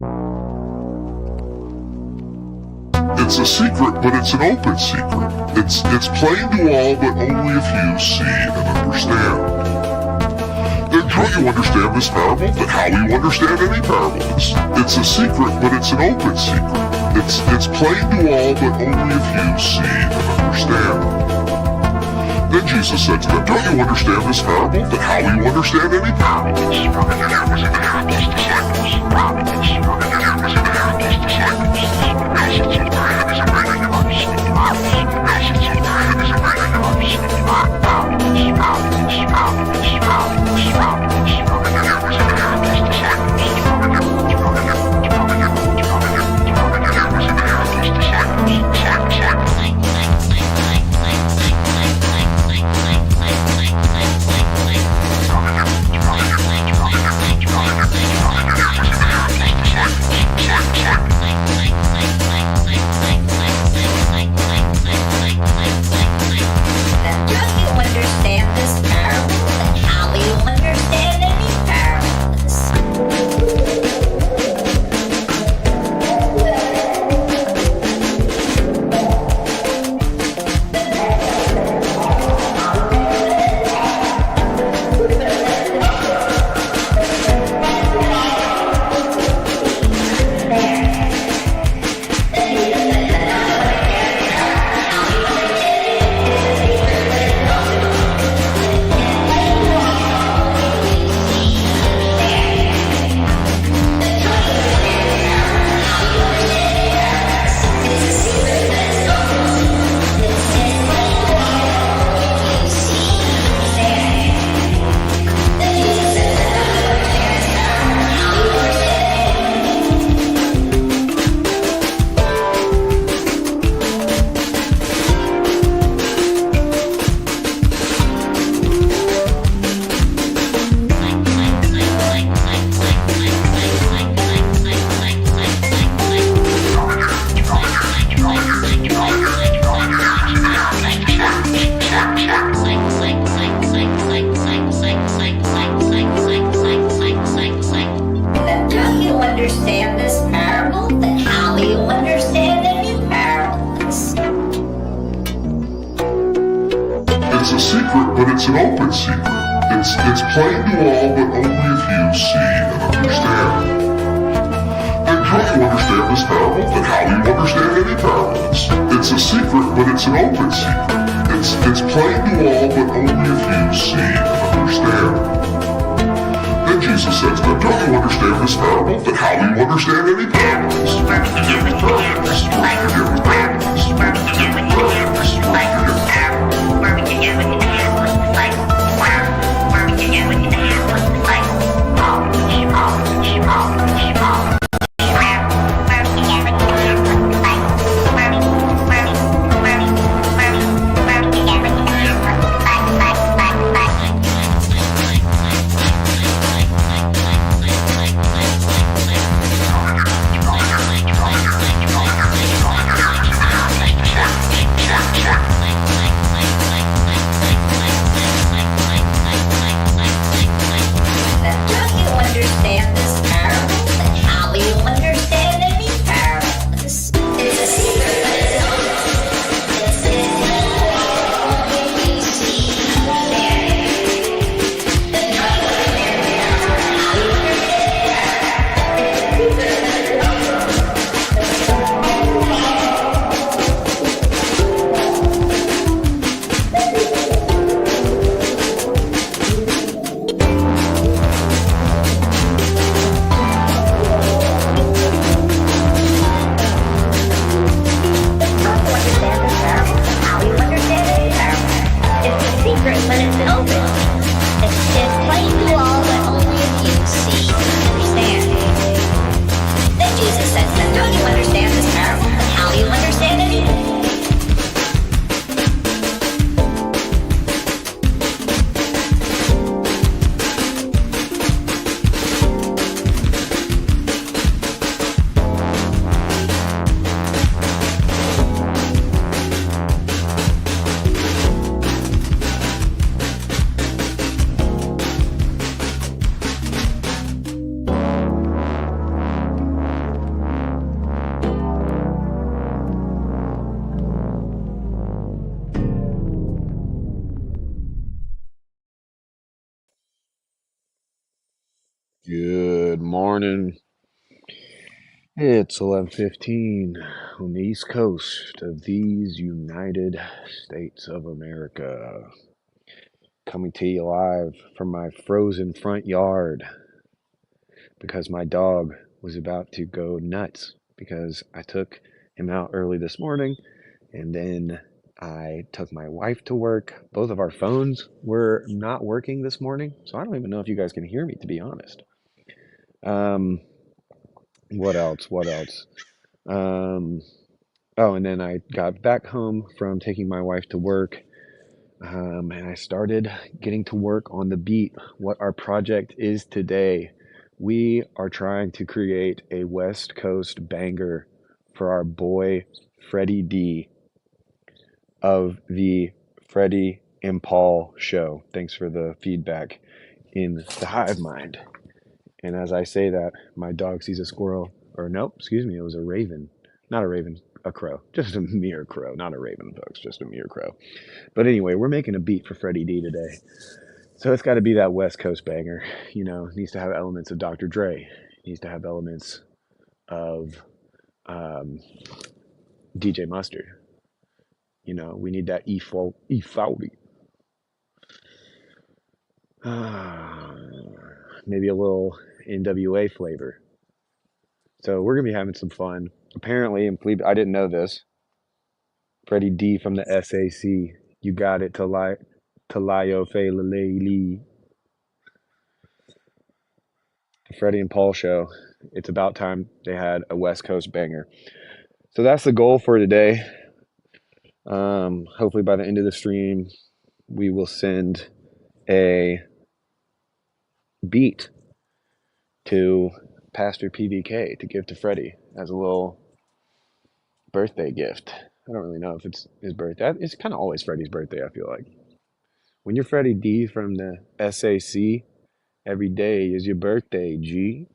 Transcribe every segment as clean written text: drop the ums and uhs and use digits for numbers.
It's a secret, but it's an open secret. It's plain to all, but only a few see and understand. Then don't you understand this parable? Then how will you understand any parable? It's a secret, but it's an open secret. It's plain to all, but only a few see and understand. Then Jesus said to them, don't you understand this parable? Then how will you understand any parable? Understand this parable? Then how will you understand any parables? It's a secret, but it's an open secret. It's plain to all, but only a few see and understand. Then don't you understand this parable? Then how will you understand any parables? It's a secret, but it's an open secret. It's plain to all, but only a few see and understand. Then Jesus said to them, don't you understand this parable? Then how will you understand any parables? morning. It's 11:15 on the East Coast of these United States of America. Coming to you live from my frozen front yard because my dog was about to go nuts because I took him out early this morning and then I took my wife to work. Both of our phones were not working this morning, so I don't even know if you guys can hear me, to be honest. Um, what else? What else? Um, oh, and then I got back home from taking my wife to work, and I started getting to work on the beat. What our project is today. We are trying to create a West Coast banger for our boy Freddie D of the Freddie and Paul show. Thanks for the feedback in the hive mind. And as I say that, my dog sees a squirrel, or nope, excuse me, it was a raven. Not a raven, a crow. Just a mere crow, not a raven, folks, just a mere crow. But anyway, we're making a beat for Freddie D today. So it's got to be that West Coast banger. You know, it needs to have elements of Dr. Dre. It needs to have elements of um, DJ Mustard. You know, we need that E40. Maybe a little NWA flavor. So we're gonna be having some fun. Apparently, and I didn't know this. Freddie D from the SAC. You got it, Talayo Lee. The Freddie and Paul show. It's about time they had a West Coast banger. So that's the goal for today. Hopefully by the end of the stream, we will send a beat to Pastor PBK to give to Freddie as a little birthday gift. I don't really know if it's his birthday. It's kind of always Freddie's birthday, I feel like. When you're Freddie D from the SAC, every day is your birthday, G.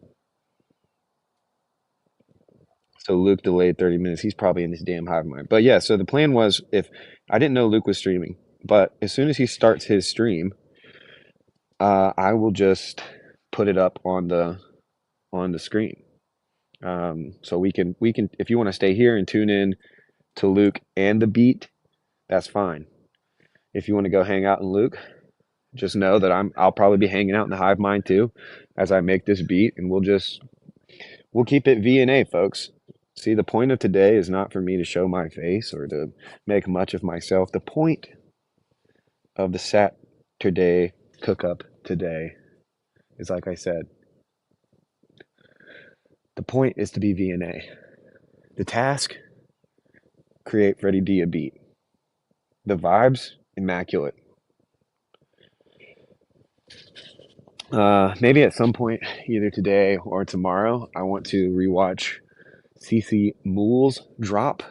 So Luke delayed 30 minutes. He's probably in this damn hive mind. But yeah, so the plan was if I didn't know Luke was streaming, but as soon as he starts his stream, I will just put it up on the screen. So we can if you want to stay here and tune in to Luke and the beat, that's fine. If you want to go hang out in Luke, just know that I'll probably be hanging out in the hive mind too as I make this beat, and we'll keep it V&A, folks. See, the point of today is not for me to show my face or to make much of myself. The point of the Saturday cookup today is, like I said, the point is to be V&A. The task, create Freddie D a beat. The vibes, immaculate. Maybe at some point, either today or tomorrow, I want to rewatch CC Moole's drop.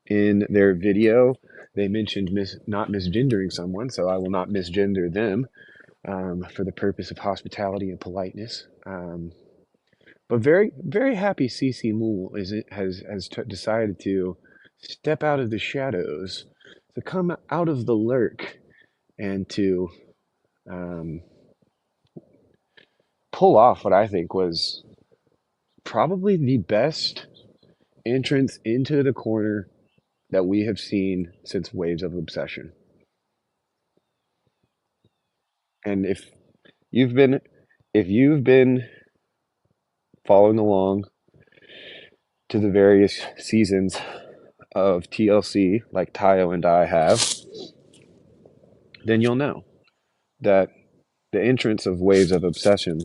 In their video, they mentioned not misgendering someone, so I will not misgender them for the purpose of hospitality and politeness. But very, very happy CC Moole has decided to step out of the shadows, to come out of the lurk, and to um, pull off what I think was probably the best entrance into the corner that we have seen since Waves of Obsession. And you've been if you've been following along to the various seasons of TLC like Tayo and I have, then you'll know that the entrance of Waves of Obsession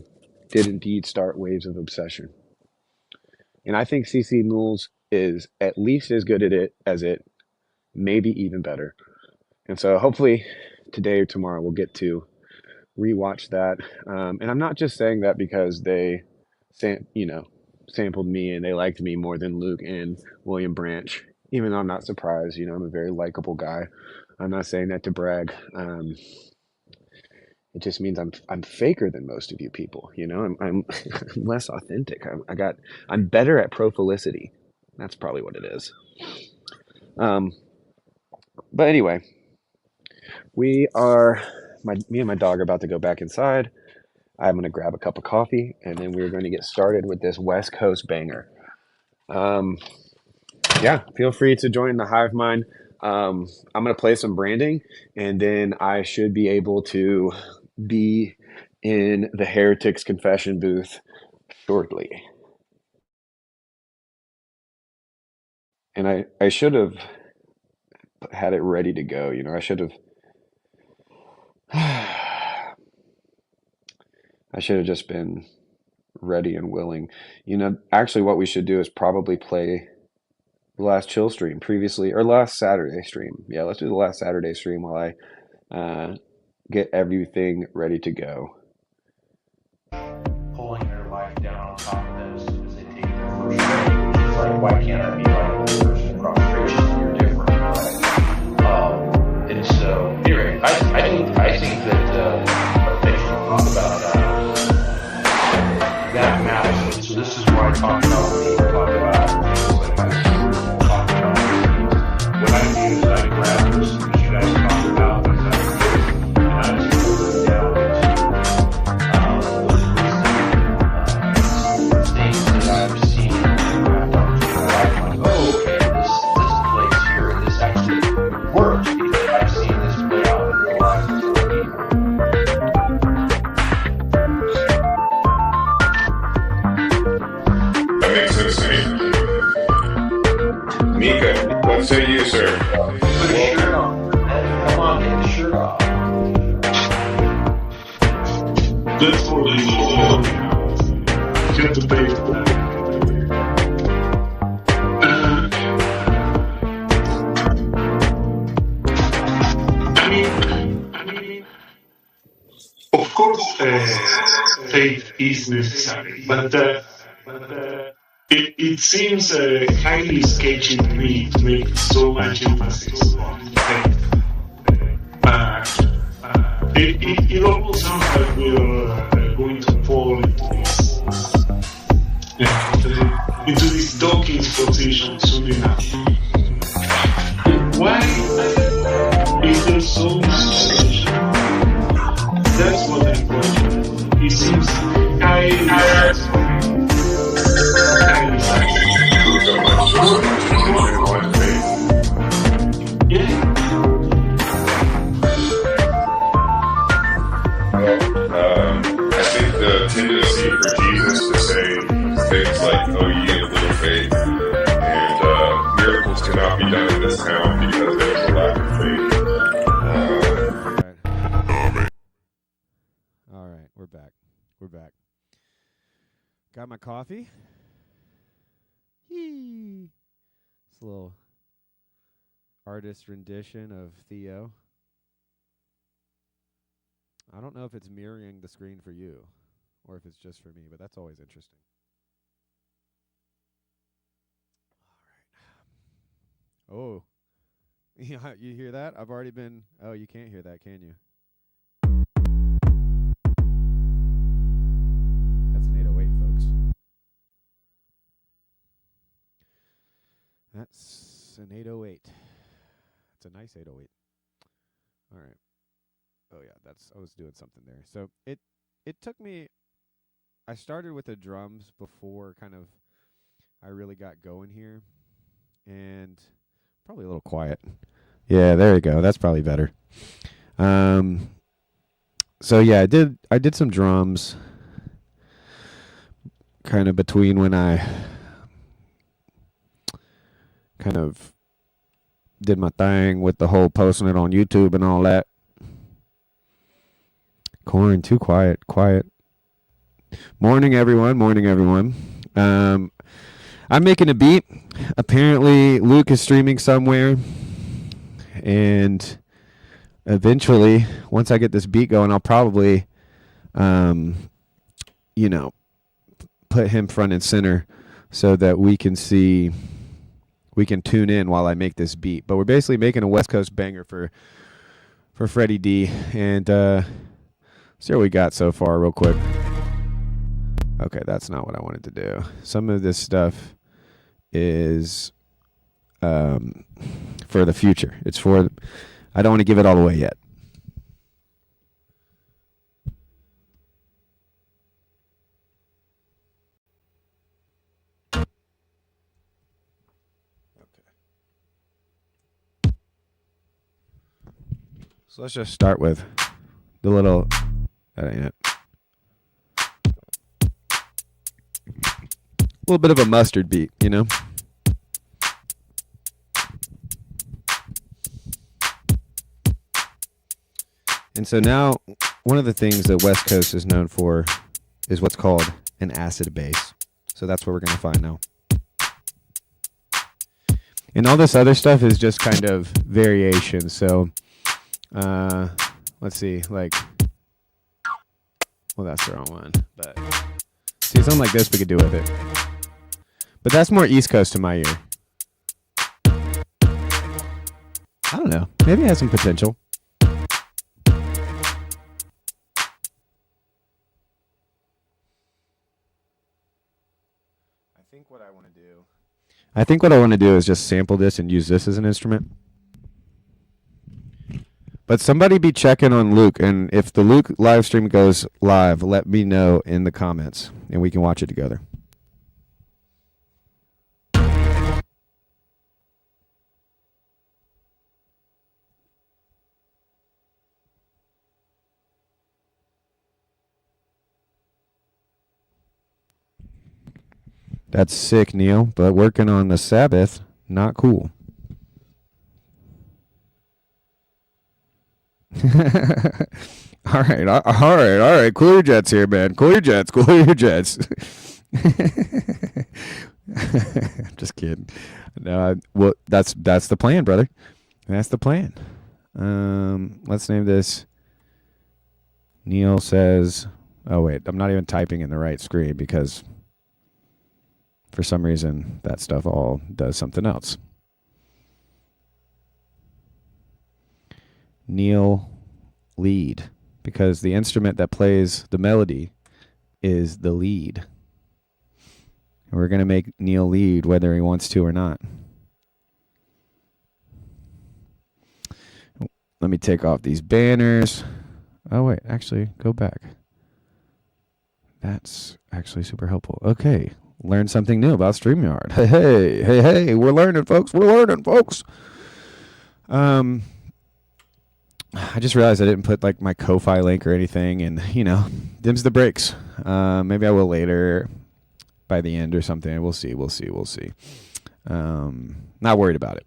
did indeed start Waves of Obsession. And I think CC Mools is at least as good at it as it, maybe even better. And so hopefully today or tomorrow we'll get to rewatch that. And I'm not just saying that because they, sampled me and they liked me more than Luke and William Branch. Even though I'm not surprised, I'm a very likable guy. I'm not saying that to brag. It just means I'm faker than most of you people. I'm less authentic. I'm better at prophilicity. That's probably what it is. But anyway, me and my dog are about to go back inside. I'm going to grab a cup of coffee, and then we're going to get started with this West Coast banger. Yeah, feel free to join the Hive Mind. I'm going to play some branding, and then I should be able to be in the Heretics Confession booth shortly. And I should have had it ready to go. I should have I should have just been ready and willing. Actually what we should do is probably play the last chill stream previously, or last Saturday stream. Yeah, let's do the last Saturday stream while I get everything ready to go. Pulling their life down on top of this as they take their first break, which is like, why can't I be like the person across the street? You're different, right? And so, anyway, I think that they should talk about that matters. So this is where I talk about when people talk about things like that. Talk about what I do is I grab this that you guys talk about, and I just pull it down into things that I've seen wrapped up to my life. I'm like, oh, okay, this place here, this actually works because I've seen this play out in real life with other people. That makes sense to me. Mika, what say you, sir? Put a shirt on. Come on, get the shirt off. That's for the you have to pay for that. I mean, of course, faith is necessary, but it seems highly sketchy to me to make so much emphasis on faith. It almost sounds like we're going to fall into this Dawkins position soon enough. Why is there so much tension? That's what I'm questioning. It seems highly yeah. I think the tendency for Jesus to say things like, oh, ye of little faith, and miracles cannot be done in this town because there's a lack of faith. All right, we're back. Got my coffee. Yee. It's a little artist rendition of Theo. I don't know if it's mirroring the screen for you or if it's just for me, but that's always interesting. All right. Oh, you hear that? I've already been... Oh, you can't hear that, can you? That's an 808, folks. That's an 808. It's a nice 808. All right. Oh yeah, I was doing something there. So it took me, I started with the drums before kind of I really got going here, and probably a little quiet. Yeah, there you go. That's probably better. So yeah, I did some drums kind of between when I kind of did my thing with the whole posting it on YouTube and all that. Corn, too quiet. Morning, everyone. I'm making a beat. Apparently, Luke is streaming somewhere. And eventually, once I get this beat going, I'll probably, put him front and center so that we can tune in while I make this beat. But we're basically making a West Coast banger for Freddie D. And, see what we got so far real quick. Okay, that's not what I wanted to do. Some of this stuff is for the future. I don't want to give it all away yet. So let's just start with the little. That ain't it. A little bit of a mustard beat, you know? And so now, one of the things that West Coast is known for is what's called an acid base. So that's what we're going to find now. And all this other stuff is just kind of variation. So, let's see, like, well, that's the wrong one. But see, something like this we could do with it. But that's more East Coast to my ear. I don't know. Maybe it has some potential. I think what I want to do is just sample this and use this as an instrument. But somebody be checking on Luke, and if the Luke live stream goes live, let me know in the comments, and we can watch it together. That's sick, Neil, but working on the Sabbath, not cool. All right. Cool your jets here, man. Cool your jets. Just kidding. No, well, that's the plan, brother. That's the plan. Let's name this. Neil says, oh wait, I'm not even typing in the right screen because for some reason that stuff all does something else. Neil lead, because the instrument that plays the melody is the lead. And we're going to make Neil lead whether he wants to or not. Let me take off these banners. Oh, wait, actually, go back. That's actually super helpful. Okay, learn something new about StreamYard. Hey, we're learning, folks. I just realized I didn't put like my Ko-Fi link or anything, and dims the brakes. Maybe I will later by the end or something. We'll see. Not worried about it.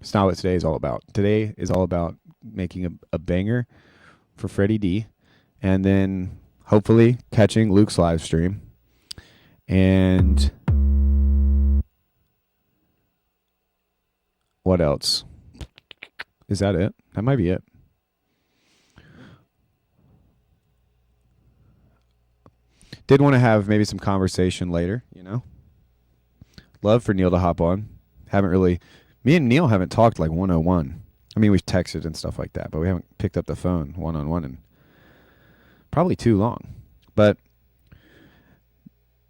It's not what today is all about. Today is all about making a banger for Freddie D, and then hopefully catching Luke's live stream. And what else? Is that it? That might be it. Did want to have maybe some conversation later, Love for Neil to hop on. Me and Neil haven't talked like 101. I mean, we've texted and stuff like that, but we haven't picked up the phone one-on-one in probably too long. But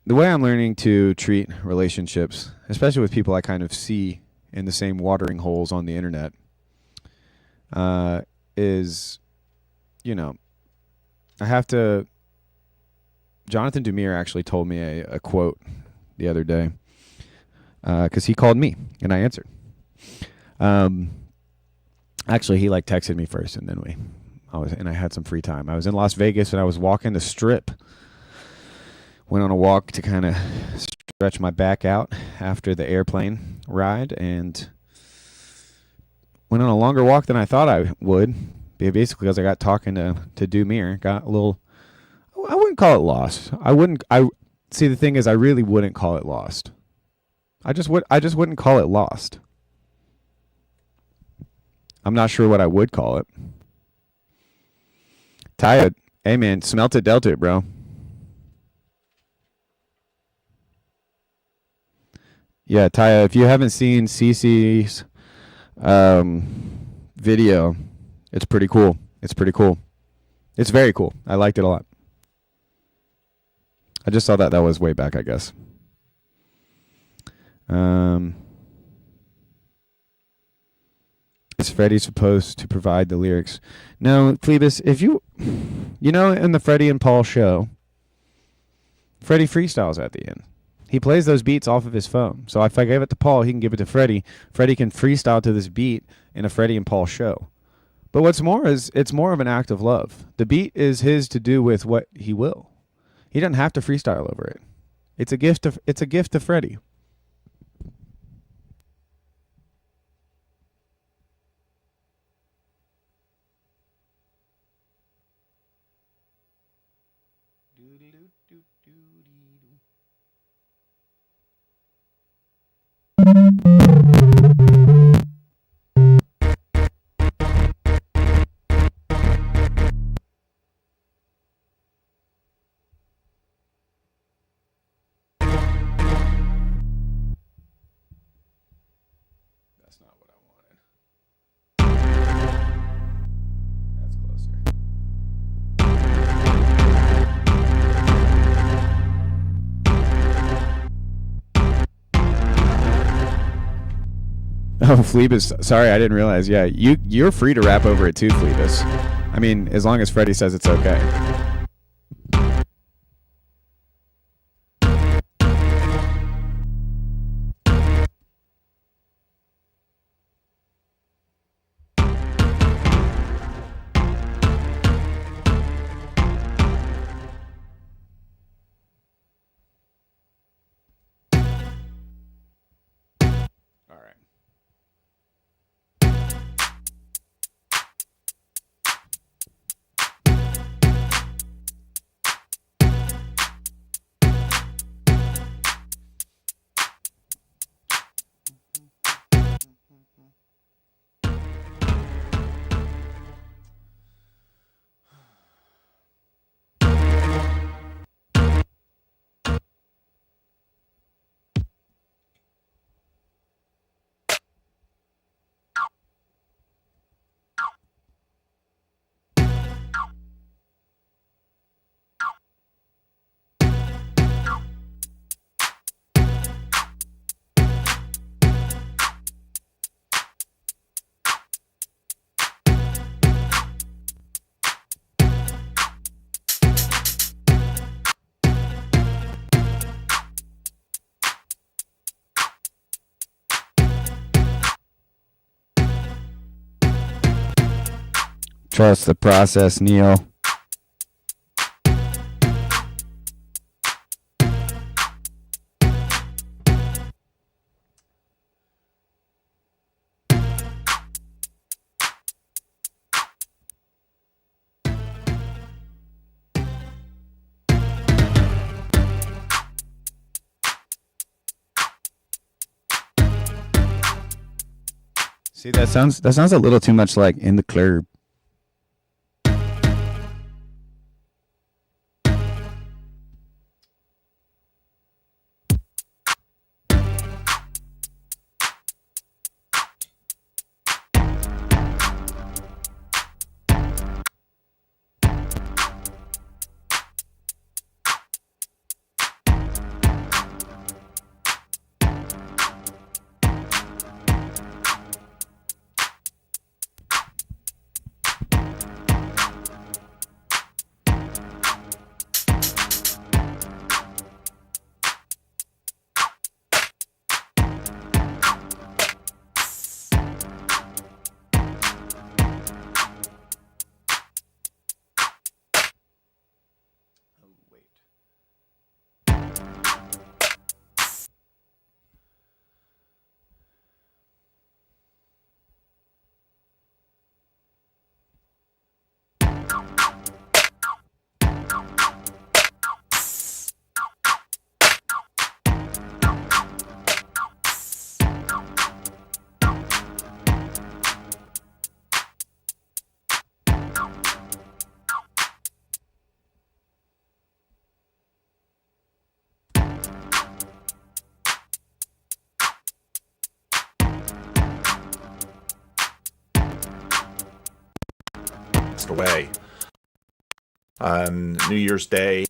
the way I'm learning to treat relationships, especially with people I kind of see in the same watering holes on the internet, is, I have to. Jonathan Demir actually told me a quote the other day, because he called me and I answered. Actually, he texted me first, and then I had some free time. I was in Las Vegas and I was walking the Strip. Went on a walk to kind of stretch my back out after the airplane ride, and went on a longer walk than I thought I would. Basically, because I got talking to Dumir, got a little. I wouldn't call it lost. See, the thing is, I really wouldn't call it lost. I just wouldn't call it lost. I'm not sure what I would call it. Tired. Hey man, smelt it, dealt it, bro. Yeah, Taya, if you haven't seen Cece's video, it's pretty cool. It's very cool. I liked it a lot. I just saw that was way back, I guess. Is Freddie supposed to provide the lyrics? No, Phoebus, if in the Freddie and Paul show, Freddie freestyles at the end. He plays those beats off of his phone. So if I give it to Paul, he can give it to Freddie. Freddie can freestyle to this beat in a Freddie and Paul show. But what's more is it's more of an act of love. The beat is his to do with what he will. He doesn't have to freestyle over it. It's a gift to Freddie. That's not what I wanted. That's closer. Oh, Phoebus. Sorry, I didn't realize. Yeah, you're free to rap over it too, Phoebus. I mean, as long as Freddie says it's okay. All right. Trust the process, Neil. See, that sounds a little too much like In the Club. Away on New Year's Day.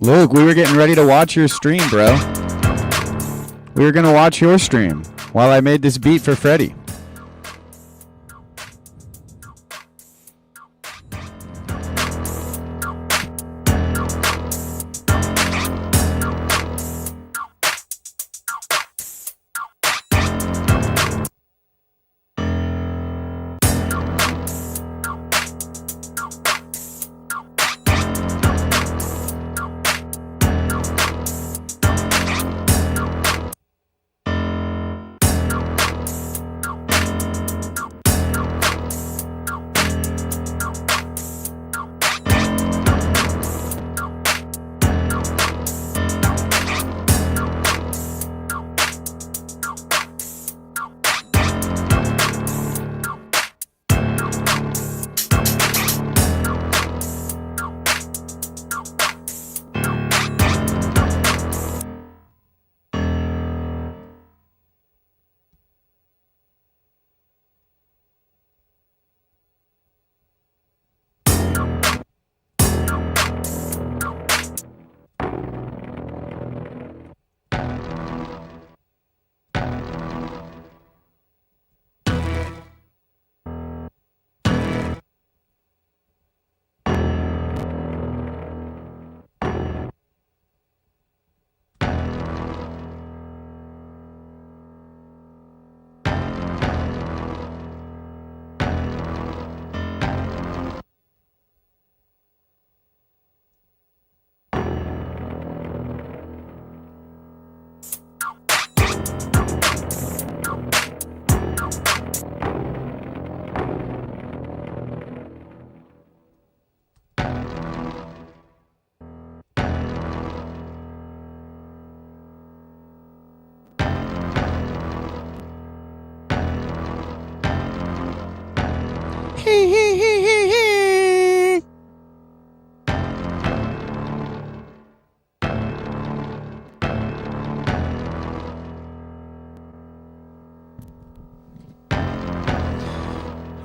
Luke, we were getting ready to watch your stream, bro. We were going to watch your stream while I made this beat for Freddie.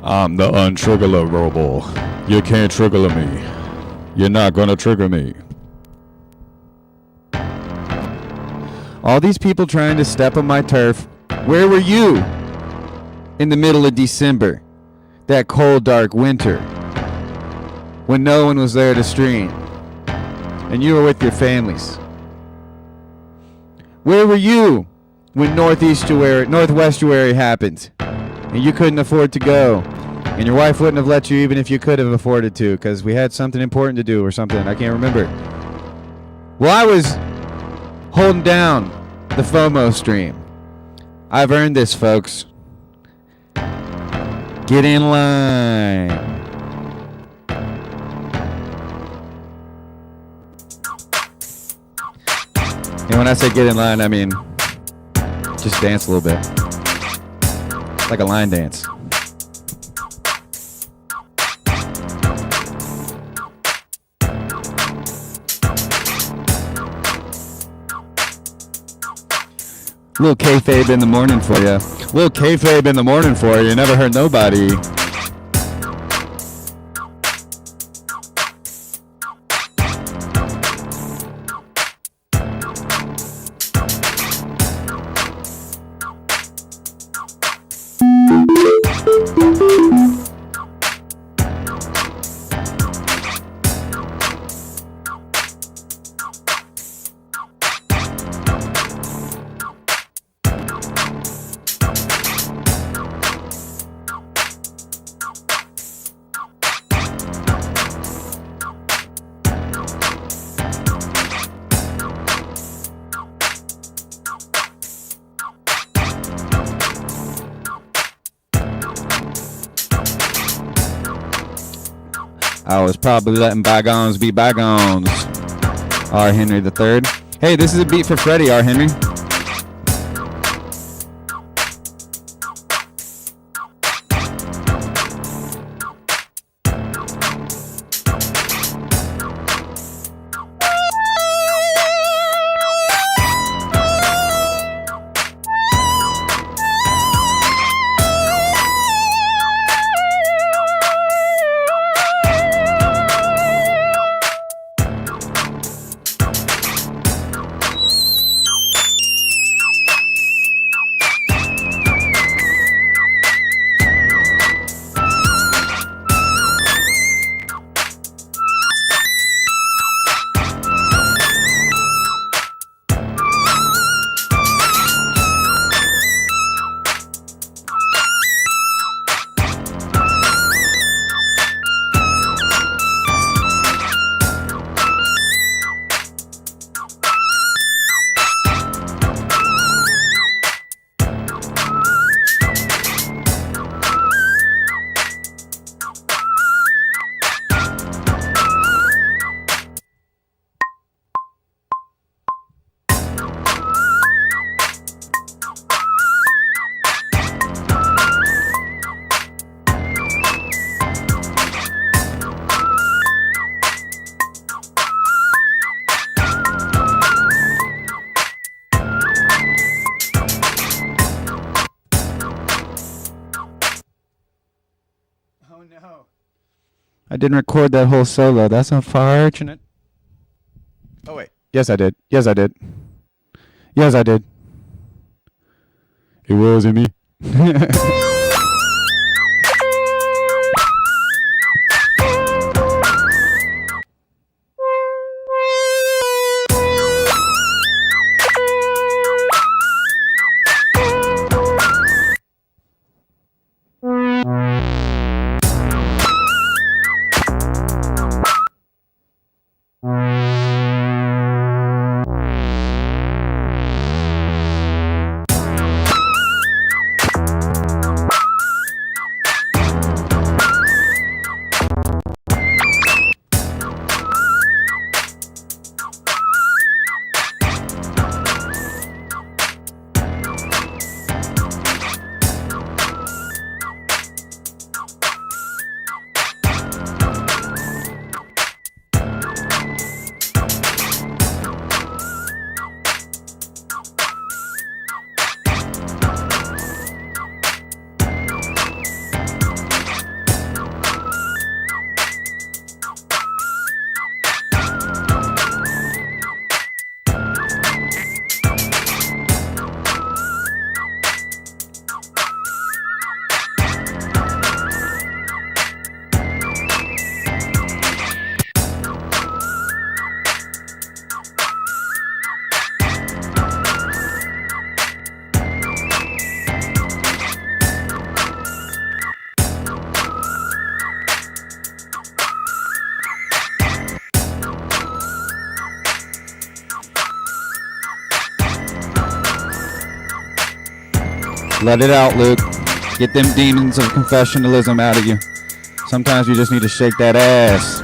I'm the untriggerable. You can't trigger me. You're not gonna trigger me. All these people trying to step on my turf. Where were you in the middle of December? That cold, dark winter. When no one was there to stream. And you were with your families. Where were you when Northwestuary happened? And you couldn't afford to go. And your wife wouldn't have let you even if you could have afforded to, because we had something important to do or something. I can't remember. Well, I was holding down the FOMO stream. I've earned this, folks. Get in line. And when I say get in line, I mean just dance a little bit. Like a line dance. Little kayfabe in the morning for you. Little kayfabe in the morning for you. You never hurt nobody. I was probably letting bygones be bygones. R. Henry III. Hey, this is a beat for Freddie, R. Henry. Oh no. I didn't record that whole solo. That's unfortunate. Oh wait. Yes, I did. Yes, I did. Yes, I did. It wasn't me. Let it out, Luke. Get them demons of confessionalism out of you. Sometimes you just need to shake that ass.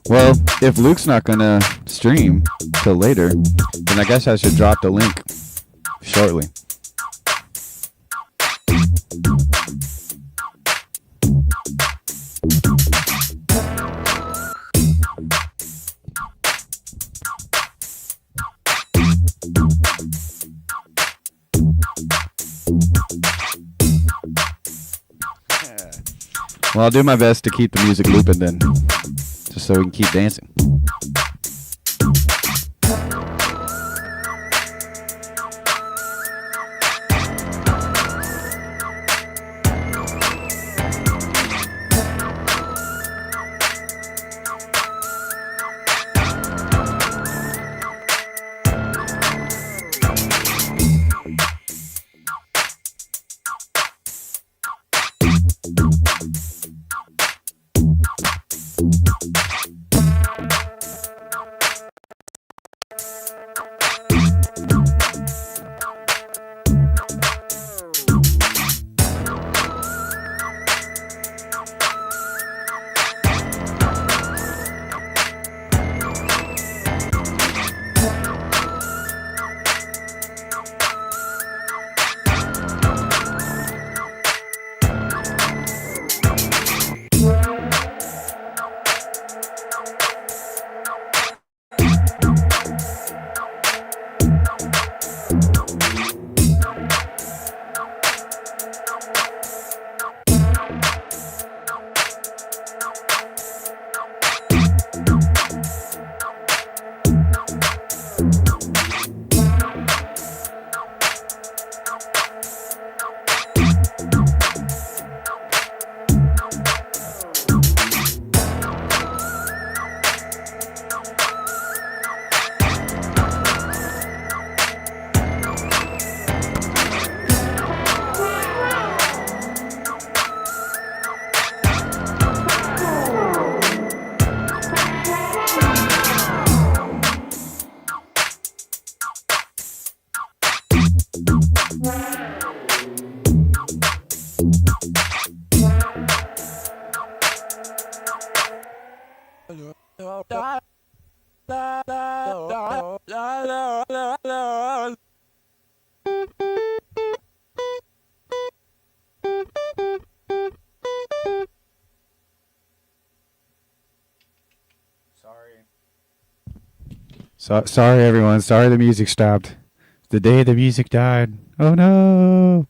Well, if Luke's not gonna stream till later, then I guess I should drop the link shortly. Well, I'll do my best to keep the music looping then, just so we can keep dancing. Sorry, everyone. Sorry the music stopped. The day the music died. Oh, no.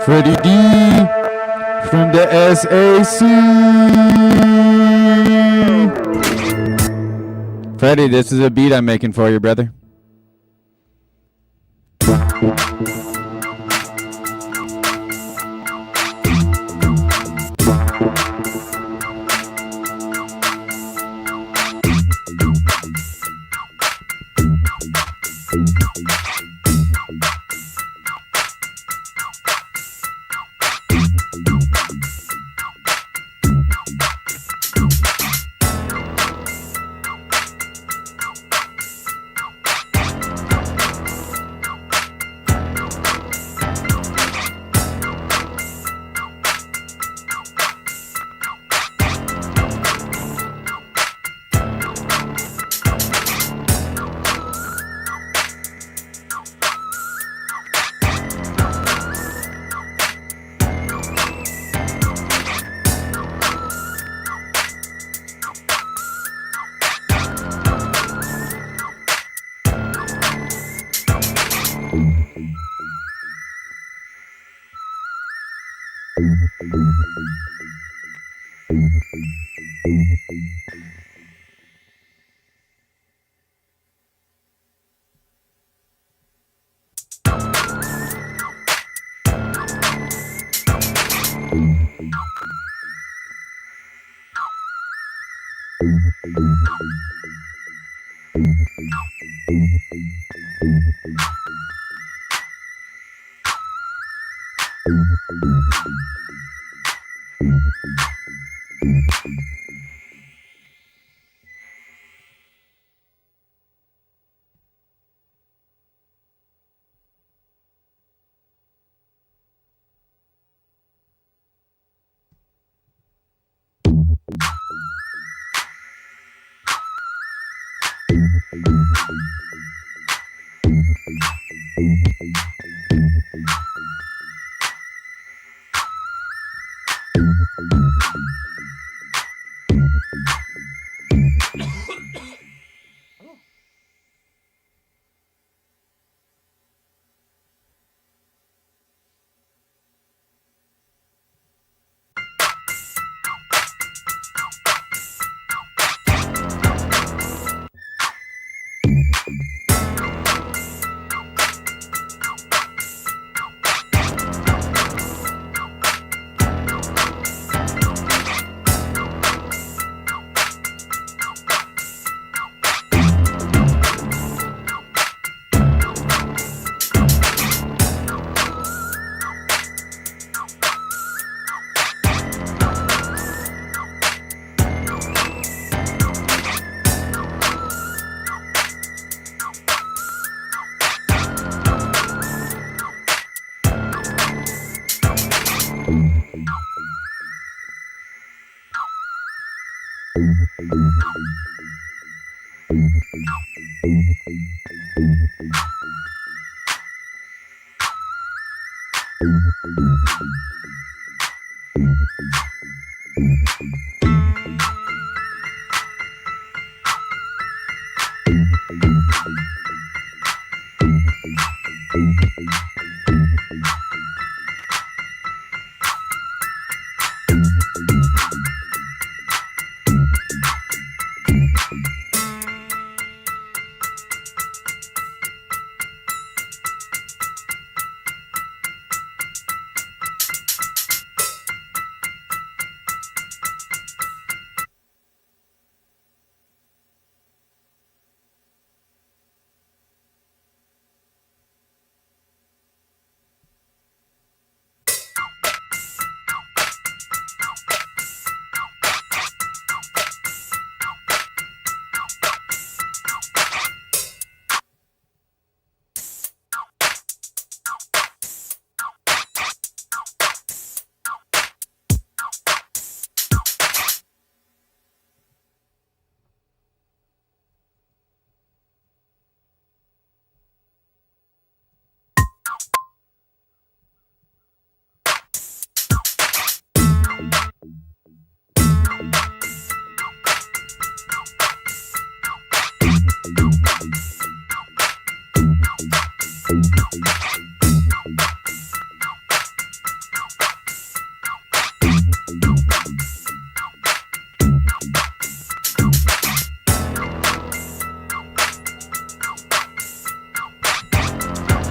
Freddie D from the SAC. Freddie, this is a beat I'm making for you, brother.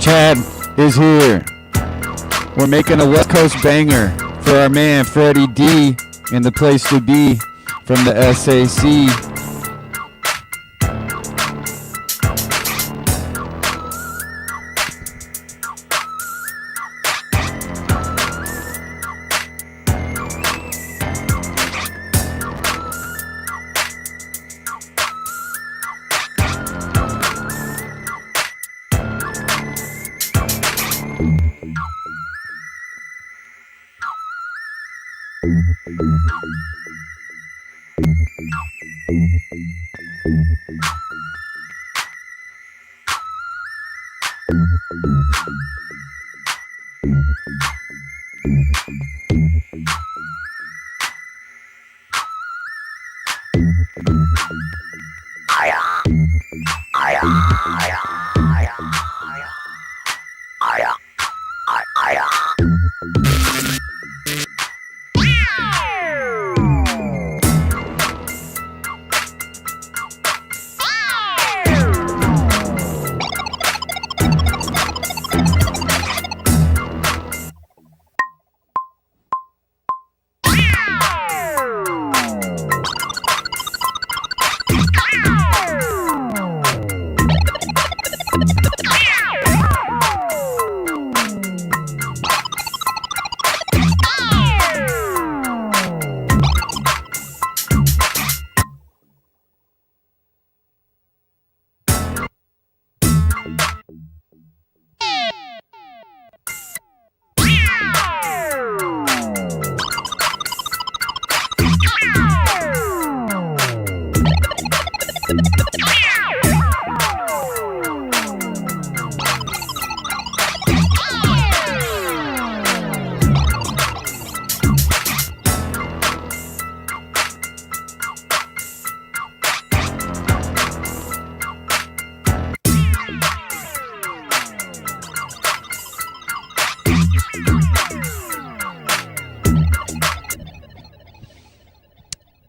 Chad is here. We're making a West Coast banger for our man Freddie D in the place to be from the SAC.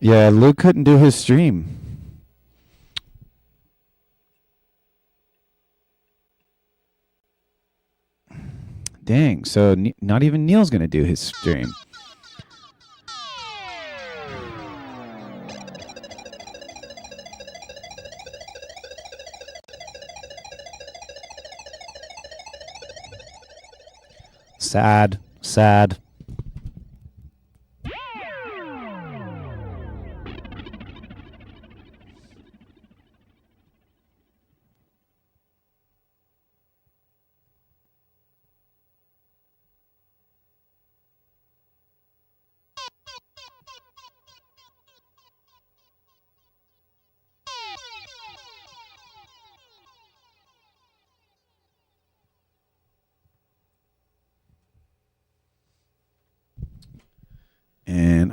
Yeah, Luke couldn't do his stream. Dang, so not even Neil's going to do his stream. Sad, sad.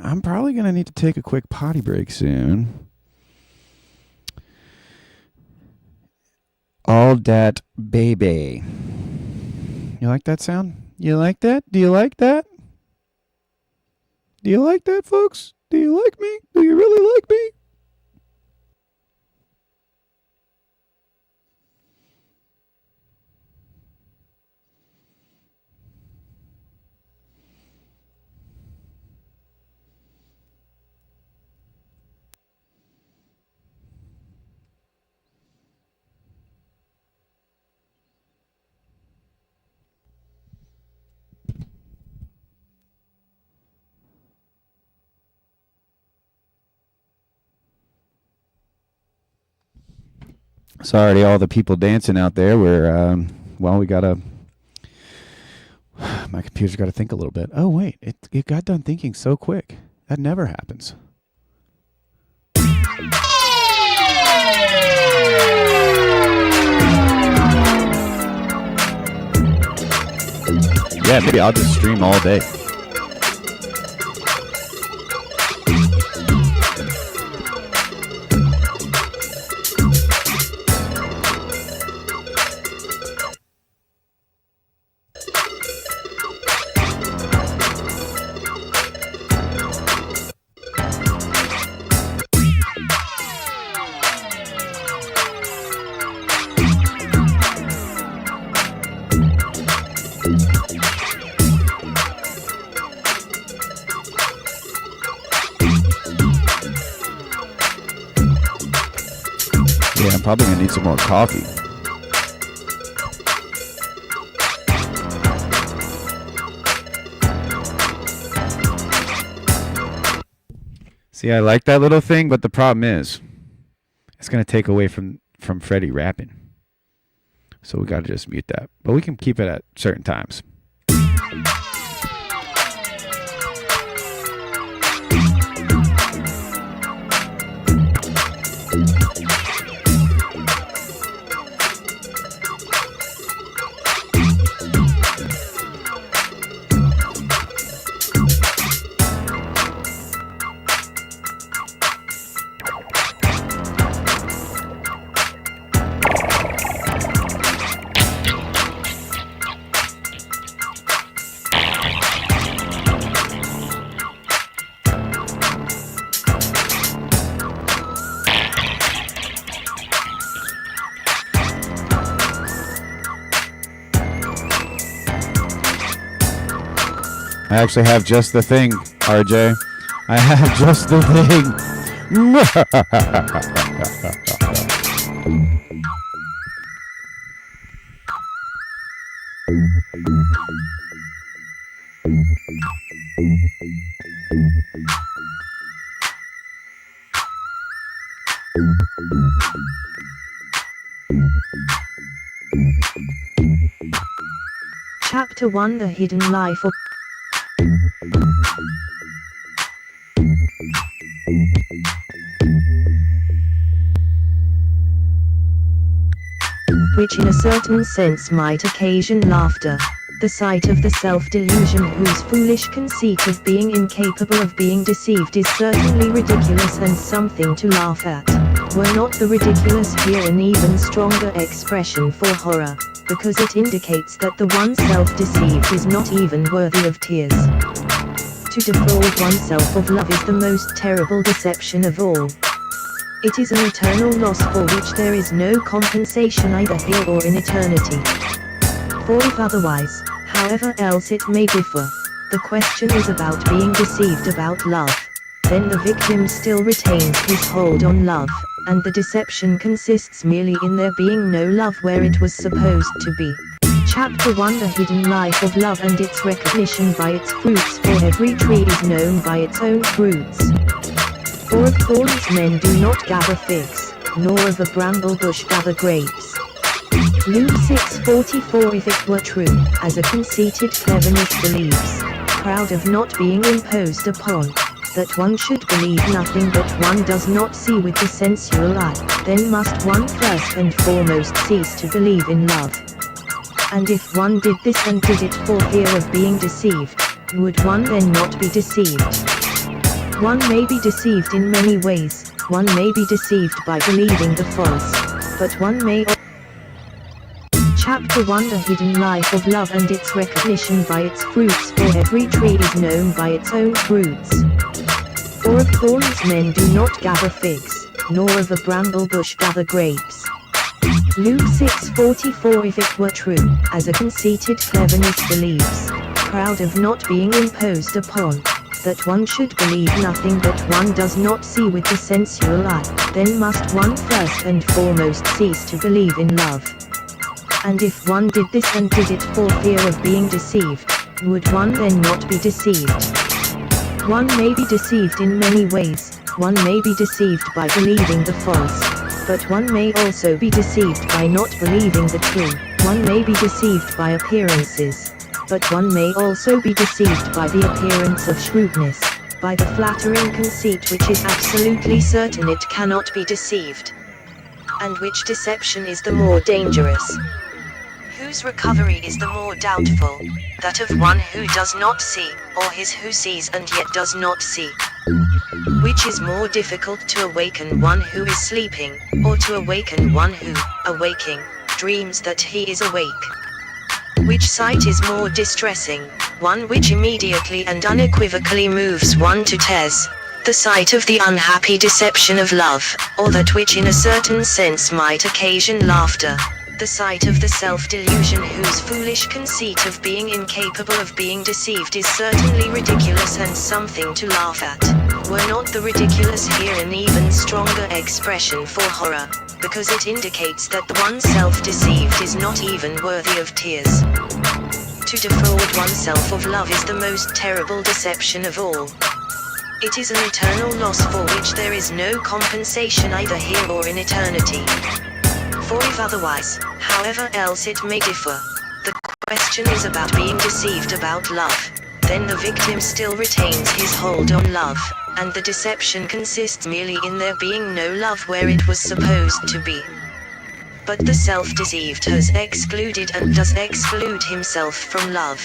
I'm probably going to need to take a quick potty break soon. All dat baby. You like that sound? You like that? Do you like that? Do you like that, folks? Do you like me? Do you really like me? Sorry to all the people dancing out there. We gotta. My computer's got to think a little bit. Oh wait, it got done thinking so quick. That never happens. Yeah, maybe I'll just stream all day. Yeah, I'm probably going to need some more coffee. See, I like that little thing, but the problem is it's going to take away from Freddie rapping. So we got to just mute that. But we can keep it at certain times. I actually have just the thing, RJ. I have just the thing. Chapter 1: The Hidden Life of which in a certain sense might occasion laughter. The sight of the self-delusion whose foolish conceit of being incapable of being deceived is certainly ridiculous and something to laugh at. Were not the ridiculous here an even stronger expression for horror, because it indicates that the one self-deceived is not even worthy of tears. To defraud oneself of love is the most terrible deception of all. It is an eternal loss for which there is no compensation either here or in eternity. For if otherwise, however else it may differ, the question is about being deceived about love, then the victim still retains his hold on love, and the deception consists merely in there being no love where it was supposed to be. Chapter 1: The Hidden Life of Love and its recognition by its fruits. For every tree is known by its own fruits. For of thorns men do not gather figs, nor of a bramble bush gather grapes. Luke 6:44. If it were true, as a conceited cleverness believes, proud of not being imposed upon, that one should believe nothing that one does not see with the sensual eye, then must one first and foremost cease to believe in love. And if one did this and did it for fear of being deceived, would one then not be deceived? One may be deceived in many ways. One may be deceived by believing the false, but one may. Chapter 1: The hidden life of love and its recognition by its fruits. For every tree is known by its own fruits. For of thorns men do not gather figs, nor of a bramble bush gather grapes. Luke 6:44. If it were true, as a conceited cleverness believes, proud of not being imposed upon, that one should believe nothing that one does not see with the sensual eye, then must one first and foremost cease to believe in love. And if one did this and did it for fear of being deceived, would one then not be deceived? One may be deceived in many ways. One may be deceived by believing the false, but one may also be deceived by not believing the true. One may be deceived by appearances, but one may also be deceived by the appearance of shrewdness, by the flattering conceit which is absolutely certain it cannot be deceived. And which deception is the more dangerous? Whose recovery is the more doubtful? That of one who does not see, or his who sees and yet does not see? Which is more difficult to awaken one who is sleeping, or to awaken one who, awaking, dreams that he is awake? Which sight is more distressing? One which immediately and unequivocally moves one to tears, the sight of the unhappy deception of love, or that which in a certain sense might occasion laughter, the sight of the self-delusion whose foolish conceit of being incapable of being deceived is certainly ridiculous and something to laugh at. Were not the ridiculous here an even stronger expression for horror, because it indicates that one self-deceived is not even worthy of tears. To defraud oneself of love is the most terrible deception of all. It is an eternal loss for which there is no compensation either here or in eternity. For if otherwise, however else it may differ, the question is about being deceived about love, then the victim still retains his hold on love, and the deception consists merely in there being no love where it was supposed to be. But the self-deceived has excluded and does exclude himself from love.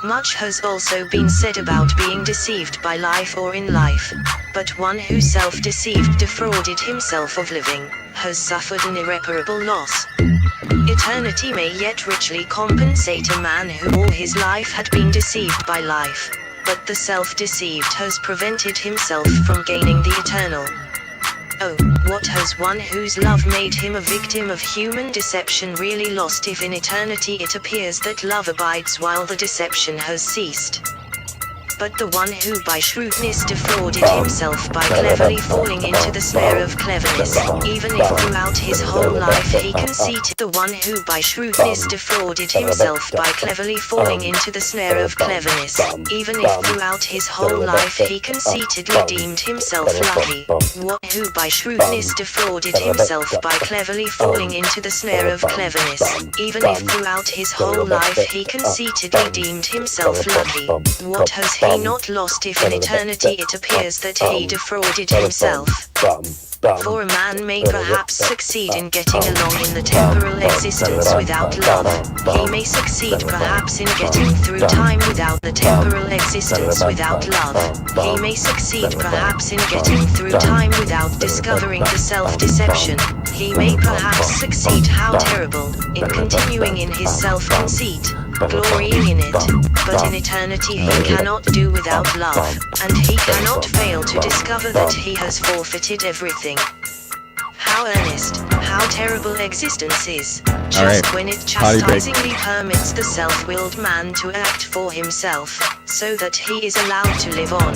Much has also been said about being deceived by life or in life, but one who self-deceived defrauded himself of living, has suffered an irreparable loss. Eternity may yet richly compensate a man who all his life had been deceived by life, but the self-deceived has prevented himself from gaining the eternal. Oh, what has one whose love made him a victim of human deception really lost if in eternity it appears that love abides while the deception has ceased? But the one who by shrewdness defrauded himself by cleverly falling into the snare of cleverness, even if throughout his whole life he conceited, the one who by shrewdness defrauded himself by cleverly falling into the snare of cleverness, even if throughout his whole life he conceitedly deemed himself lucky, one who by shrewdness defrauded himself by cleverly falling into the snare of cleverness, even if throughout his whole life he conceitedly deemed himself lucky, what has he not lost if in eternity it appears that he defrauded himself? For a man may perhaps succeed in getting along in the temporal existence without love. He may succeed perhaps in getting through time without the temporal existence without love. He may succeed perhaps in getting through time without discovering the self-deception. He may perhaps succeed, how terrible, in continuing in his self-conceit, glorying in it, but in eternity he cannot do without love, and he cannot fail to discover that he has forfeited everything. How earnest, how terrible existence is, just when it chastisingly permits the self-willed man to act for himself, so that he is allowed to live on,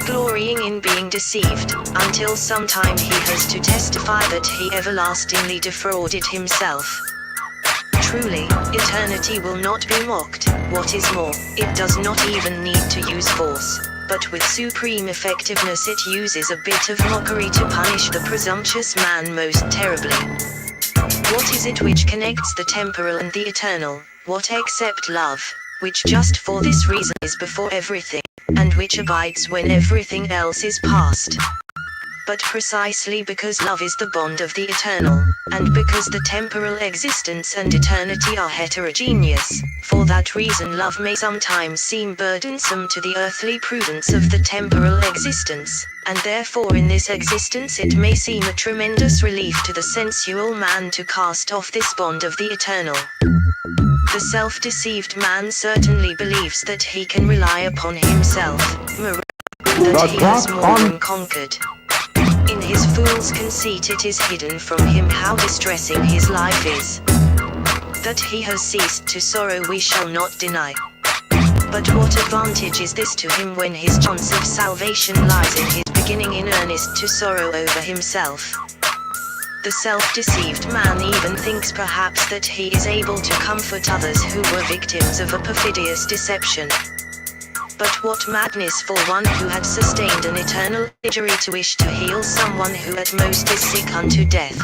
glorying in being deceived, until sometime he has to testify that he everlastingly defrauded himself. Truly, eternity will not be mocked. What is more, it does not even need to use force, but with supreme effectiveness it uses a bit of mockery to punish the presumptuous man most terribly. What is it which connects the temporal and the eternal? What except love, which just for this reason is before everything, and which abides when everything else is past? But precisely because love is the bond of the eternal, and because the temporal existence and eternity are heterogeneous, for that reason love may sometimes seem burdensome to the earthly prudence of the temporal existence, and therefore in this existence it may seem a tremendous relief to the sensual man to cast off this bond of the eternal. The self-deceived man certainly believes that he can rely upon himself, that he has more than conquered. In his fool's conceit it is hidden from him how distressing his life is. That he has ceased to sorrow we shall not deny. But what advantage is this to him when his chance of salvation lies in his beginning in earnest to sorrow over himself? The self-deceived man even thinks perhaps that he is able to comfort others who were victims of a perfidious deception. But what madness for one who had sustained an eternal injury to wish to heal someone who at most is sick unto death.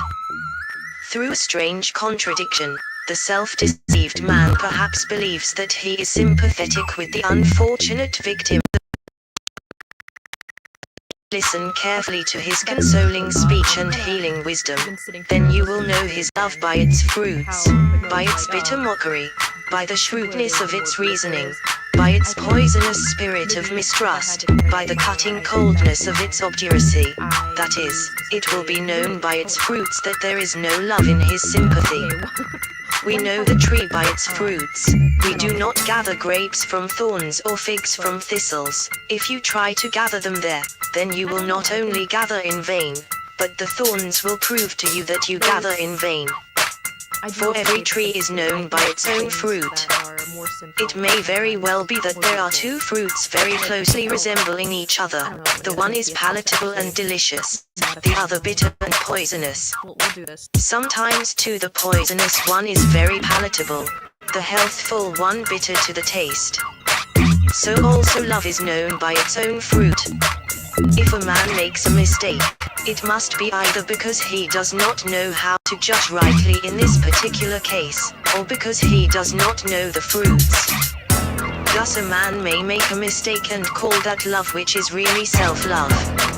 Through a strange contradiction, the self-deceived man perhaps believes that he is sympathetic with the unfortunate victim. Listen carefully to his consoling speech and healing wisdom, then you will know his love by its fruits, by its bitter mockery, by the shrewdness of its reasoning, by its poisonous spirit of mistrust, by the cutting coldness of its obduracy. That is, it will be known by its fruits that there is no love in his sympathy. We know the tree by its fruits. We do not gather grapes from thorns or figs from thistles. If you try to gather them there, then you will not only gather in vain, but the thorns will prove to you that you gather in vain. For every tree is known by its own fruit. It may very well be that there are two fruits very closely resembling each other. The one is palatable and delicious, the other bitter and poisonous. Sometimes too the poisonous one is very palatable, the healthful one bitter to the taste. So also love is known by its own fruit. If a man makes a mistake, it must be either because he does not know how to judge rightly in this particular case, or because he does not know the fruits. Thus a man may make a mistake and call that love which is really self-love,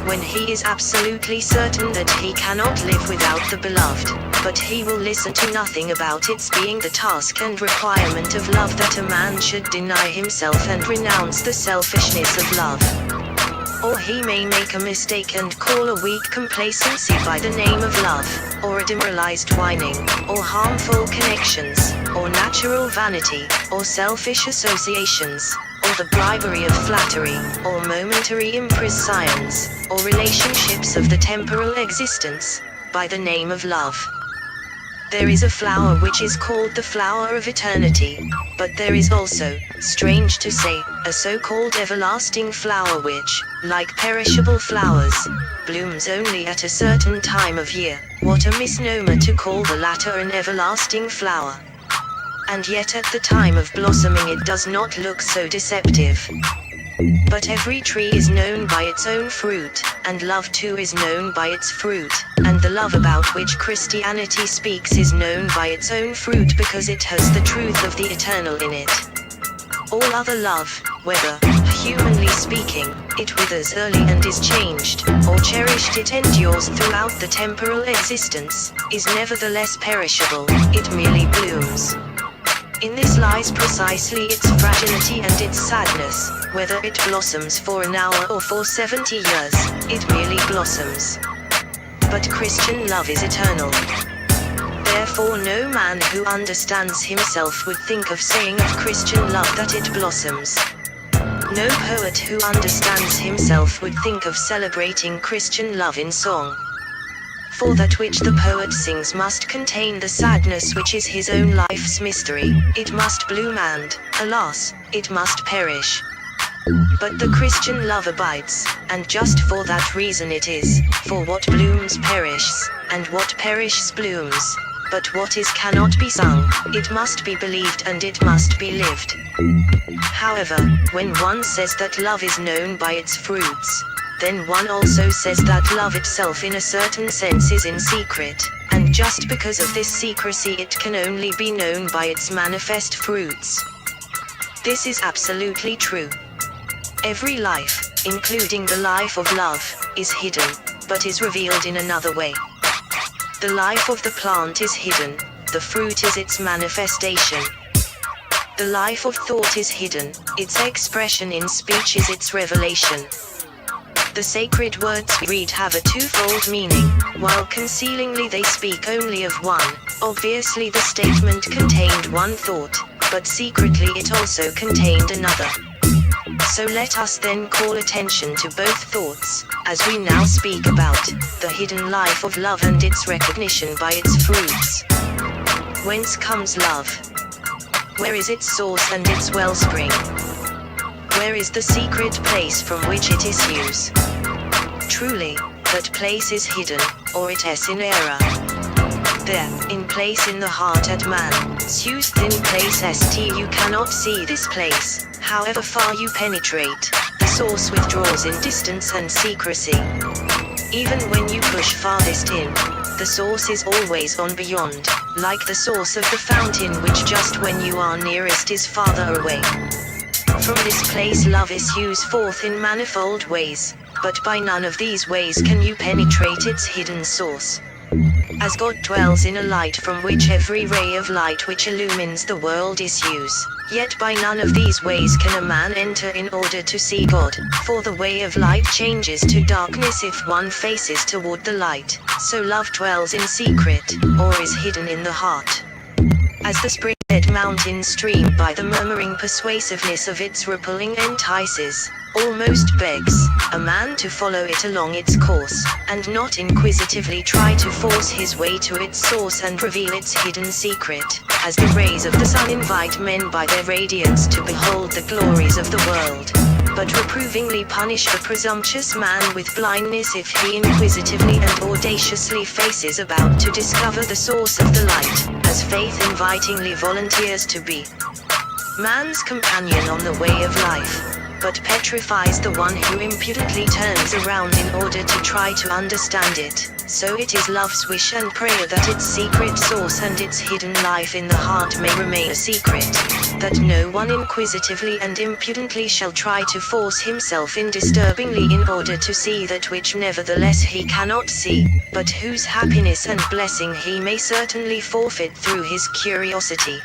when he is absolutely certain that he cannot live without the beloved, but he will listen to nothing about its being the task and requirement of love that a man should deny himself and renounce the selfishness of love. Or he may make a mistake and call a weak complacency by the name of love, or a demoralized whining, or harmful connections, or natural vanity, or selfish associations, or the bribery of flattery, or momentary impressions, or relationships of the temporal existence, by the name of love. There is a flower which is called the flower of eternity, but there is also, strange to say, a so-called everlasting flower which, like perishable flowers, blooms only at a certain time of year. What a misnomer to call the latter an everlasting flower. And yet at the time of blossoming it does not look so deceptive. But every tree is known by its own fruit, and love too is known by its fruit, and the love about which Christianity speaks is known by its own fruit because it has the truth of the eternal in it. All other love, whether, humanly speaking, it withers early and is changed, or cherished it endures throughout the temporal existence, is nevertheless perishable, it merely blooms. In this lies precisely its fragility and its sadness, whether it blossoms for an hour or for 70 years, it merely blossoms. But Christian love is eternal. Therefore no man who understands himself would think of saying of Christian love that it blossoms. No poet who understands himself would think of celebrating Christian love in song. For that which the poet sings must contain the sadness which is his own life's mystery, it must bloom and, alas, it must perish. But the Christian love abides, and just for that reason it is, for what blooms perishes, and what perishes blooms. But what is cannot be sung, it must be believed and it must be lived. However, when one says that love is known by its fruits, then one also says that love itself in a certain sense is in secret, and just because of this secrecy it can only be known by its manifest fruits. This is absolutely true. Every life, including the life of love, is hidden, but is revealed in another way. The life of the plant is hidden, the fruit is its manifestation. The life of thought is hidden, its expression in speech is its revelation. The sacred words we read have a twofold meaning, while concealingly they speak only of one. Obviously the statement contained one thought, but secretly it also contained another. So let us then call attention to both thoughts, as we now speak about the hidden life of love and its recognition by its fruits. Whence comes love? Where is its source and its wellspring? Where is the secret place from which it issues? Truly, that place is hidden, or it is in error. There, in place in the heart at man, sues thin place st. You cannot see this place, however far you penetrate, the source withdraws in distance and secrecy. Even when you push farthest in, the source is always on beyond, like the source of the fountain which just when you are nearest is farther away. From this place love issues forth in manifold ways, but by none of these ways can you penetrate its hidden source. As God dwells in a light from which every ray of light which illumines the world issues, yet by none of these ways can a man enter in order to see God, for the way of light changes to darkness if one faces toward the light, so love dwells in secret, or is hidden in the heart. As the spread mountain stream by the murmuring persuasiveness of its rippling entices, almost begs, a man to follow it along its course, and not inquisitively try to force his way to its source and reveal its hidden secret, as the rays of the sun invite men by their radiance to behold the glories of the world, but reprovingly punish the presumptuous man with blindness if he inquisitively and audaciously faces about to discover the source of the light, as faith invitingly volunteers to be man's companion on the way of life, but petrifies the one who impudently turns around in order to try to understand it. So it is love's wish and prayer that its secret source and its hidden life in the heart may remain a secret, that no one inquisitively and impudently shall try to force himself in disturbingly in order to see that which nevertheless he cannot see, but whose happiness and blessing he may certainly forfeit through his curiosity.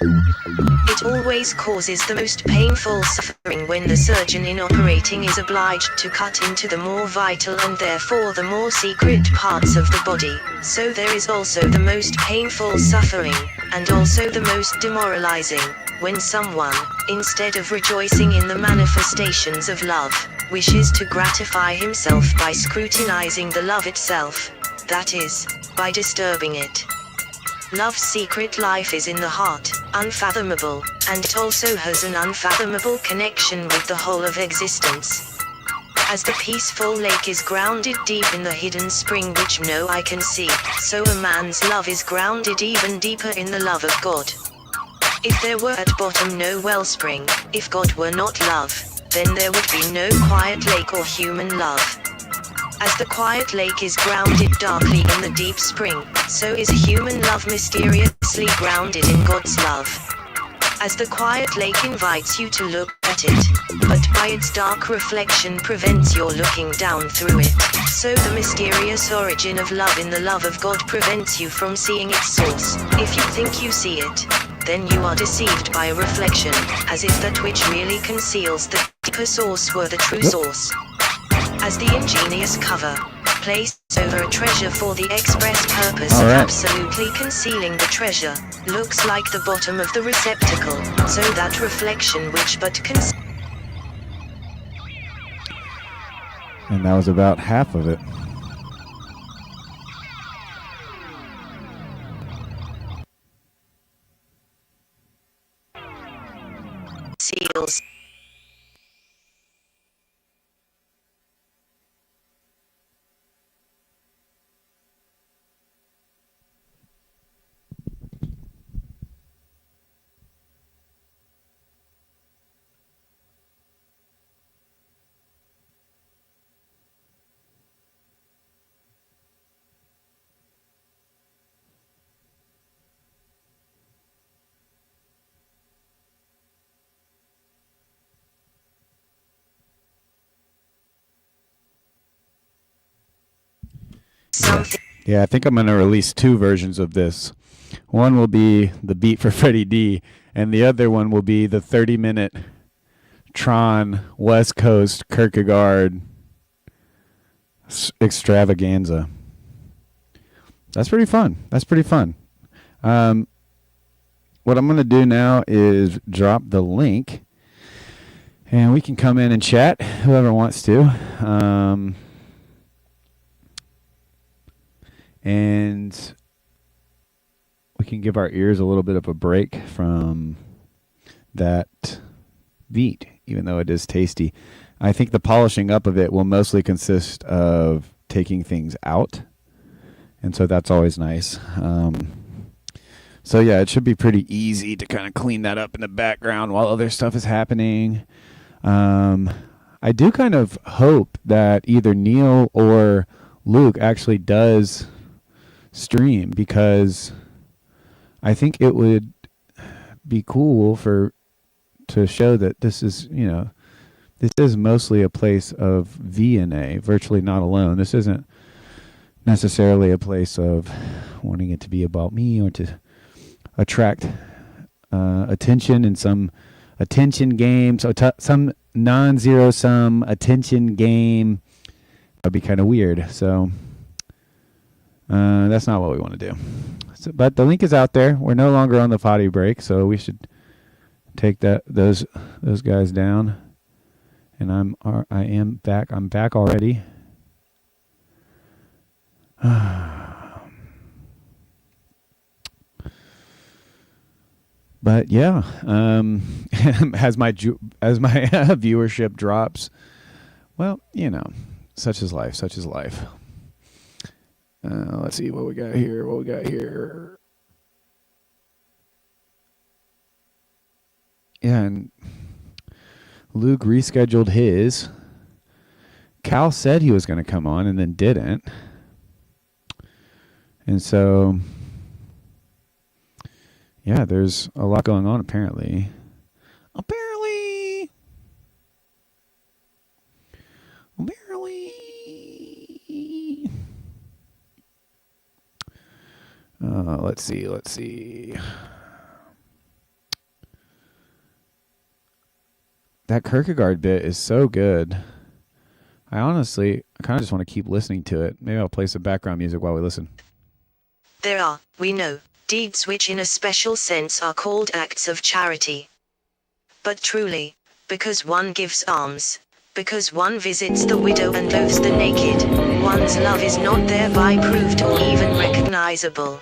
It always causes the most painful suffering when the surgeon in operating is obliged to cut into the more vital and therefore the more secret parts of the body, so there is also the most painful suffering, and also the most demoralizing, when someone, instead of rejoicing in the manifestations of love, wishes to gratify himself by scrutinizing the love itself, that is, by disturbing it. Love's secret life is in the heart, unfathomable, and it also has an unfathomable connection with the whole of existence. As the peaceful lake is grounded deep in the hidden spring which no eye can see, so a man's love is grounded even deeper in the love of God. If there were at bottom no wellspring, if God were not love, then there would be no quiet lake or human love. As the quiet lake is grounded darkly in the deep spring, so is human love mysteriously grounded in God's love. As the quiet lake invites you to look at it, but by its dark reflection prevents your looking down through it, so the mysterious origin of love in the love of God prevents you from seeing its source. If you think you see it, then you are deceived by a reflection, as if that which merely conceals the deeper source were the true source. As the ingenious cover, placed over a treasure for the express purpose of absolutely concealing the treasure, looks like the bottom of the receptacle, so that reflection which but And that was about half of it. conceals. something. Yeah, I think I'm going to release 2 versions of this. One will be the beat for Freddie D, and the other one will be the 30-minute Tron West Coast Kierkegaard extravaganza. That's pretty fun. What I'm going to do now is drop the link, and we can come in and chat, whoever wants to. And we can give our ears a little bit of a break from that beat, even though it is tasty. I think the polishing up of it will mostly consist of taking things out, and so that's always nice. So yeah, it should be pretty easy to kind of clean that up in the background while other stuff is happening. I do kind of hope that either Neil or Luke actually does stream, because I think it would be cool to show that this is, this is mostly a place of V&A, virtually not alone. This isn't necessarily a place of wanting it to be about me or to attract attention in some attention game, some non-zero sum attention game. That'd be kind of weird. So that's not what we want to do. So, but the link is out there. We're no longer on the potty break, so we should take those guys down. And I am back. I'm back already. But yeah, as my viewership drops, well, such is life. Let's see what we got here. Yeah, and Luke rescheduled his. Cal said he was going to come on and then didn't. And so, yeah, there's a lot going on apparently. Let's see. That Kierkegaard bit is so good. I kind of just want to keep listening to it. Maybe I'll play some background music while we listen. There are, we know, deeds which in a special sense are called acts of charity. But truly, because one gives alms, because one visits the widow and loathes the naked, one's love is not thereby proved or even recognizable.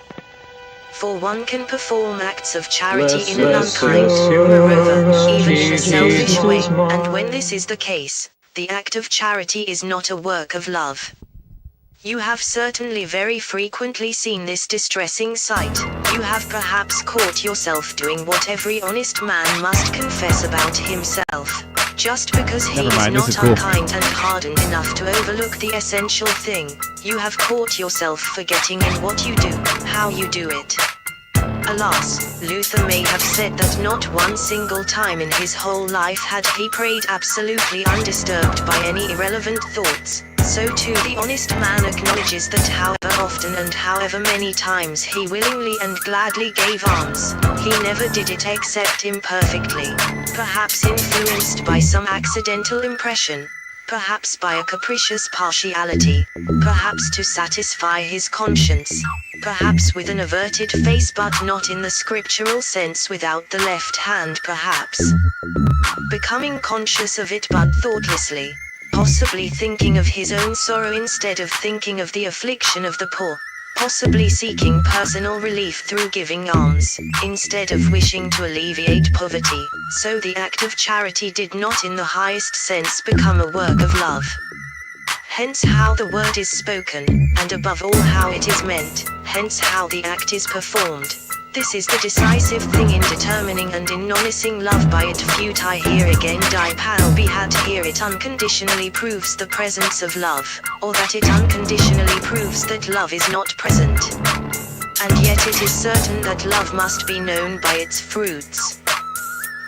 For one can perform acts of charity in an unkind, moreover, even in a selfish way, and when this is the case, the act of charity is not a work of love. You have certainly very frequently seen this distressing sight. You have perhaps caught yourself doing what every honest man must confess about himself. Just because he is not unkind and hardened enough to overlook the essential thing, you have caught yourself forgetting in what you do, how you do it. Alas, Luther may have said that not one single time in his whole life had he prayed absolutely undisturbed by any irrelevant thoughts. So too the honest man acknowledges that however often and however many times he willingly and gladly gave alms, he never did it except imperfectly, perhaps influenced by some accidental impression, perhaps by a capricious partiality, perhaps to satisfy his conscience, perhaps with an averted face but not in the scriptural sense without the left hand perhaps. Becoming conscious of it but thoughtlessly, possibly thinking of his own sorrow instead of thinking of the affliction of the poor, possibly seeking personal relief through giving alms, instead of wishing to alleviate poverty, so the act of charity did not in the highest sense become a work of love. Hence how the word is spoken, and above all how it is meant, hence how the act is performed. This is the decisive thing in determining and in noticing love by it feut I here again die pal be had here it unconditionally proves the presence of love, or that it unconditionally proves that love is not present. And yet it is certain that love must be known by its fruits.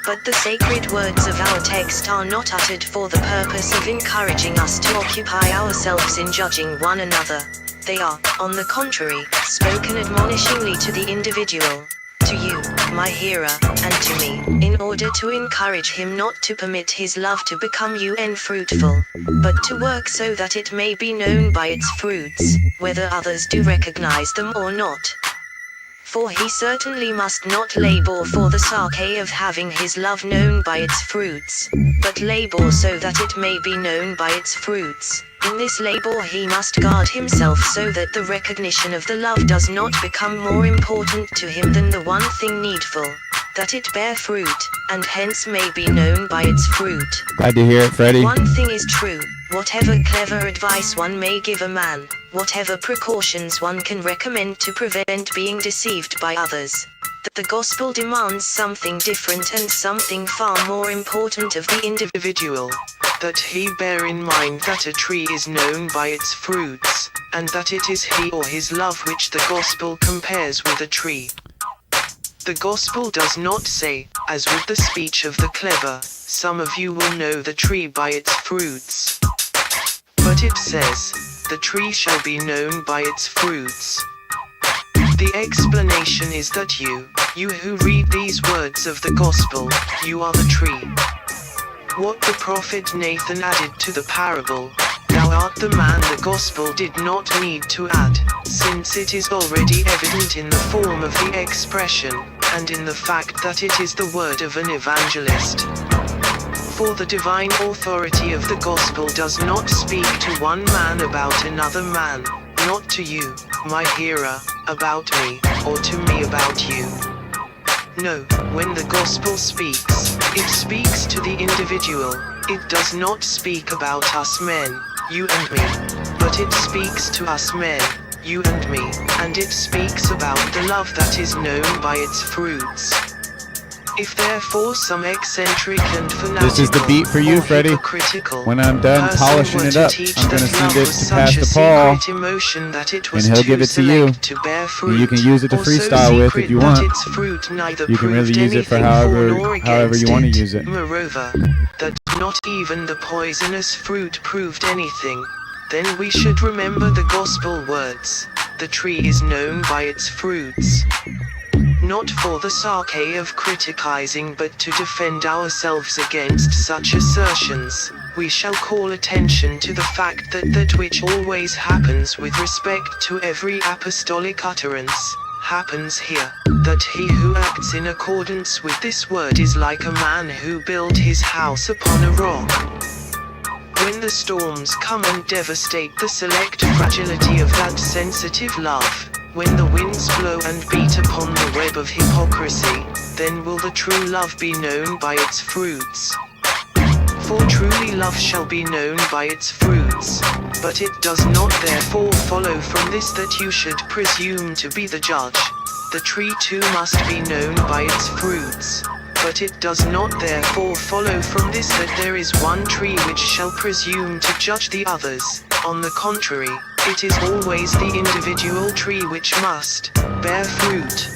But the sacred words of our text are not uttered for the purpose of encouraging us to occupy ourselves in judging one another. They are, on the contrary, spoken admonishingly to the individual, to you, my hearer, and to me, in order to encourage him not to permit his love to become unfruitful, but to work so that it may be known by its fruits, whether others do recognize them or not. For he certainly must not labor for the sake of having his love known by its fruits, but labor so that it may be known by its fruits. In this labor he must guard himself so that the recognition of the love does not become more important to him than the one thing needful, that it bear fruit, and hence may be known by its fruit. Glad to hear it, Freddie. One thing is true, whatever clever advice one may give a man, whatever precautions one can recommend to prevent being deceived by others, that the gospel demands something different and something far more important of the individual, that he bear in mind that a tree is known by its fruits, and that it is he or his love which the gospel compares with a tree. The gospel does not say, as with the speech of the clever, some of you will know the tree by its fruits. But it says, the tree shall be known by its fruits. The explanation is that you who read these words of the gospel, you are the tree. What the prophet Nathan added to the parable, thou art the man, the gospel did not need to add, since it is already evident in the form of the expression, and in the fact that it is the word of an evangelist. For the divine authority of the gospel does not speak to one man about another man, not to you, my hearer, about me, or to me about you. No, when the gospel speaks, it speaks to the individual, it does not speak about us men, you and me, but it speaks to us men, you and me, and it speaks about the love that is known by its fruits. If therefore some eccentric and fanatical, This is the beat for you, or Freddie. hypocritical When I'm done person polishing were it to up, teach I'm going to that send love it was to such Pastor a Paul, secret emotion that it and was he'll too give it to you. select to bear fruit, And you can use it to or so freestyle with if secret you that want. its fruit neither You can really proved use it for anything however nor you against want to it. use it. Moreover, that not even the poisonous fruit proved anything, then we should remember the gospel words, the tree is known by its fruits. Not for the sake of criticizing but to defend ourselves against such assertions, we shall call attention to the fact that that which always happens with respect to every apostolic utterance, happens here, that he who acts in accordance with this word is like a man who built his house upon a rock. When the storms come and devastate the select fragility of that sensitive love, when the winds blow and beat upon the web of hypocrisy, then will the true love be known by its fruits. For truly love shall be known by its fruits, but it does not therefore follow from this that you should presume to be the judge. The tree too must be known by its fruits, but it does not therefore follow from this that there is one tree which shall presume to judge the others. On the contrary, it is always the individual tree which must bear fruit.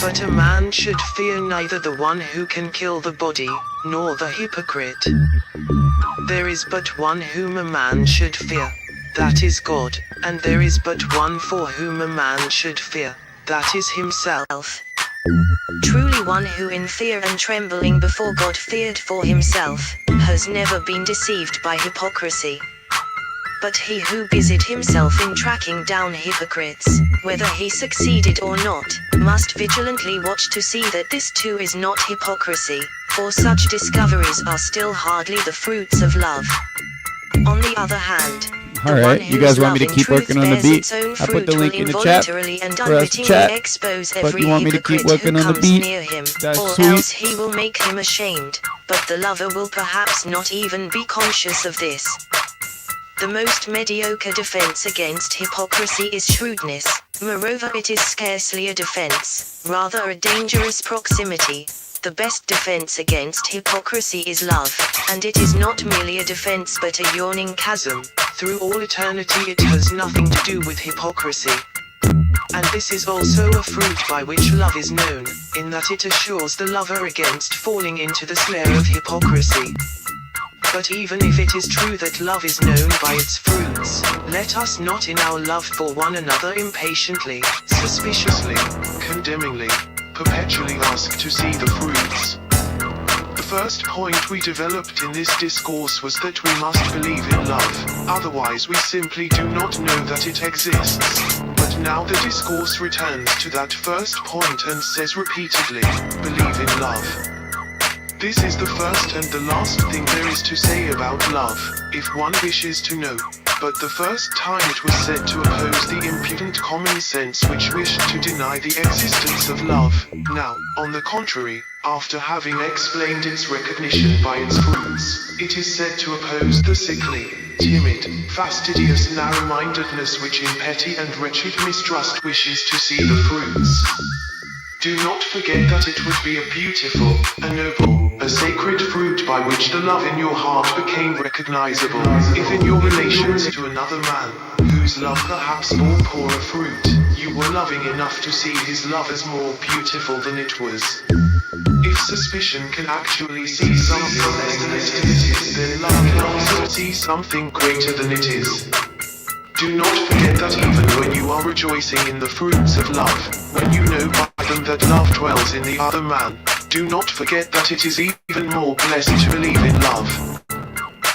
But a man should fear neither the one who can kill the body, nor the hypocrite. There is but one whom a man should fear, that is God, and there is but one for whom a man should fear, that is himself. Truly one who in fear and trembling before God feared for himself, has never been deceived by hypocrisy. But he who busied himself in tracking down hypocrites, whether he succeeded or not, must vigilantly watch to see that this too is not hypocrisy, for such discoveries are still hardly the fruits of love. On the other hand, Alright, you guys want me to keep working on the beat? I put the link in the chat for us to chat. But you want me to keep working on the beat? That's or sweet. else he will make him ashamed, but the lover will perhaps not even be conscious of this. The most mediocre defense against hypocrisy is shrewdness, moreover it is scarcely a defense, rather a dangerous proximity. The best defense against hypocrisy is love, and it is not merely a defense but a yawning chasm. Through all eternity it has nothing to do with hypocrisy. And this is also a fruit by which love is known, in that it assures the lover against falling into the snare of hypocrisy. But even if it is true that love is known by its fruits, let us not in our love for one another impatiently, suspiciously, condemningly, perpetually ask to see the fruits. The first point we developed in this discourse was that we must believe in love, otherwise we simply do not know that it exists. But now the discourse returns to that first point and says repeatedly, believe in love. This is the first and the last thing there is to say about love, if one wishes to know. But the first time it was said to oppose the impudent common sense which wished to deny the existence of love. Now, on the contrary, after having explained its recognition by its fruits, it is said to oppose the sickly, timid, fastidious narrow-mindedness which in petty and wretched mistrust wishes to see the fruits. Do not forget that it would be a beautiful, a noble, a sacred fruit by which the love in your heart became recognizable, if in your relations to another man, whose love perhaps bore poorer fruit, you were loving enough to see his love as more beautiful than it was. If suspicion can actually see something less than it is, then love can also see something greater than it is. Do not forget that even when you are rejoicing in the fruits of love, when you know by them that love dwells in the other man, do not forget that it is even more blessed to believe in love.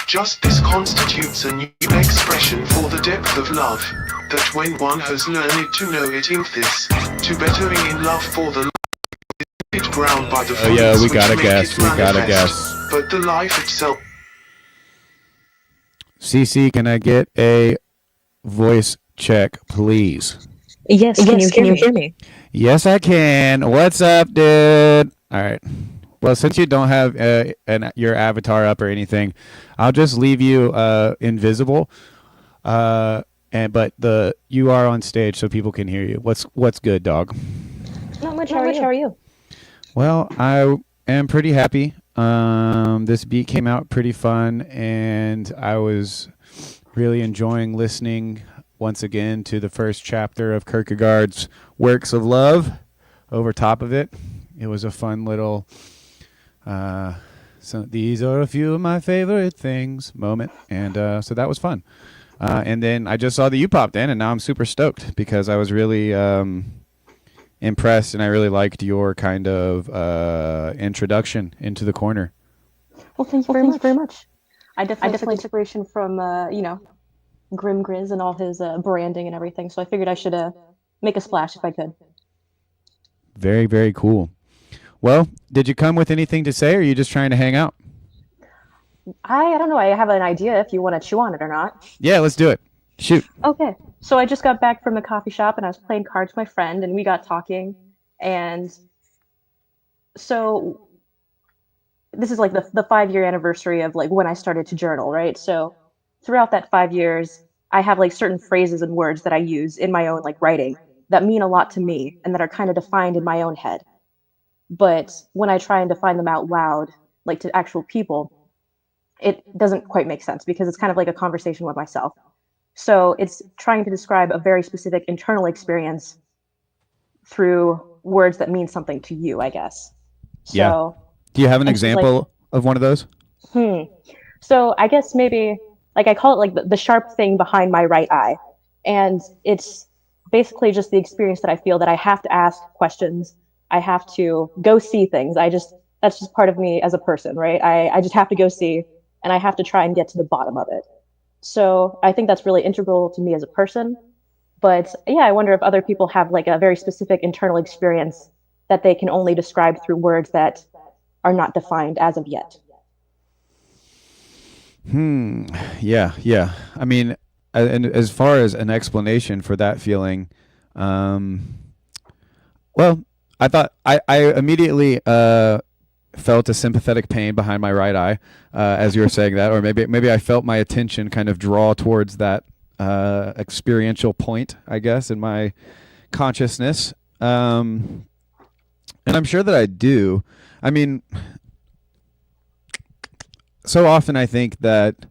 Just this constitutes a new expression for the depth of love, that when one has learned to know it in this, to bettering in love for the it ground by the fruits yeah, we which gotta make guess, it we gotta manifest, guess. but the life itself. CC, can I get a voice check, please? Yes, can you hear me? Yes, I can. What's up, dude? All right. Well, since you don't have your avatar up or anything, I'll just leave you invisible. But you are on stage, so people can hear you. What's good, dog? Not much. How are you? Well, I am pretty happy. This beat came out pretty fun, and I was really enjoying listening once again to the first chapter of Kierkegaard's Works of Love over top of it. It was a fun little so these are a few of my favorite things moment, and so that was fun. And then I just saw that you popped in, and now I'm super stoked because I was really impressed, and I really liked your kind of introduction into the corner. Well, thank you very much. I definitely took inspiration from Grim Grizz and all his branding and everything. So I figured I should make a splash if I could. Very, very cool. Well, did you come with anything to say, or are you just trying to hang out? I don't know. I have an idea if you want to chew on it or not. Yeah, let's do it. Shoot. Okay. So I just got back from the coffee shop and I was playing cards with my friend and we got talking. And so this is like the 5-year anniversary of like when I started to journal, right? So throughout that 5 years, I have like certain phrases and words that I use in my own like writing that mean a lot to me and that are kind of defined in my own head. But when I try and define them out loud, like to actual people, it doesn't quite make sense because it's kind of like a conversation with myself. So it's trying to describe a very specific internal experience through words that mean something to you, I guess. So, yeah. Do you have an example of one of those? So I guess maybe, like I call it like the sharp thing behind my right eye. And it's basically just the experience that I feel that I have to ask questions. I have to go see things. That's just part of me as a person, right? I just have to go see, and I have to try and get to the bottom of it. So I think that's really integral to me as a person. But yeah, I wonder if other people have like a very specific internal experience that they can only describe through words that are not defined as of yet. Yeah. I mean, and as far as an explanation for that feeling, well, I thought I immediately felt a sympathetic pain behind my right eye as you were saying that, or maybe I felt my attention kind of draw towards that experiential point, I guess, in my consciousness. And I'm sure that I do. I mean, so often I think that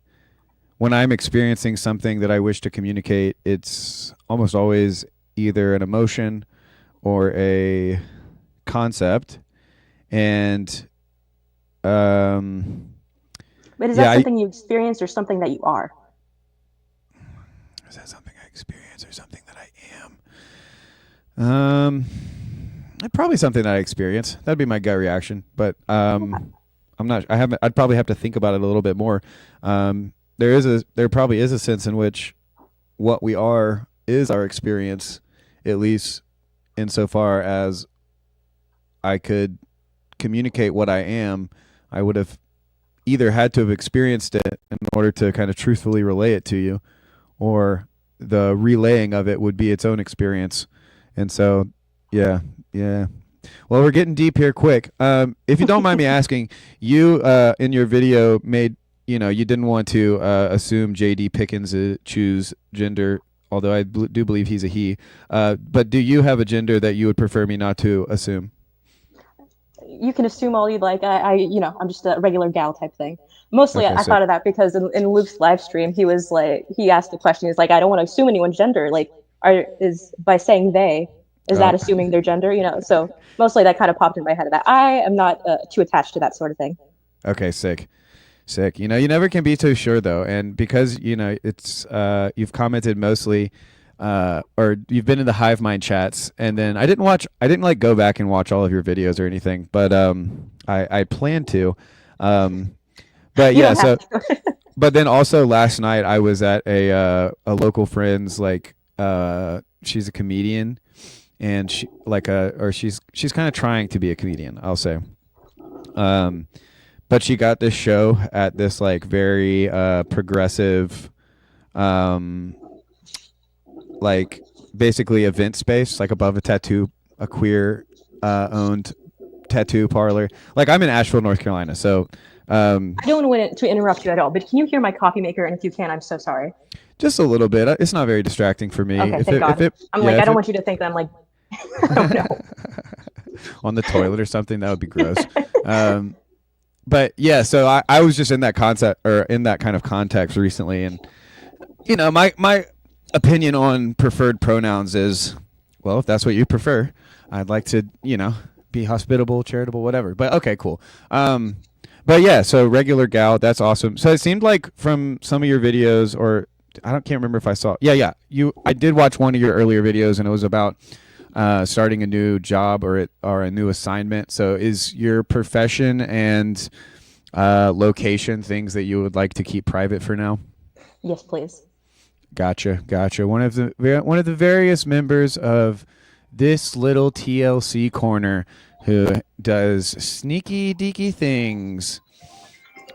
when I'm experiencing something that I wish to communicate, it's almost always either an emotion or a concept. And but But is Yeah, that something you experience or something that you are? Is that something I experience or something that I am? Probably something that I experience. That'd be my gut reaction. But I'm not. I haven't. I'd probably have to think about it a little bit more. There probably is a sense in which what we are is our experience, at least insofar as I could communicate what I am. I would have either had to have experienced it in order to kind of truthfully relay it to you, or the relaying of it would be its own experience. And so, yeah. Well, we're getting deep here quick. If you don't mind me asking, you in your video made, you didn't want to assume J.D. Pickens choose gender, although I do believe he's a he. But do you have a gender that you would prefer me not to assume? You can assume all you'd like. I'm just a regular gal type thing. Mostly, Okay, I thought of that because in Luke's live stream, he was like, he asked the question. He's like, I don't want to assume anyone's gender. Like, by saying they, is that assuming their gender? So mostly that kind of popped in my head. That I am not too attached to that sort of thing. Okay, sick. You never can be too sure though, and because it's you've commented mostly. Or you've been in the Hive Mind chats, and then I didn't like go back and watch all of your videos or anything, but I plan to. But yeah, so but then also last night I was at a local friend's, like she's a comedian, and she's kind of trying to be a comedian, I'll say. But she got this show at this like very progressive like basically event space, like above a queer owned tattoo parlor. Like I'm in Asheville, North Carolina, so I don't want to interrupt you at all, but can you hear my coffee maker? And if you can, I'm so sorry. Just a little bit. It's not very distracting for me. Okay, thank God. I don't want you to think that I'm like, oh no. On the toilet or something. That would be gross. But yeah, so I was just in that concept, or in that kind of context recently, and my opinion on preferred pronouns is, well, if that's what you prefer, I'd like to, be hospitable, charitable, whatever. But okay, cool. But yeah, so regular gal, that's awesome. So it seemed like from some of your videos, or can't remember if I saw. Yeah. I did watch one of your earlier videos, and it was about starting a new job or a new assignment. So is your profession and location things that you would like to keep private for now? Yes, please. Gotcha. One of the various members of this little TLC corner who does sneaky deaky things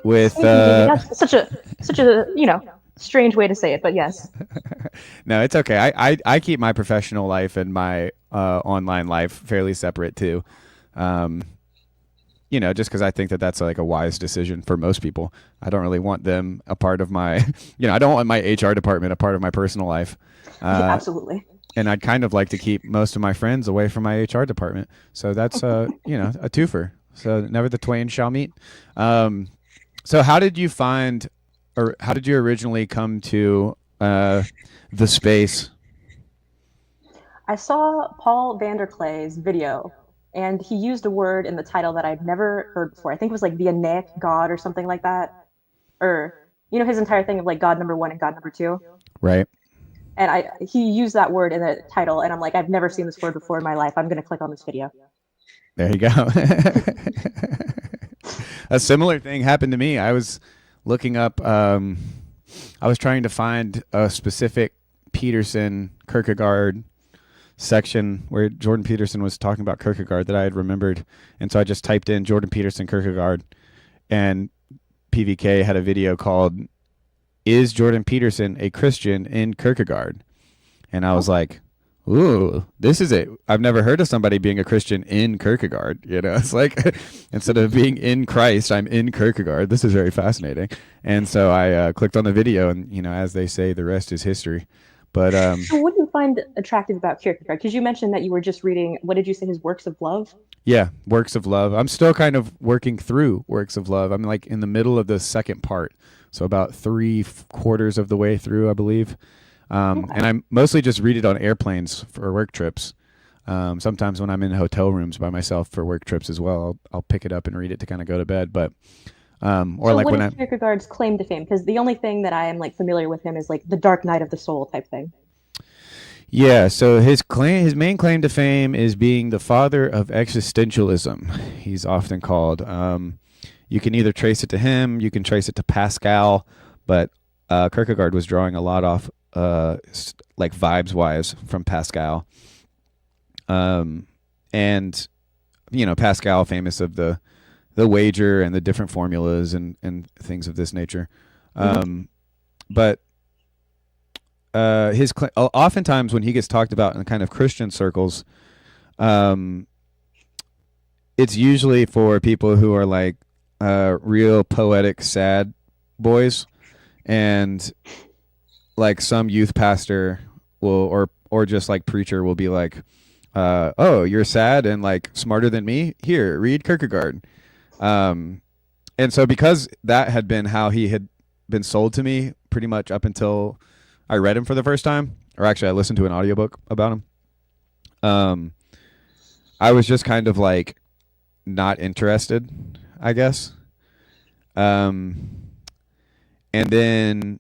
with that's such a strange way to say it, but yes. No, it's okay. I keep my professional life and my online life fairly separate too. Just because I think that that's like a wise decision for most people. I don't really want them a part of my, I don't want my HR department a part of my personal life. Absolutely. And I'd kind of like to keep most of my friends away from my HR department. So that's, a twofer. So never the twain shall meet. So how did you find, or how did you originally come to the space? I saw Paul Vanderklay's video, and he used a word in the title that I'd never heard before. I think it was like the Aeneid God or something like that. Or, his entire thing of like God number 1 and God number 2. Right. And he used that word in the title, and I'm like, I've never seen this word before in my life. I'm going to click on this video. There you go. A similar thing happened to me. I was looking up, I was trying to find a specific Peterson Kierkegaard section where Jordan Peterson was talking about Kierkegaard that I had remembered. And so I just typed in Jordan Peterson Kierkegaard, and PVK had a video called "Is Jordan Peterson a Christian in Kierkegaard?" And I was like, ooh, this is it. I've never heard of somebody being a Christian in Kierkegaard. It's like, instead of being in Christ, I'm in Kierkegaard. This is very fascinating. And so I clicked on the video, and, as they say, the rest is history. But so what do you find attractive about Kierkegaard? Because you mentioned that you were just reading, what did you say, his works of love? Yeah, works of love. I'm still kind of working through works of love. I'm like in the middle of the second part. So about 3/4 of the way through, I believe. And I mostly just read it on airplanes for work trips. Sometimes when I'm in hotel rooms by myself for work trips as well, I'll pick it up and read it to kind of go to bed. But Or So like what when is I Kierkegaard's claim to fame? Because the only thing that I am like familiar with him is like the Dark Night of the Soul type thing. Yeah, so his main claim to fame is being the father of existentialism. He's often called. You can either trace it to him, you can trace it to Pascal, but Kierkegaard was drawing a lot off, like vibes wise, from Pascal. And Pascal, famous of the wager and the different formulas and things of this nature. But oftentimes when he gets talked about in kind of Christian circles, it's usually for people who are like real poetic sad boys, and like some youth pastor will or just like preacher will be like, oh, you're sad and like smarter than me, here, read Kierkegaard. And so because that had been how he had been sold to me pretty much up until I read him for the first time, or actually I listened to an audiobook about him. I was just kind of like not interested, I guess. And then,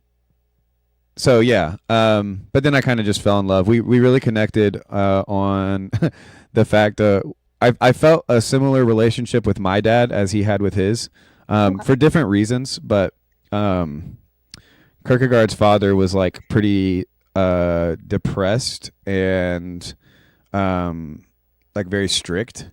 so yeah. But then I kind of just fell in love. We really connected on the fact I felt a similar relationship with my dad as he had with his, for different reasons. But Kierkegaard's father was like pretty depressed and like very strict.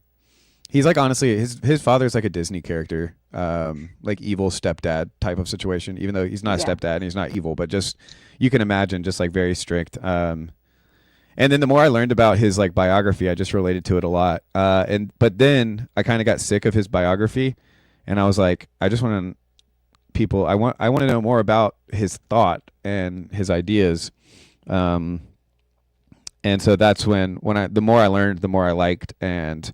He's like, honestly, his father's like a Disney character, like evil stepdad type of situation, even though he's not a stepdad and he's not evil, but just, you can imagine, just like very strict. And then the more I learned about his like biography, I just related to it a lot. But then I kind of got sick of his biography, and I was like, I just want people, I want to know more about his thought and his ideas. And so that's when the more I learned, the more I liked, and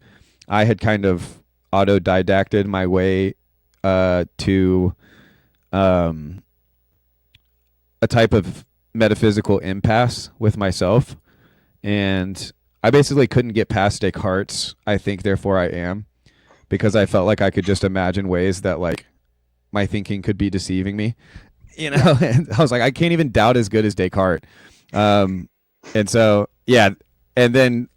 I had kind of autodidacted my way to a type of metaphysical impasse with myself. And I basically couldn't get past Descartes' I think, therefore I am, because I felt like I could just imagine ways that like my thinking could be deceiving me, And I was like, I can't even doubt as good as Descartes. And so, yeah. And then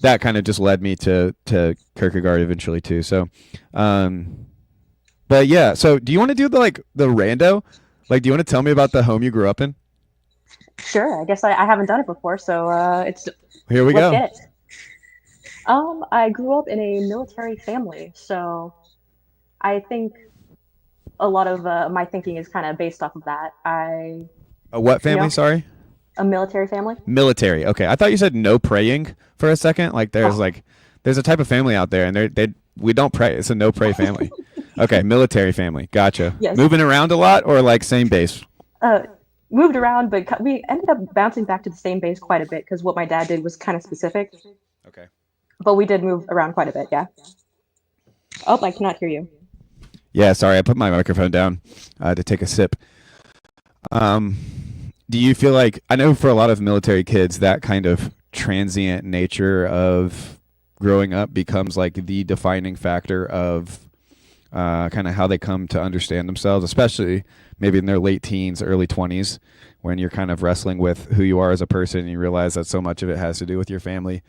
that kind of just led me to Kierkegaard eventually too. So, but yeah. So do you want to do the rando? Like, do you want to tell me about the home you grew up in? Sure. I guess I haven't done it before, so Here we go. Let's get it. I grew up in a military family, so I think a lot of my thinking is kind of based off of that. A what family? Sorry. A military family. Military. Okay, I thought you said no praying for a second. Like there's there's a type of family out there, and we don't pray. It's a no pray family. Okay, military family. Gotcha. Yes. Moving around a lot, or like same base? Moved around, but we ended up bouncing back to the same base quite a bit because what my dad did was kind of specific. Okay. But we did move around quite a bit, yeah. Oh, I cannot hear you. Yeah, sorry, I put my microphone down to take a sip. Do you feel like, I know for a lot of military kids, that kind of transient nature of growing up becomes like the defining factor of kind of how they come to understand themselves, especially maybe in their late teens, early 20s, when you're kind of wrestling with who you are as a person and you realize that so much of it has to do with your family.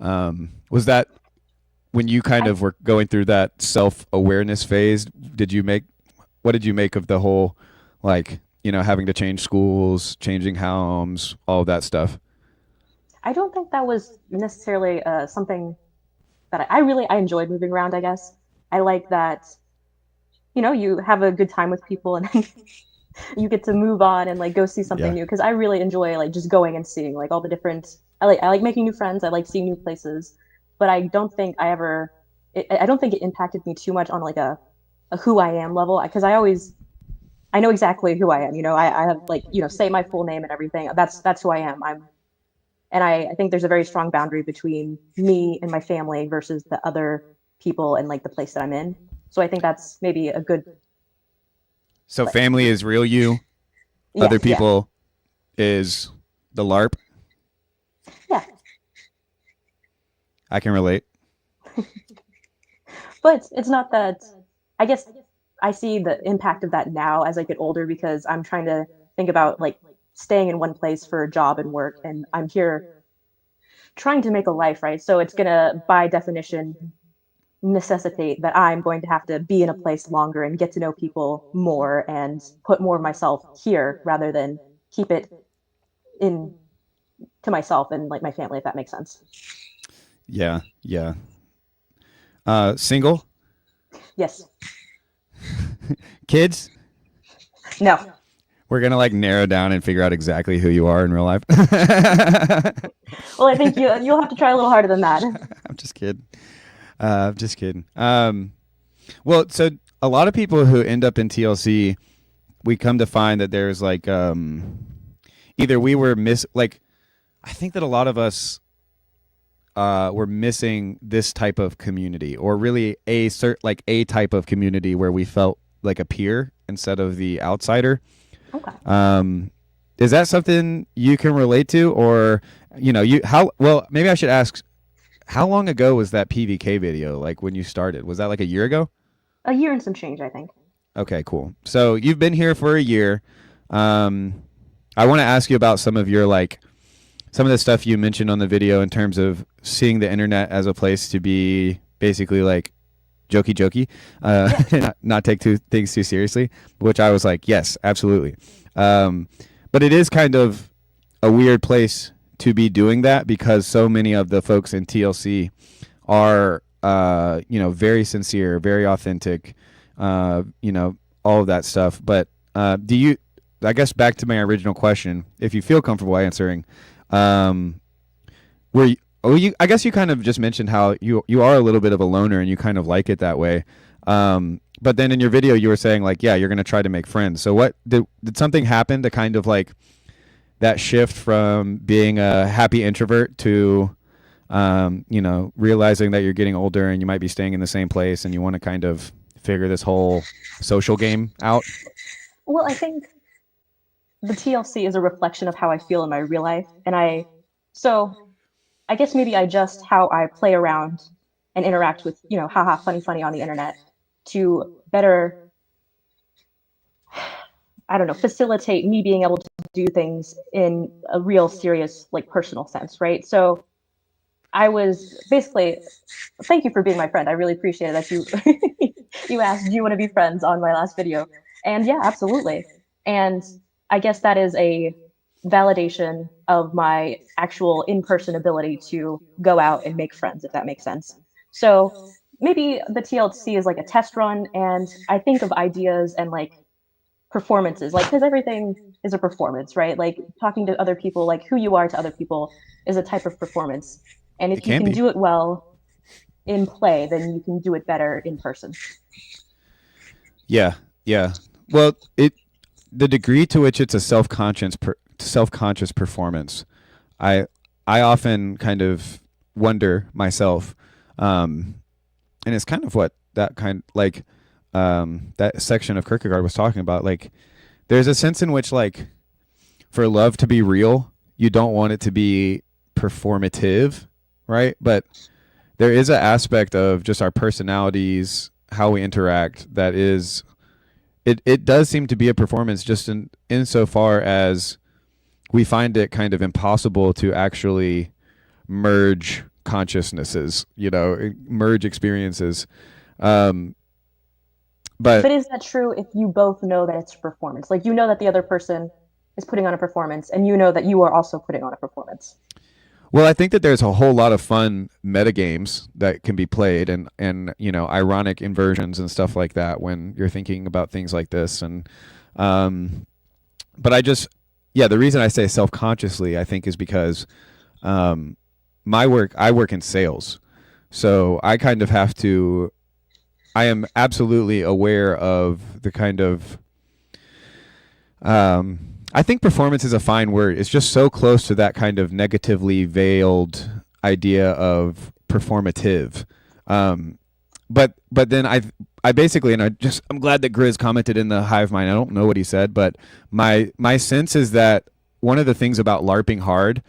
Was that when you kind of were going through that self-awareness phase? What did you make of the whole, having to change schools, changing homes, all of that stuff? I don't think that was necessarily something that I enjoyed moving around, I guess. I like that, you have a good time with people and then you get to move on and go see something new. Because I really enjoy just going and seeing all the different. I like making new friends. I like seeing new places, but I don't think I don't think it impacted me too much on a who I am level. Because I know exactly who I am. I have say my full name and everything. That's who I am. And I think there's a very strong boundary between me and my family versus the other people and the place that I'm in. So I think that's maybe a good. So family is real you. Yes, other people is the LARP. Yeah. I can relate. But it's not that. I guess I see the impact of that now as I get older because I'm trying to think about like staying in one place for a job and work, and I'm here trying to make a life, right? So it's gonna, by definition, necessitate that I'm going to have to be in a place longer and get to know people more and put more of myself here rather than keep it in to myself and like my family, if that makes sense. Yeah, yeah. Single? Yes. Kids? No. We're gonna like narrow down and figure out exactly who you are in real life. Well, I think you'll have to try a little harder than that. I'm just kidding. Just kidding. Well, so a lot of people who end up in TLC, we come to find that there's like either we were I think that a lot of us were missing this type of community, or really a type of community where we felt like a peer instead of the outsider. Okay. Is that something you can relate to, or maybe I should ask, how long ago was that PVK video? Like when you started, was that like a year ago? A year and some change, I think. Okay, cool. So you've been here for a year. I want to ask you about some of the stuff you mentioned on the video in terms of seeing the internet as a place to be basically like jokey, not take things too seriously, which I was like, yes, absolutely. But it is kind of a weird place to be doing that because so many of the folks in TLC are, very sincere, very authentic, all of that stuff. But I guess back to my original question, if you feel comfortable answering, I guess you kind of just mentioned how you are a little bit of a loner and you kind of like it that way. But then in your video you were saying like, yeah, you're going to try to make friends. So what did something happen to kind of like that shift from being a happy introvert to, realizing that you're getting older and you might be staying in the same place and you want to kind of figure this whole social game out? Well, I think the TLC is a reflection of how I feel in my real life. And I guess maybe I adjust how I play around and interact with, haha, funny on the internet to better, I don't know, facilitate me being able to do things in a real serious, like personal sense, right? So I was basically, thank you for being my friend. I really appreciate it that you asked, do you want to be friends on my last video? And yeah, absolutely. And I guess that is a validation of my actual in-person ability to go out and make friends, if that makes sense. So maybe the TLC is like a test run, and I think of ideas and like performances, like, because everything is a performance, right? Like talking to other people, like who you are to other people is a type of performance. And if you can do it well in play, then you can do it better in person. Yeah. Well, the degree to which it's a self-conscious performance, I often kind of wonder myself, and it's kind of what that section of Kierkegaard was talking about. Like, there's a sense in which, like, for love to be real, you don't want it to be performative, right? But there is an aspect of just our personalities, how we interact, that is, it does seem to be a performance, just insofar as we find it kind of impossible to actually merge consciousnesses, merge experiences. But is that true if you both know that it's a performance? Like, you know that the other person is putting on a performance, and you know that you are also putting on a performance? Well, I think that there's a whole lot of fun metagames that can be played, and ironic inversions and stuff like that when you're thinking about things like this. And but the reason I say self-consciously, I think, is because I work in sales, so I kind of have to. I am absolutely aware of the kind of. I think performance is a fine word. It's just so close to that kind of negatively veiled idea of performative. But then I basically, and I'm glad that Grizz commented in the Hive Mind. I don't know what he said, but my sense is that one of the things about LARPing hard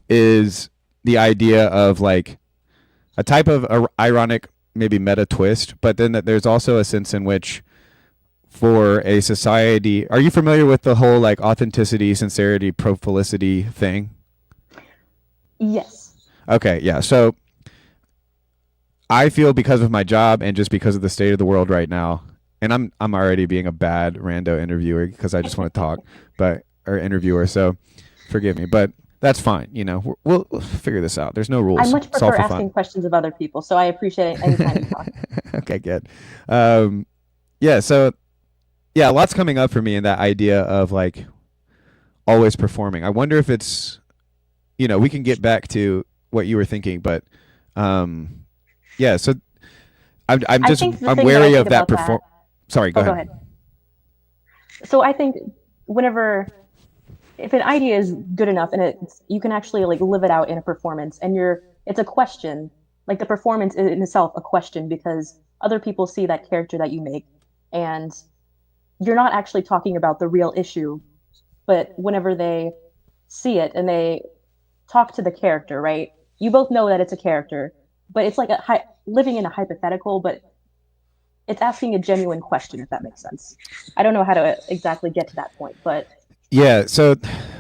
is the idea of like a type of ironic, maybe meta twist, but then that there's also a sense in which for a society. Are you familiar with the whole like authenticity, sincerity, profilicity thing? Yes. Okay, yeah. So I feel because of my job and just because of the state of the world right now, and I'm already being a bad rando interviewer because I just want to talk, or interviewer. So forgive me, but that's fine. You know, we'll figure this out. There's no rules. I much It's all prefer for asking fun. questions of other people, so I appreciate any time you talk. Okay, good. Yeah. So yeah, a lot's coming up for me in that idea of like always performing. I wonder if it's, we can get back to what you were thinking, but yeah. So I'm I think the I'm thing that I wary think of that about that. Sorry, go Oh, go ahead. ahead. So I think if an idea is good enough and you can actually like live it out in a performance, and it's a question, like the performance is in itself a question because other people see that character that you make, and you're not actually talking about the real issue, but whenever they see it and they talk to the character, right? You both know that it's a character, but it's like living in a hypothetical, but it's asking a genuine question, if that makes sense. I don't know how to exactly get to that point, but Yeah. So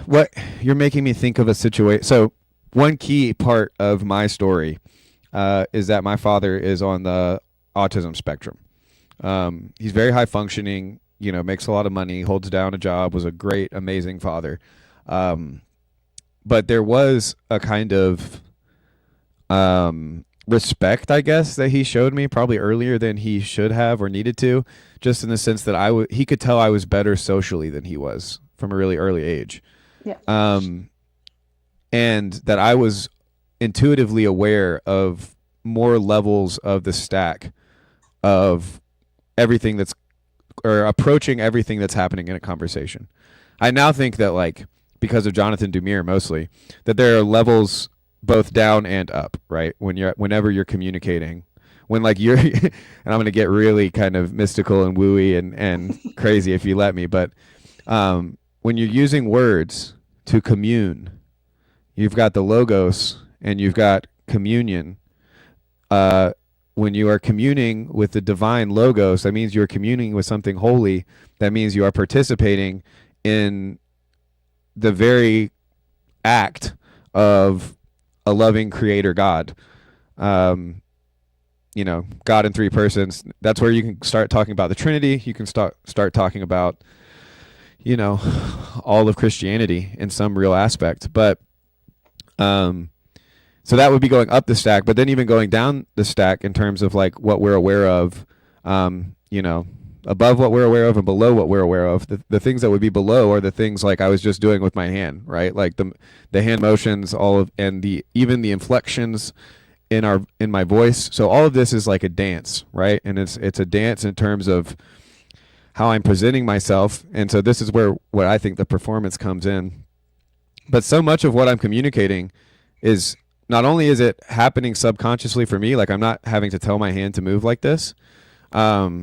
what you're making me think of a situation. So one key part of my story is that my father is on the autism spectrum. He's very high functioning, makes a lot of money, holds down a job, was a great, amazing father. But there was a kind of respect, I guess, that he showed me probably earlier than he should have or needed to, just in the sense that he could tell I was better socially than he was from a really early age. yeah. And that I was intuitively aware of more levels of the stack of everything or approaching everything that's happening in a conversation. I now think that, like, because of Jonathan Dumire mostly, that there are levels both down and up, right? Whenever you're communicating, when like you're, and I'm going to get really kind of mystical and wooey and crazy if you let me, but when you're using words to commune, you've got the logos and you've got communion. When you are communing with the divine logos, that means you're communing with something holy. That means you are participating in the very act of a loving creator God. God in three persons. That's where you can start talking about the Trinity. You can start talking about, all of Christianity in some real aspect. But so that would be going up the stack, but then even going down the stack in terms of like what we're aware of, above what we're aware of and below what we're aware of. The things that would be below are the things like I was just doing with my hand, right? Like the hand motions, and even the inflections in my voice. So all of this is like a dance, right? And it's a dance in terms of how I'm presenting myself. And so this is where what I think the performance comes in. But so much of what I'm communicating is not only is it happening subconsciously for me, like I'm not having to tell my hand to move like this, but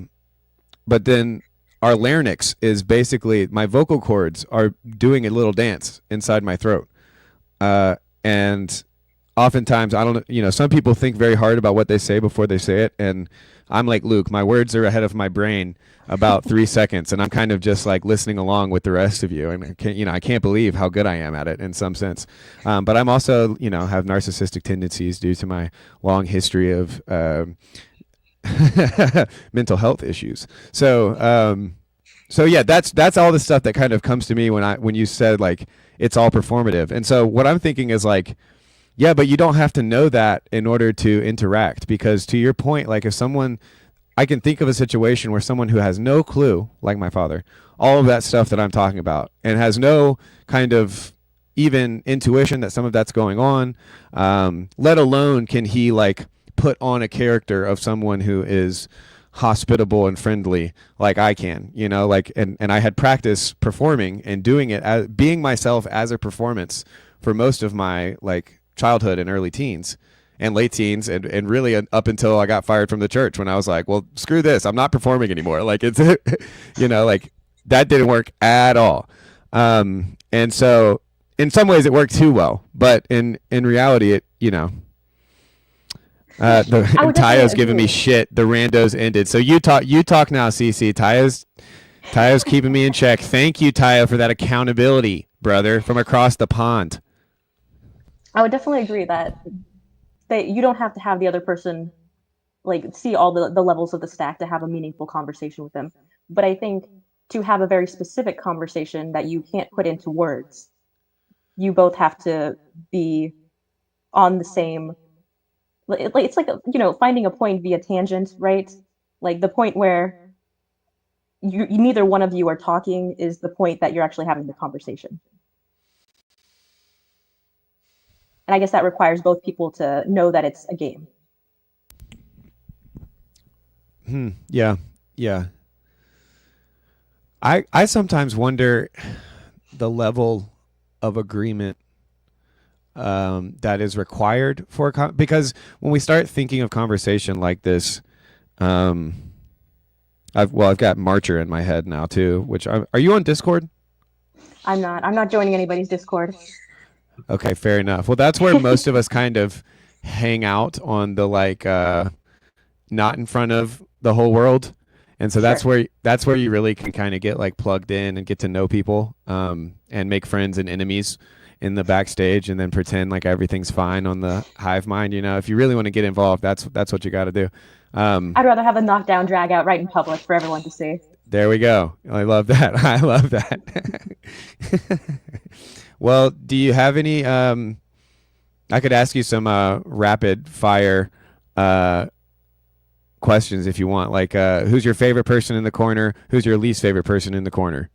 then our larynx is basically, my vocal cords are doing a little dance inside my throat. And oftentimes, I don't know, some people think very hard about what they say before they say it. And I'm like Luke, my words are ahead of my brain about 3 seconds. And I'm kind of just like listening along with the rest of you. And I can't believe how good I am at it in some sense. But I'm also, have narcissistic tendencies due to my long history of mental health issues. So yeah, that's all the stuff that kind of comes to me when you said like it's all performative. And so what I'm thinking is like, yeah, but you don't have to know that in order to interact, because to your point, like I can think of a situation where someone who has no clue, like my father, all of that stuff that I'm talking about, and has no kind of even intuition that some of that's going on, let alone can he like put on a character of someone who is hospitable and friendly like I can, and I had practice performing and doing it as being myself as a performance for most of my like childhood and early teens and late teens and really up until I got fired from the church, when I was like, well, screw this, I'm not performing anymore. Like it's like that didn't work at all. And so in some ways it worked too well, but in reality it Taya's giving me shit. The randos ended. So you talk now, CC. Taya's Tayo's keeping me in check. Thank you, Tayo, for that accountability, brother, from across the pond. I would definitely agree that you don't have to have the other person like see all the levels of the stack to have a meaningful conversation with them. But I think to have a very specific conversation that you can't put into words, you both have to be on the same like it's like finding a point via tangent, right? Like the point where neither one of you are talking is the point that you're actually having the conversation. And I guess that requires both people to know that it's a game. Yeah. I sometimes wonder the level of agreement that is required for because when we start thinking of conversation like this, I've got Marcher in my head now too. Are you on Discord? I'm not. I'm not joining anybody's Discord. Okay, fair enough. Well, that's where most of us kind of hang out on the not in front of the whole world. And so that's where you really can kind of get like plugged in and get to know people and make friends and enemies in the backstage and then pretend like everything's fine on the hive mind. If you really want to get involved, that's what you got to do. I'd rather have a knockdown drag out right in public for everyone to see. There we go. I love that. I love that. Well, do you have any I could ask you some rapid fire questions if you want. Like who's your favorite person in the corner? Who's your least favorite person in the corner?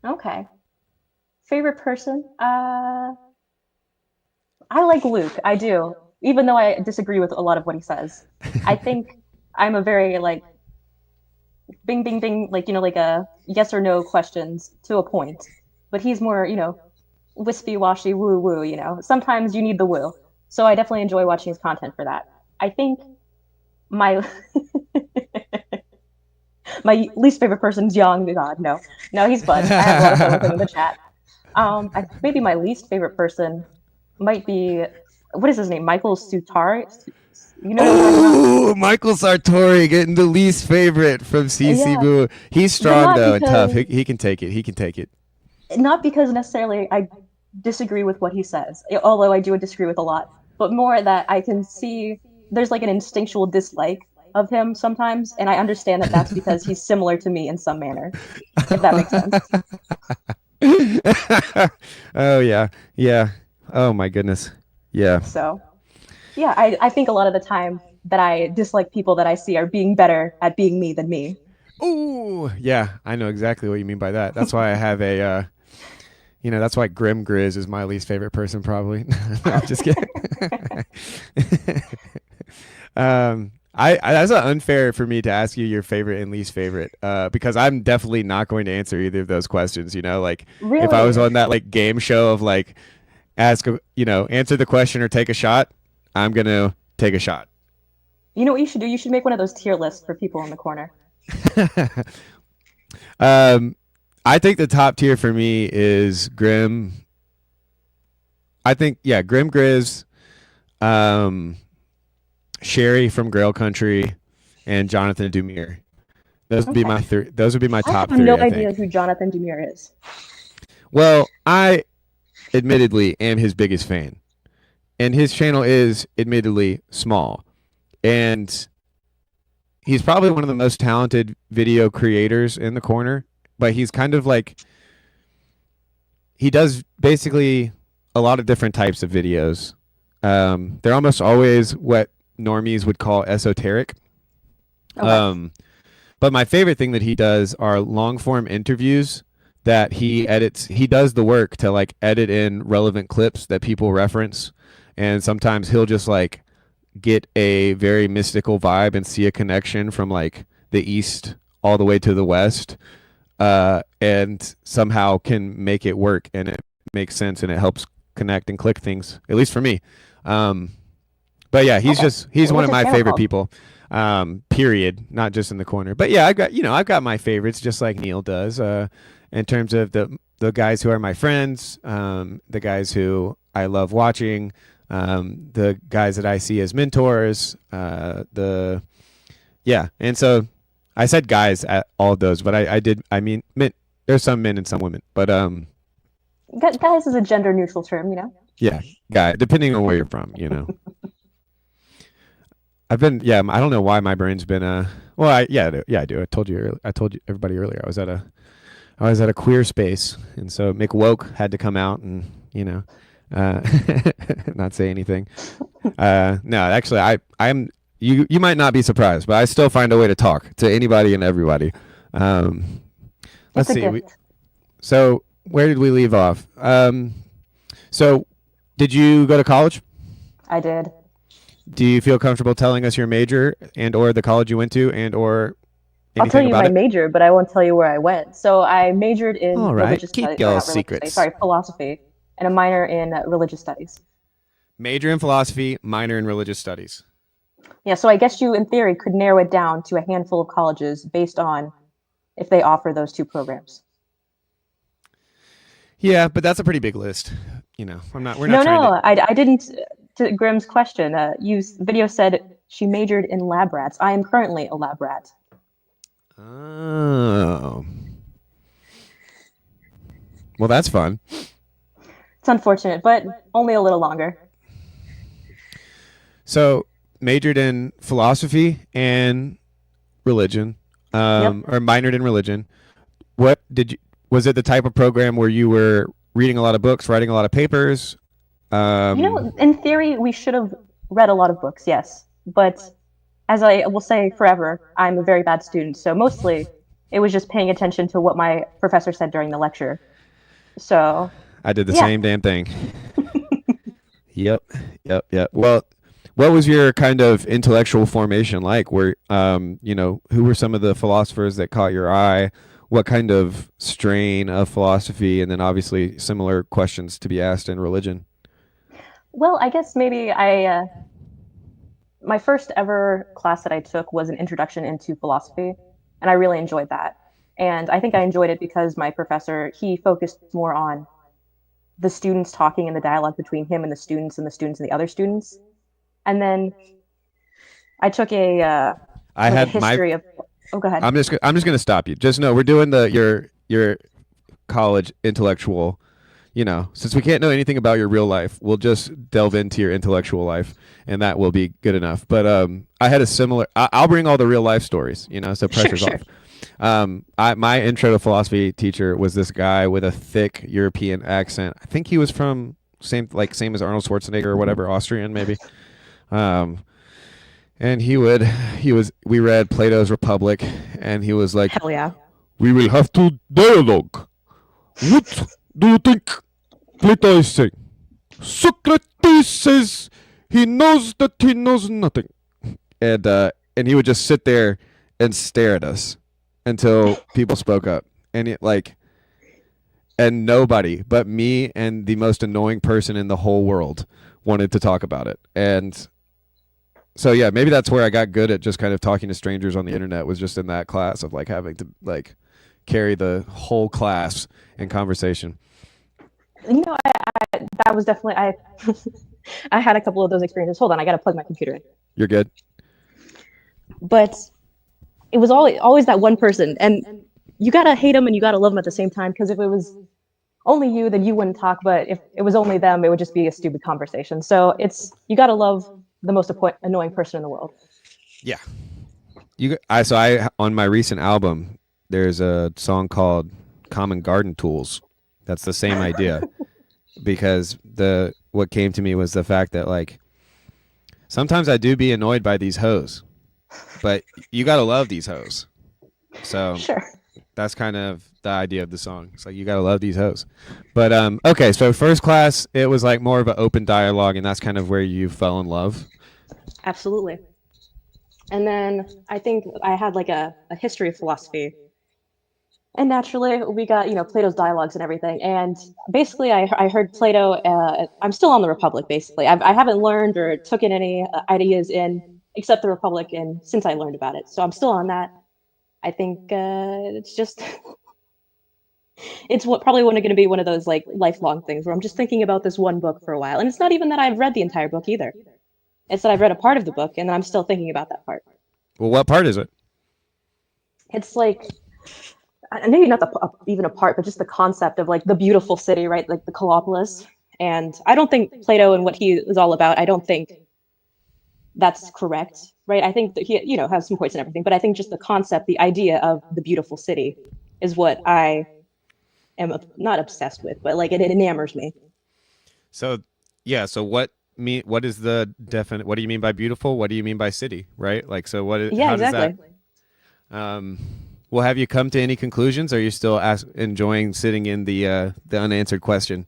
Okay. Favorite person? I like Luke. I do. Even though I disagree with a lot of what he says. I think I'm a very bing bing bing like a yes or no questions to a point. But he's more, wispy washy woo woo, Sometimes you need the woo. So I definitely enjoy watching his content for that. I think my my least favorite person's Young. God, no, he's fun. I have a lot of fun with him in the chat. Maybe my least favorite person might be what is his name? Michael Sutari. Michael Sartori getting the least favorite from CC Boo. He's strong though and tough. He can take it. Not because necessarily I disagree with what he says, although I do disagree with a lot, but more that I can see there's like an instinctual dislike of him sometimes, and I understand that that's because he's similar to me in some manner, if that makes sense. Oh, yeah. Oh, my goodness. Yeah. So, yeah, I think a lot of the time that I dislike people that I see are being better at being me than me. Ooh, yeah, I know exactly what you mean by that. That's why I have a... that's why Grim Grizz is my least favorite person, probably. No, I'm just kidding. That's unfair for me to ask you your favorite and least favorite, because I'm definitely not going to answer either of those questions. Really? If I was on that game show of answer the question or take a shot, I'm gonna take a shot. You know what you should do? You should make one of those tier lists for people in the corner. I think the top tier for me is Grim. I think, Grim Grizz, Sherry from Grail Country, and Jonathan Dumire. Those would be my three. Those would be my top three. I have no idea who Jonathan Dumire is. Well, I admittedly am his biggest fan, and his channel is admittedly small, and he's probably one of the most talented video creators in the corner. But he's kind of he does basically a lot of different types of videos. They're almost always what normies would call esoteric. Okay. But my favorite thing that he does are long form interviews that he edits. He does the work to edit in relevant clips that people reference. And sometimes he'll just get a very mystical vibe and see a connection from the east all the way to the west. And somehow can make it work and it makes sense and it helps connect and click things, at least for me. But yeah, he's one of my favorite people, period, not just in the corner. But yeah, I've got my favorites just like Neil does, in terms of the guys who are my friends, the guys who I love watching, the guys that I see as mentors, and so I said guys at all of those, but I did. I mean, men, there's some men and some women, but Guys is a gender neutral term, yeah, guy. Depending on where you're from, I've been. Yeah, I don't know why my brain's been. Well, I do. I told you. I told you everybody earlier. I was at a queer space, and so McWoke had to come out and not say anything. No, actually, I'm. You might not be surprised, but I still find a way to talk to anybody and everybody. Let's see. So where did we leave off? So did you go to college? I did. Do you feel comfortable telling us your major and or the college you went to and or anything I'll tell you about my it? major, but I won't tell you where I went. So I majored in All right, religious keep studies, your not religious secrets. studies, sorry, philosophy, and a minor in religious studies. Major in philosophy, minor in religious studies. Yeah, so I guess you, in theory, could narrow it down to a handful of colleges based on if they offer those two programs. Yeah, but that's a pretty big list. We're not trying No, I didn't. To Grimm's question, video said she majored in lab rats. I am currently a lab rat. Oh. Well, that's fun. It's unfortunate, but only a little longer. So, majored in philosophy and religion, Yep. or minored in religion. What did you? Was it the type of program where you were reading a lot of books, writing a lot of papers? In theory, we should have read a lot of books, yes. But as I will say forever, I'm a very bad student. So mostly, it was just paying attention to what my professor said during the lecture. So I did the yeah. same damn thing. Yep. Well, what was your kind of intellectual formation like? Who were some of the philosophers that caught your eye? What kind of strain of philosophy? And then obviously similar questions to be asked in religion. Well, I guess maybe my first ever class that I took was an introduction into philosophy, and I really enjoyed that. And I think I enjoyed it because my professor, he focused more on the students talking and the dialogue between him and the students and the students and the other students. And then I took a history of. Oh, go ahead. I'm just gonna stop you. Just know we're doing your college intellectual. Since we can't know anything about your real life, we'll just delve into your intellectual life, and that will be good enough. But I had a similar. I'll bring all the real life stories. So pressure's Sure. off. My intro to philosophy teacher was this guy with a thick European accent. I think he was from same as Arnold Schwarzenegger or whatever, Austrian maybe. And we read Plato's Republic, and he was like, Hell yeah. "We will have to dialogue. What do you think Plato is saying? Socrates says he knows that he knows nothing." And he would just sit there and stare at us until people spoke up. And and nobody but me and the most annoying person in the whole world wanted to talk about it. And so yeah, maybe that's where I got good at just kind of talking to strangers on the internet, was just in that class of having to carry the whole class in conversation. That was definitely I had a couple of those experiences. Hold on, I gotta plug my computer in. You're good. But it was always that one person, and you gotta hate them and you gotta love them at the same time, because if it was only you, then you wouldn't talk. But if it was only them, it would just be a stupid conversation. So you gotta love the most annoying person in the world. Yeah. I on my recent album, there's a song called Common Garden Tools. That's the same idea. Because what came to me was the fact that sometimes I do be annoyed by these hoes, but you gotta love these hoes. So Sure. that's kind of the idea of the song. It's you gotta love these hoes. But okay, so first class, it was more of an open dialogue, and that's kind of where you fell in love. Absolutely. And then I think I had a history of philosophy. And naturally, we got, Plato's dialogues and everything. And basically, I heard Plato. I'm still on the Republic, basically. I haven't learned or taken any ideas in except the Republic and since I learned about it. So I'm still on that. I think it's just, it's probably going to be one of those lifelong things where I'm just thinking about this one book for a while. And it's not even that I've read the entire book either. It's that I've read a part of the book and then I'm still thinking about that part. Well, what part is it? It's like, maybe not even a part, but just the concept of like the beautiful city, right? Like the Colopolis. And I don't think Plato and what he is all about, I don't think that's correct, right? I think that he, has some points and everything, but I think just the concept, the idea of the beautiful city is what I am not obsessed with, but like it enamors me. So, yeah. So what is the definite? What do you mean by beautiful? What do you mean by city? Right? Like, so Yeah, how does that? exactly. Um, well, have you come to any conclusions? Or are you still enjoying sitting in the unanswered question?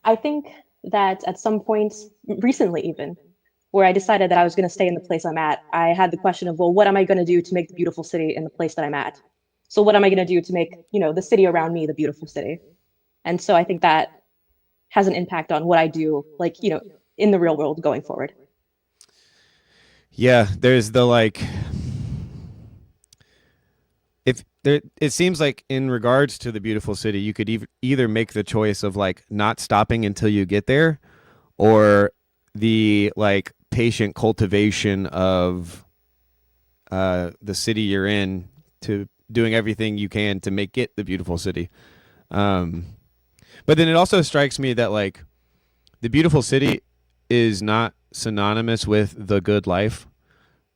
I think that at some point recently, even where I decided that I was going to stay in the place I'm at, I had the question of, well, what am I going to do to make the beautiful city in the place that I'm at? So what am I going to do to make, the city around me the beautiful city? And so I think that has an impact on what I do, like, in the real world going forward. Yeah, there's the like if there it seems like in regards to the beautiful city, you could either make the choice of like not stopping until you get there, or the like patient cultivation of the city you're in, to doing everything you can to make it the beautiful city. Um, but then it also strikes me that like the beautiful city is not synonymous with the good life,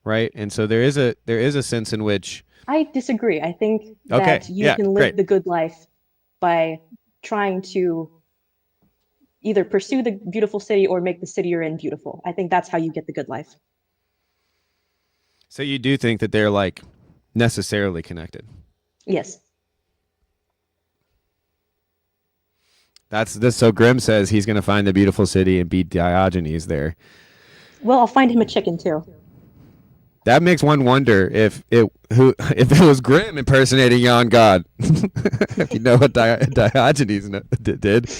right? And so there is a sense in which I disagree. I think okay, that you yeah, can great. live the good life by trying to either pursue the beautiful city or make the city you're in beautiful. I think that's how you get the good life. So you do think that they're like necessarily connected? Yes. That's this. So Grimm says he's going to find the beautiful city and beat Diogenes there. Well, I'll find him a chicken too. That makes one wonder if it was Grimm impersonating Jan God. If you know what Diogenes did.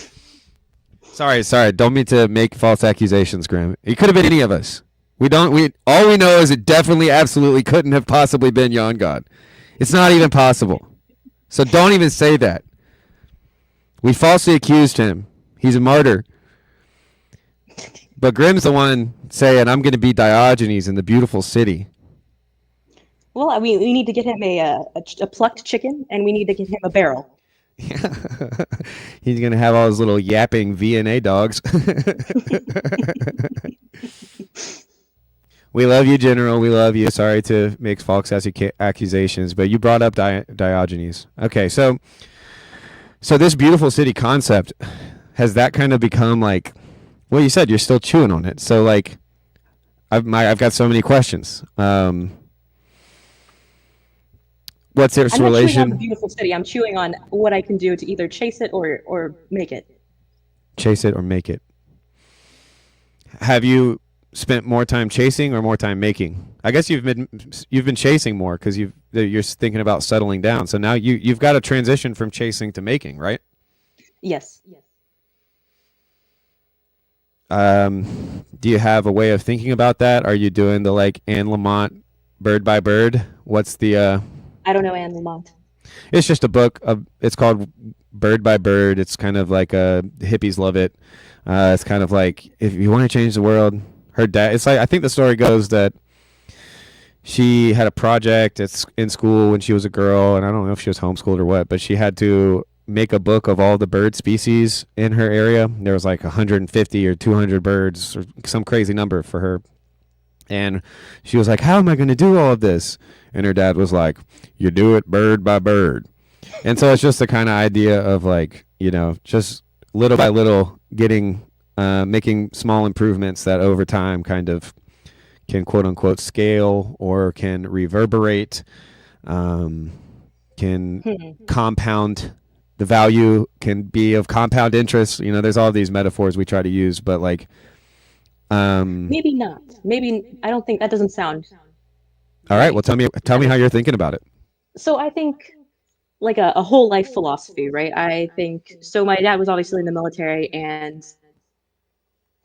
Sorry. Don't mean to make false accusations, Grimm. It could have been any of us. All we know is it definitely, absolutely couldn't have possibly been Jan God. It's not even possible. So don't even say that. We falsely accused him. He's a martyr. But Grimm's the one saying, I'm going to be Diogenes in the beautiful city. Well, we need to get him a plucked chicken, and we need to get him a barrel. Yeah. He's going to have all his little yapping VNA dogs. We love you, General. We love you. Sorry to make false accusations, but you brought up Diogenes. Okay, so this beautiful city concept, has that kind of become like, well, you said you're still chewing on it. So like, I've got so many questions. What's its I'm not chewing on the relation? beautiful city. I'm chewing on what I can do to either chase it or make it. Chase it or make it. Have you spent more time chasing or more time making? I guess you've been chasing more because you're thinking about settling down. So now you've got to transition from chasing to making, right? Yes. Do you have a way of thinking about that? Are you doing the like Anne Lamott bird by bird? What's the I don't know Anne Lamott. It's just a book. It's called Bird by Bird. It's kind of like hippies love it. It's kind of like, if you want to change the world, her dad. It's like, I think the story goes that she had a project in school when she was a girl, and I don't know if she was homeschooled or what, but she had to make a book of all the bird species in her area. There was like 150 or 200 birds or some crazy number for her. And she was like, how am I going to do all of this? And her dad was like, you do it bird by bird. And so it's just the kind of idea of like, just little by little making small improvements that over time kind of can quote unquote scale or can reverberate, can compound. The value can be of compound interest. There's all these metaphors we try to use, but like, maybe not. Maybe I don't think that doesn't sound. All right. Well, tell me how you're thinking about it. So I think like a whole life philosophy, right? I think so. My dad was obviously in the military, and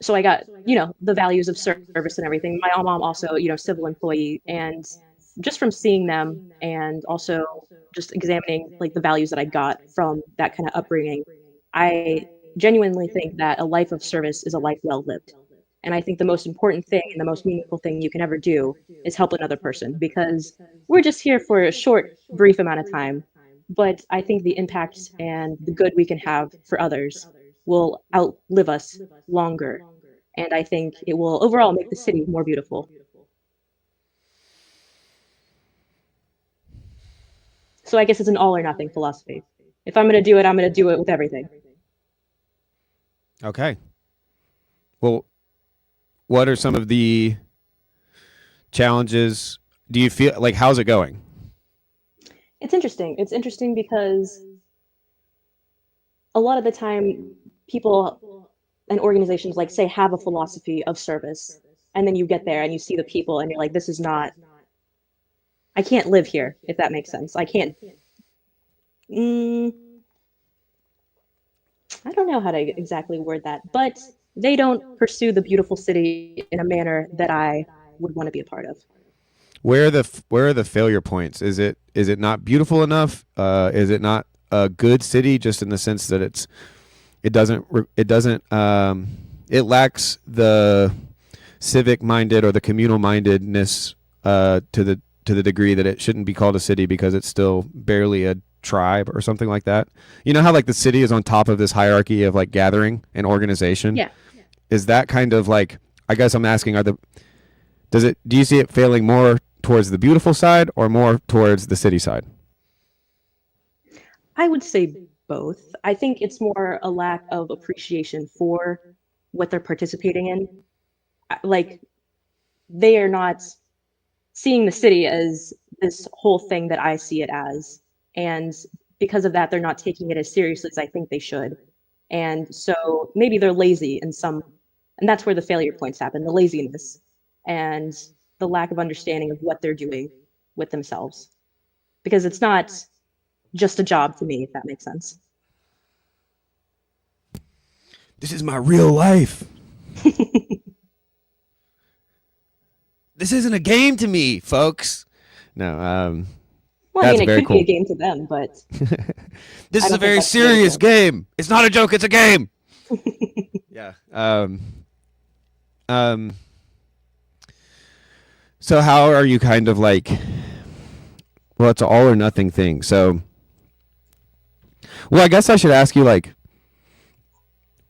so I got the values of service and everything. My mom also civil employee, and just from seeing them and also just examining like the values that I got from that kind of upbringing, I genuinely think that a life of service is a life well lived. And I think the most important thing and the most meaningful thing you can ever do is help another person, because we're just here for a short, brief amount of time. But I think the impact and the good we can have for others will outlive us longer. And I think it will overall make the city more beautiful. So I guess it's an all or nothing philosophy. If I'm going to do it, I'm going to do it with everything. Okay. Well, what are some of the challenges? Do you feel like, how's it going? It's interesting. It's interesting because a lot of the time people and organizations, like, say, have a philosophy of service, and then you get there and you see the people and you're like, this is not, I can't live here, if that makes sense. I can't. I don't know how to exactly word that, but they don't pursue the beautiful city in a manner that I would want to be a part of. Where are the failure points? Is it not beautiful enough? Is it not a good city, just in the sense that it lacks the civic minded or the communal mindedness to the degree that it shouldn't be called a city because it's still barely a tribe or something like that? You know how, like, the city is on top of this hierarchy of, like, gathering and organization? Yeah. Is that kind of, like, I guess I'm asking, do you see it failing more towards the beautiful side or more towards the city side? I would say both. I think it's more a lack of appreciation for what they're participating in. Like, they are not seeing the city as this whole thing that I see it as. And because of that, they're not taking it as seriously as I think they should. And so maybe they're lazy and that's where the failure points happen, the laziness and the lack of understanding of what they're doing with themselves. Because it's not just a job to me, if that makes sense. This is my real life. This isn't a game to me, folks. No, well, that's I mean, it could cool. be a game to them, but this is a very serious game. It's not a joke. It's a game. Yeah. So how are you kind of like? Well, it's an all or nothing thing. So, well, I guess I should ask you, like,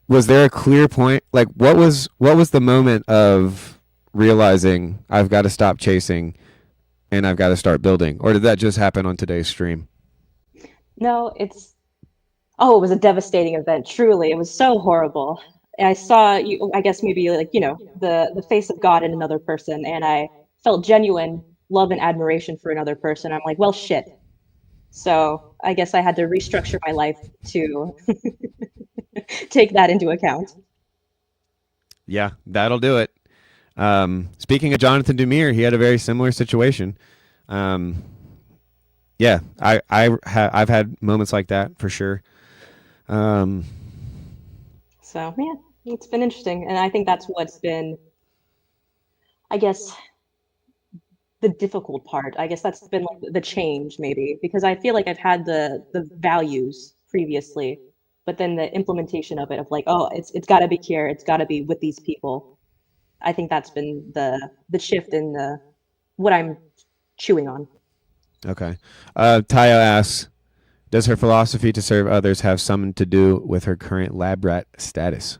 was there a clear point? Like, what was the moment of realizing I've got to stop chasing and I've got to start building? Or did that just happen on today's stream? No, it was a devastating event. Truly, it was so horrible. I saw you, I guess maybe, like, the face of God in another person, and I felt genuine love and admiration for another person. I'm like, well, shit. So I guess I had to restructure my life to take that into account. Yeah, that'll do it. Speaking of Jonathan Demir, he had a very similar situation. Yeah, I've had moments like that for sure. So yeah, it's been interesting, and I think that's what's been, I guess, the difficult part. I guess that's been, like, the change, maybe, because I feel like I've had the values previously, but then the implementation of it, of like, oh, it's got to be here, it's got to be with these people. I think that's been the shift in what I'm chewing on. Okay. Tayo asks, does her philosophy to serve others have something to do with her current lab rat status?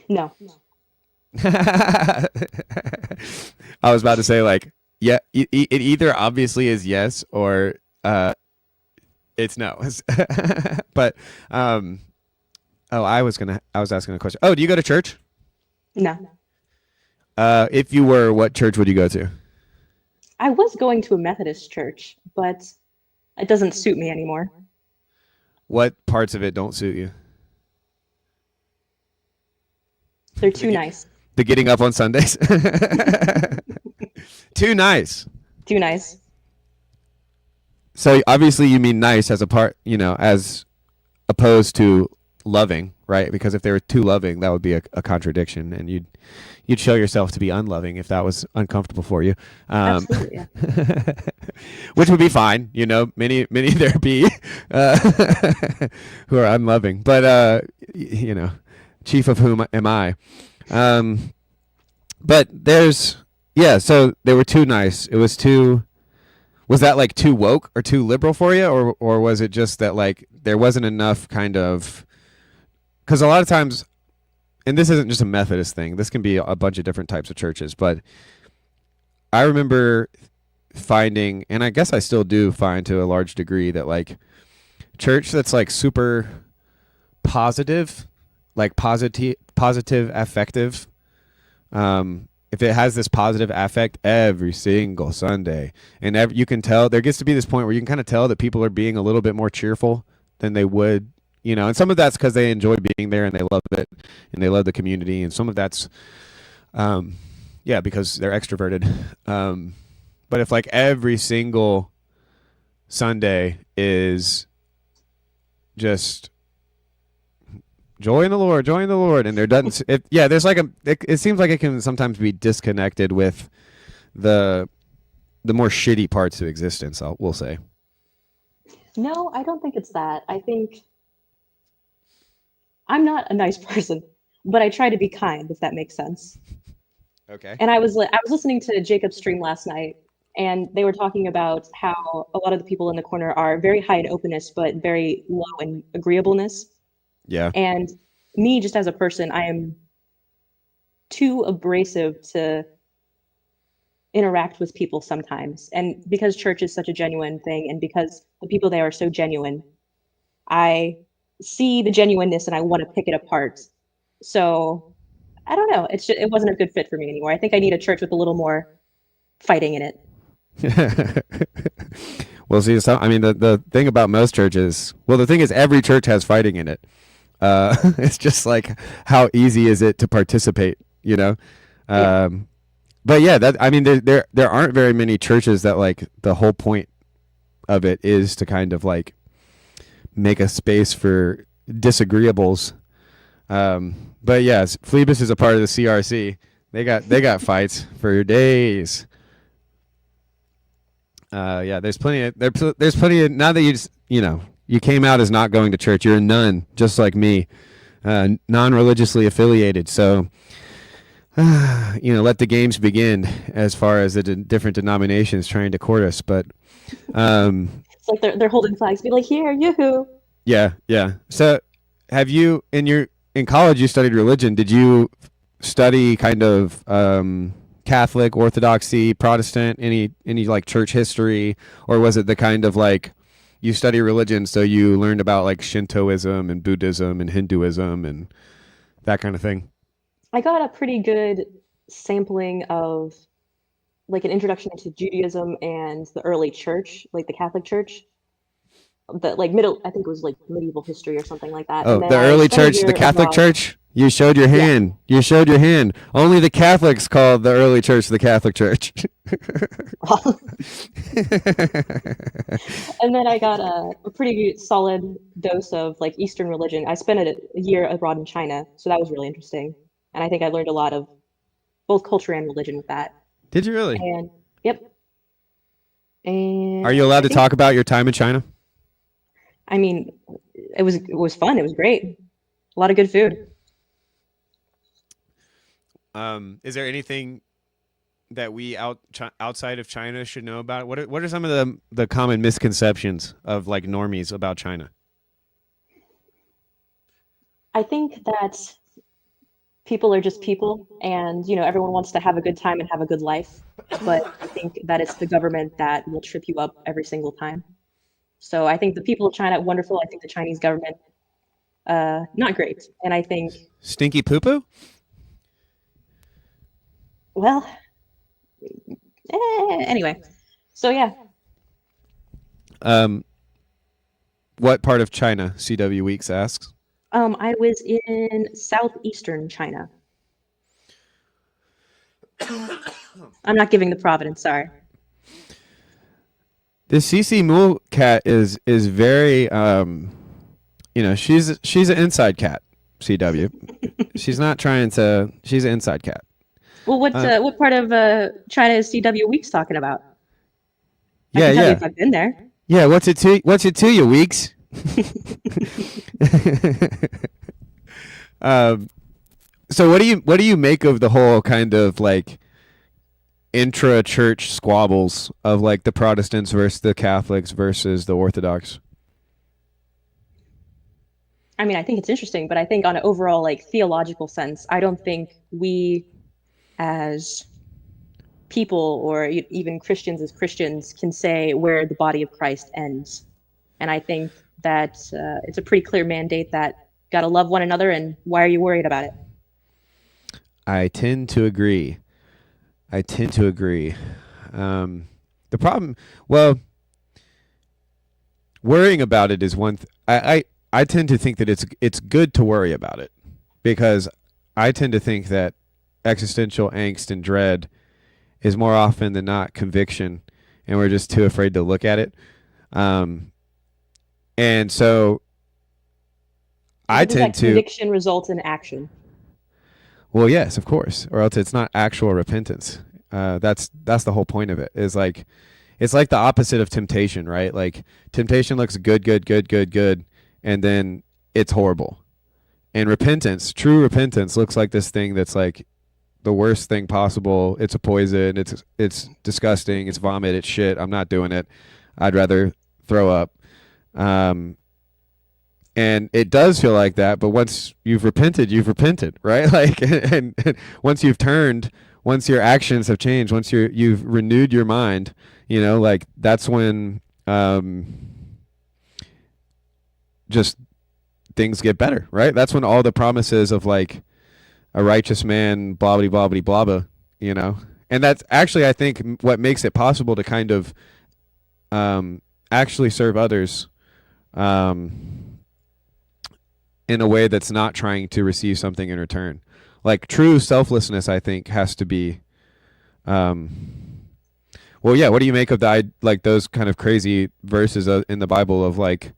No. I was about to say, like, yeah, it either obviously is yes or it's no. But I was asking a question. Oh, do you go to church? No. If you were, what church would you go to? I was going to a Methodist church, but it doesn't suit me anymore. What parts of it don't suit you? They're too nice. The getting up on Sundays? Too nice. Too nice. So obviously you mean nice as as opposed to loving, right? Because if they were too loving, that would be a contradiction, and you'd show yourself to be unloving if that was uncomfortable for you. Absolutely, yeah. Which would be fine, many there be who are unloving, but chief of whom am I? But so they were too nice. It was too. Was that like too woke or too liberal for you, or was it just that like there wasn't enough kind of? Because a lot of times, and this isn't just a Methodist thing. This can be a bunch of different types of churches. But I remember finding, and I guess I still do find to a large degree, that like church that's like super positive, like positive affective. If it has this positive affect every single Sunday, and you can tell, there gets to be this point where you can kind of tell that people are being a little bit more cheerful than they would, and some of that's because they enjoy being there and they love it and they love the community, and some of that's, because they're extroverted. But if like every single Sunday is just joy in the Lord, and there doesn't. There's like it seems like it can sometimes be disconnected with the more shitty parts of existence. We'll say. No, I don't think it's that. I think I'm not a nice person, but I try to be kind, if that makes sense. Okay. And I was listening to Jacob's stream last night, and they were talking about how a lot of the people in the corner are very high in openness, but very low in agreeableness. Yeah. And me, just as a person, I am too abrasive to interact with people sometimes. And because church is such a genuine thing, and because the people there are so genuine, I see the genuineness and I want to pick it apart. So I don't know. It wasn't a good fit for me anymore. I think I need a church with a little more fighting in it. Well, see, the thing about most churches, the thing is every church has fighting in it. It's just like, how easy is it to participate, Yeah. But yeah, there aren't very many churches that like the whole point of it is to kind of like make a space for disagreeables. But yes, Phlebas is a part of the CRC. They got fights for days. There's plenty of, now that you just, you came out as not going to church. You're a nun, just like me, non-religiously affiliated. So, let the games begin as far as the different denominations trying to court us. But it's like they're holding flags, be like, here, yoo-hoo. Yeah. So, have you in college you studied religion? Did you study kind of Catholic, Orthodoxy, Protestant, any like church history, or was it the kind of like you study religion so you learned about like Shintoism and Buddhism and Hinduism and that kind of thing? I got a pretty good sampling of like an introduction to Judaism and the early church, like the Catholic Church. The like I think it was like medieval history or something like that. Oh, the early church, the Catholic Church? You showed your hand. Yeah. You showed your hand. Only the Catholics called the early church the Catholic Church. And then I got a pretty solid dose of like Eastern religion. I spent a year abroad in China, so that was really interesting. And I think I learned a lot of both culture and religion with that. Did you really? And yep. And are you allowed to talk about your time in China? I mean, it was fun. It was great. A lot of good food. Is there anything that we outside of China should know about? What are some of the common misconceptions of like normies about China? I think that people are just people, and everyone wants to have a good time and have a good life. But I think that it's the government that will trip you up every single time. So I think the people of China, wonderful. I think the Chinese government, not great. And I think stinky poo poo. Well, anyway. So yeah. What part of China? CW Weeks asks. I was in southeastern China. I'm not giving the Providence. Sorry. The CC Mule cat is very she's an inside cat. CW. She's not trying to. She's an inside cat. Well, what part of China is CW Weeks talking about? Yeah. If I've been there. Yeah. What's it to you, Weeks? So what do you make of the whole kind of like intra-church squabbles of like the Protestants versus the Catholics versus the Orthodox? I mean, I think it's interesting, but I think on an overall like theological sense, I don't think we as people or even Christians as Christians can say where the body of Christ ends. And I think that it's a pretty clear mandate that gotta love one another, and why are you worried about it? I tend to agree. The problem, well, worrying about it is one. I tend to think that it's good to worry about it, because I tend to think that existential angst and dread is more often than not conviction, and we're just too afraid to look at it. And so I Does tend that to. conviction result in action? Well, yes, of course, or else it's not actual repentance. That's the whole point of it. Is like it's like the opposite of temptation, right? Like temptation looks good, good, good, good, good, and then it's horrible. And repentance, true repentance, looks like this thing that's like the worst thing possible. It's a poison. It's disgusting. It's vomit. It's shit. I'm not doing it. I'd rather throw up. And it does feel like that, but once you've repented, right? Like, and once you've turned, once your actions have changed, once you've renewed your mind, like that's when just things get better, right? That's when all the promises of like a righteous man, blah blah blah blah blah, and that's actually I think what makes it possible to kind of actually serve others. In a way that's not trying to receive something in return. Like true selflessness, I think, has to be. Well, yeah. What do you make of like those kind of crazy verses in the Bible of like,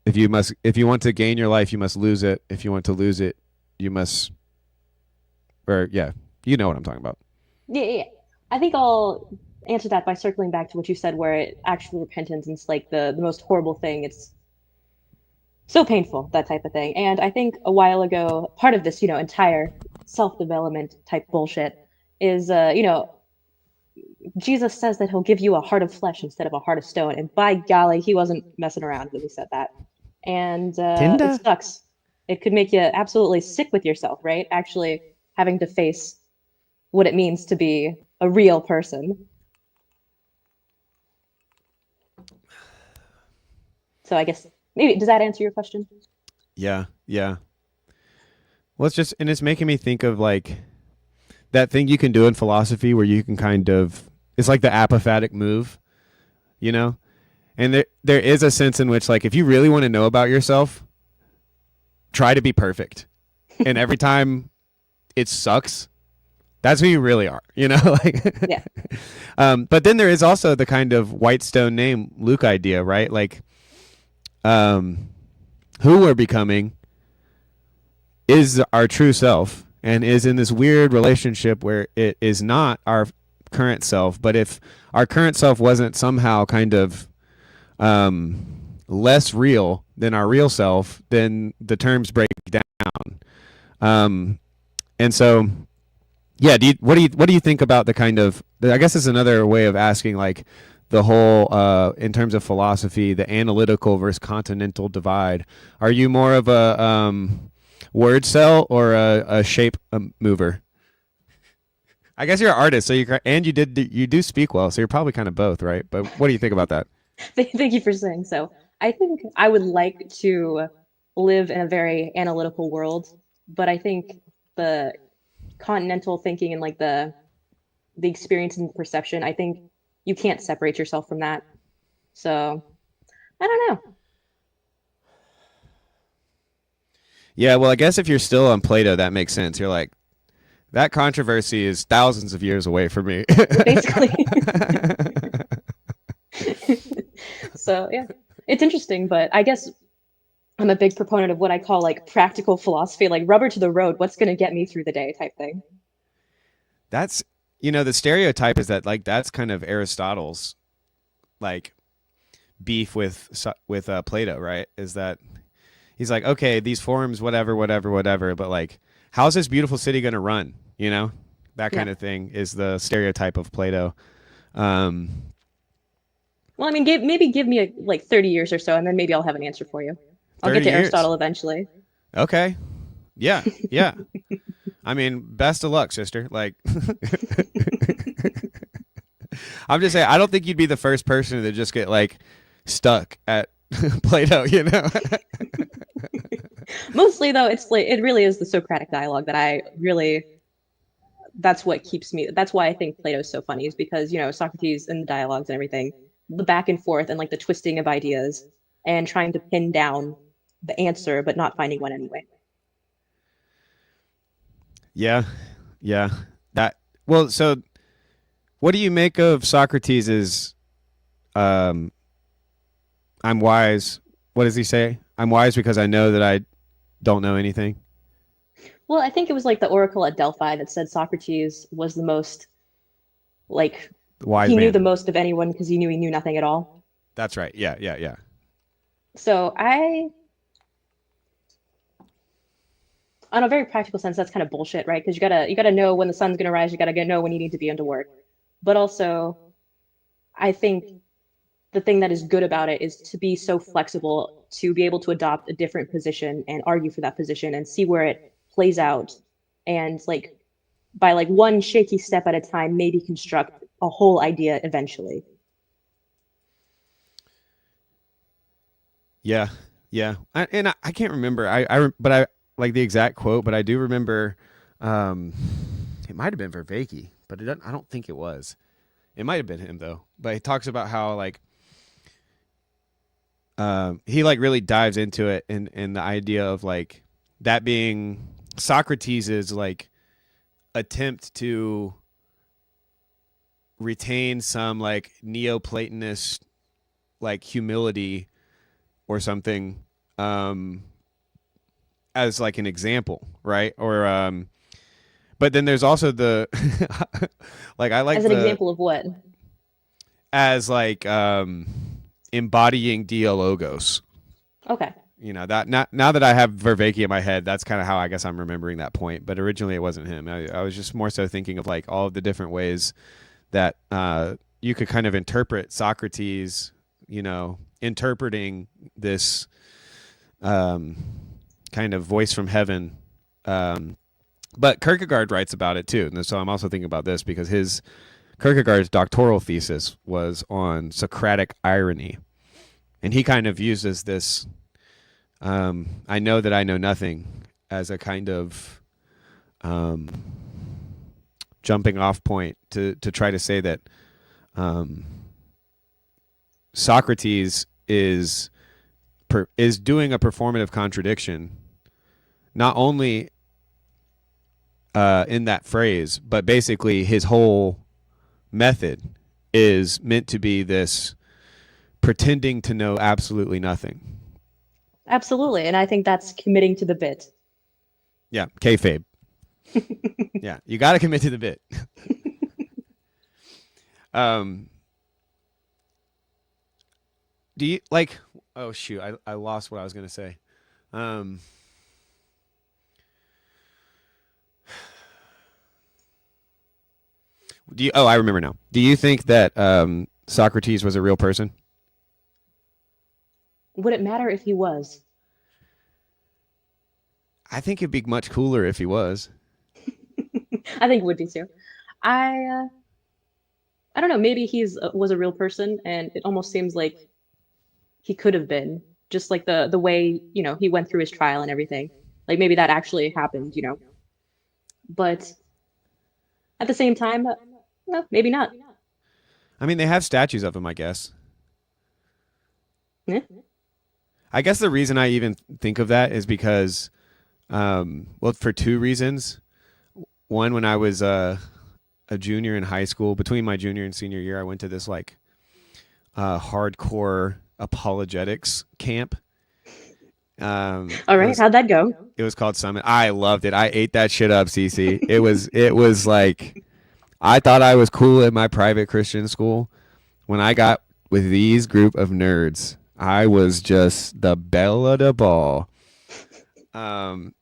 if you want to gain your life, you must lose it. If you want to lose it, you must. Or yeah, you know what I'm talking about. Yeah. I think I'll answer that by circling back to what you said, where actual repentance is like the most horrible thing. It's so painful, that type of thing. And I think a while ago, part of this, entire self-development type bullshit is, Jesus says that he'll give you a heart of flesh instead of a heart of stone. And by golly, he wasn't messing around when he said that. And it sucks. It could make you absolutely sick with yourself, right? Actually having to face what it means to be a real person. So I guess maybe does that answer your question? Yeah. Well, it's making me think of like that thing you can do in philosophy where you can kind of, it's like the apophatic move, and there is a sense in which like if you really want to know about yourself, try to be perfect, and every time it sucks, that's who you really are, like yeah. But then there is also the kind of white stone name Luke idea, right? Like who we're becoming is our true self and is in this weird relationship where it is not our current self. But if our current self wasn't somehow kind of less real than our real self, then the terms break down. And so, yeah, what do you think about the kind of, I guess it's another way of asking like the whole, in terms of philosophy, the analytical versus continental divide. Are you more of a word cell or a shape mover? I guess you're an artist, so you do speak well, so you're probably kind of both, right? But what do you think about that? Thank you for saying so. I think I would like to live in a very analytical world, but I think the continental thinking and like the experience and perception, I think you can't separate yourself from that. So I don't know. Yeah, well, I guess if you're still on Plato, that makes sense. You're like, that controversy is thousands of years away from me. Basically. So yeah, it's interesting, but I guess I'm a big proponent of what I call like practical philosophy, like rubber to the road, what's going to get me through the day type thing. That's, the stereotype is that like that's kind of Aristotle's like beef with Plato, right? Is that he's like, okay, these forms, whatever, whatever, whatever, but like, how's this beautiful city going to run? You know, that kind of thing is the stereotype of Plato. Well, I mean, maybe give me like 30 years or so, and then maybe I'll have an answer for you. I'll get 30 to years. Aristotle eventually. Okay. Yeah. Yeah. I mean, best of luck, sister. Like, I'm just saying, I don't think you'd be the first person to just get like stuck at Plato, you know? Mostly though, it's like it really is the Socratic dialogue that I really that's what keeps me that's why I think Plato's so funny is because, you know, Socrates and the dialogues and everything, the back and forth and like the twisting of ideas and trying to pin down the answer but not finding one anyway. Yeah. Yeah. Well, so what do you make of Socrates's I'm wise. What does he say? I'm wise because I know that I don't know anything. Well, I think it was like the oracle at Delphi that said Socrates was the most like Wise he man. knew the most of anyone because he knew nothing at all. That's right. Yeah, yeah, yeah. So on a very practical sense, that's kind of bullshit, right? Because you gotta know when the sun's gonna rise, you gotta know when you need to be into work. But also, I think the thing that is good about it is to be so flexible to be able to adopt a different position and argue for that position and see where it plays out and like by like one shaky step at a time maybe construct a whole idea eventually. Yeah, yeah. I can't remember. But I like the exact quote, but I do remember. It might have been Vervaeke, but I don't think it was. It might have been him though. But he talks about how like he like really dives into it and the idea of like that being Socrates's like attempt to retain some like Neoplatonist like humility or something as like an example, right? Or but then there's also the like I like as an example of what? As like embodying dialogos. Okay. You know, that now that I have Vervaeke in my head, that's kind of how I guess I'm remembering that point. But originally it wasn't him. I was just more so thinking of like all of the different ways that you could kind of interpret Socrates, you know, interpreting this kind of voice from heaven. But Kierkegaard writes about it too. And so I'm also thinking about this because Kierkegaard's doctoral thesis was on Socratic irony. And he kind of uses this I know that I know nothing as a kind of jumping off point to try to say that Socrates is doing a performative contradiction, not only in that phrase, but basically his whole method is meant to be this pretending to know absolutely nothing. Absolutely. And I think that's committing to the bit. Yeah, kayfabe. Yeah, you got to commit to the bit. Do you like? Oh shoot, I lost what I was gonna say. Do you? Oh, I remember now. Do you think that Socrates was a real person? Would it matter if he was? I think it'd be much cooler if he was. I think it would be too. I don't know. Maybe was a real person, and it almost seems like he could have been, just like the way, you know, he went through his trial and everything. Like maybe that actually happened, you know. But at the same time, no, maybe not. I mean, they have statues of him, I guess. Yeah. I guess the reason I even think of that is because, well, for two reasons. One, when I was a junior in high school, between my junior and senior year, I went to this like hardcore apologetics camp. All right, how'd that go? It was called Summit. I loved it. I ate that shit up, CC. It was like, I thought I was cool at my private Christian school. When I got with these group of nerds, I was just the belle of the ball. Um,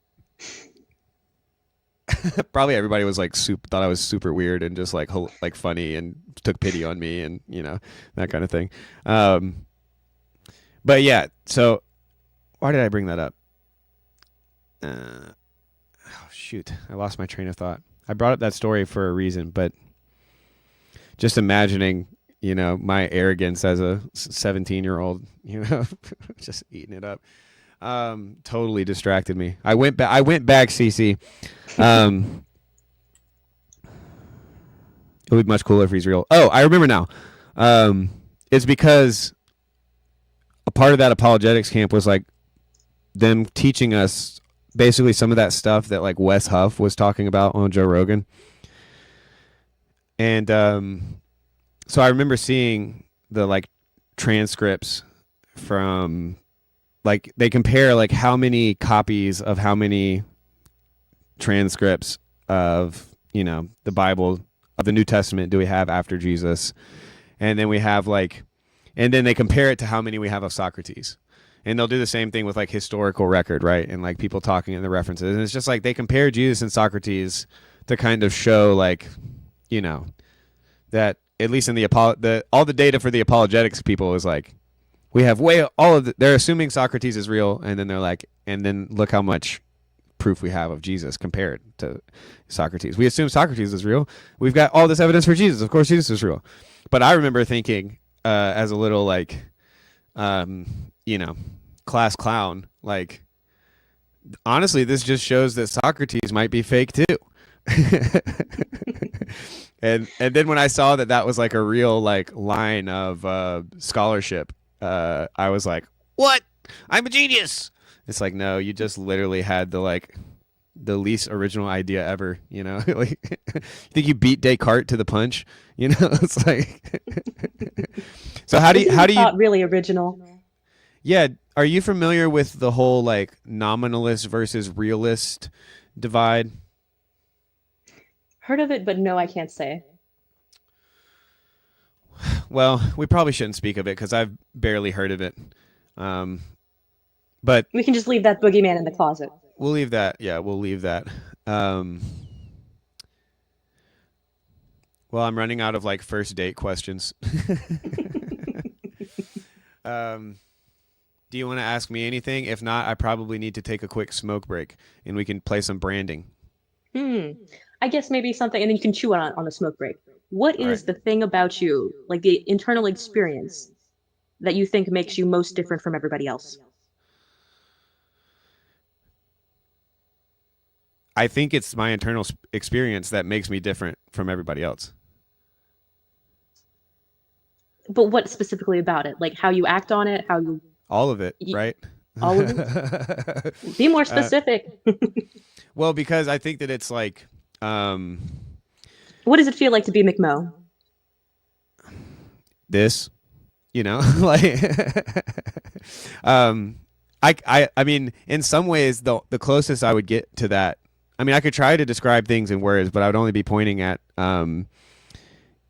probably everybody was like thought I was super weird and just like funny and took pity on me and that kind of thing. But yeah, so why did I bring that up? Oh shoot, I lost my train of thought. I brought up that story for a reason, but just imagining, my arrogance as a 17-year-old, just eating it up. Totally distracted me. I went back, CC. It would be much cooler if he's real. Oh, I remember now. It's because a part of that apologetics camp was like them teaching us basically some of that stuff that like Wes Huff was talking about on Joe Rogan. And so I remember seeing the like transcripts from like they compare like how many copies of how many transcripts of the Bible of the New Testament do we have after Jesus, and then we have like, and then they compare it to how many we have of Socrates, and they'll do the same thing with like historical record, right, and like people talking in the references, and it's just like they compare Jesus and Socrates to kind of show like that at least in all the data for the apologetics people is like we have they're assuming Socrates is real, and then they're like, and then look how much proof we have of Jesus compared to Socrates. We assume Socrates is real. We've got all this evidence for Jesus. Of course, Jesus is real. But I remember thinking, as a little like, class clown, like, honestly, this just shows that Socrates might be fake too. and then when I saw that was like a real like line of scholarship, I was like, what? I'm a genius. It's like, no, you just literally had the least original idea ever, like you think you beat Descartes to the punch, it's like, so how do you not really original. Yeah. Are you familiar with the whole like nominalist versus realist divide? Heard of it, but no, I can't say. Well, we probably shouldn't speak of it because I've barely heard of it. But we can just leave that boogeyman in the closet. We'll leave that. Yeah, we'll leave that. Well, I'm running out of like first date questions. Do you want to ask me anything? If not, I probably need to take a quick smoke break and we can play some branding. I guess maybe something, and then you can chew on the smoke break. What is the thing about you, like the internal experience, that you think makes you most different from everybody else? I think it's my internal experience that makes me different from everybody else. But what specifically about it? Like how you act on it, how you... All of it, right? All of it? Be more specific. Well, because I think that it's like... What does it feel like to be McMo? This, like... I mean, in some ways, the closest I would get to that, I mean, I could try to describe things in words, but I would only be pointing at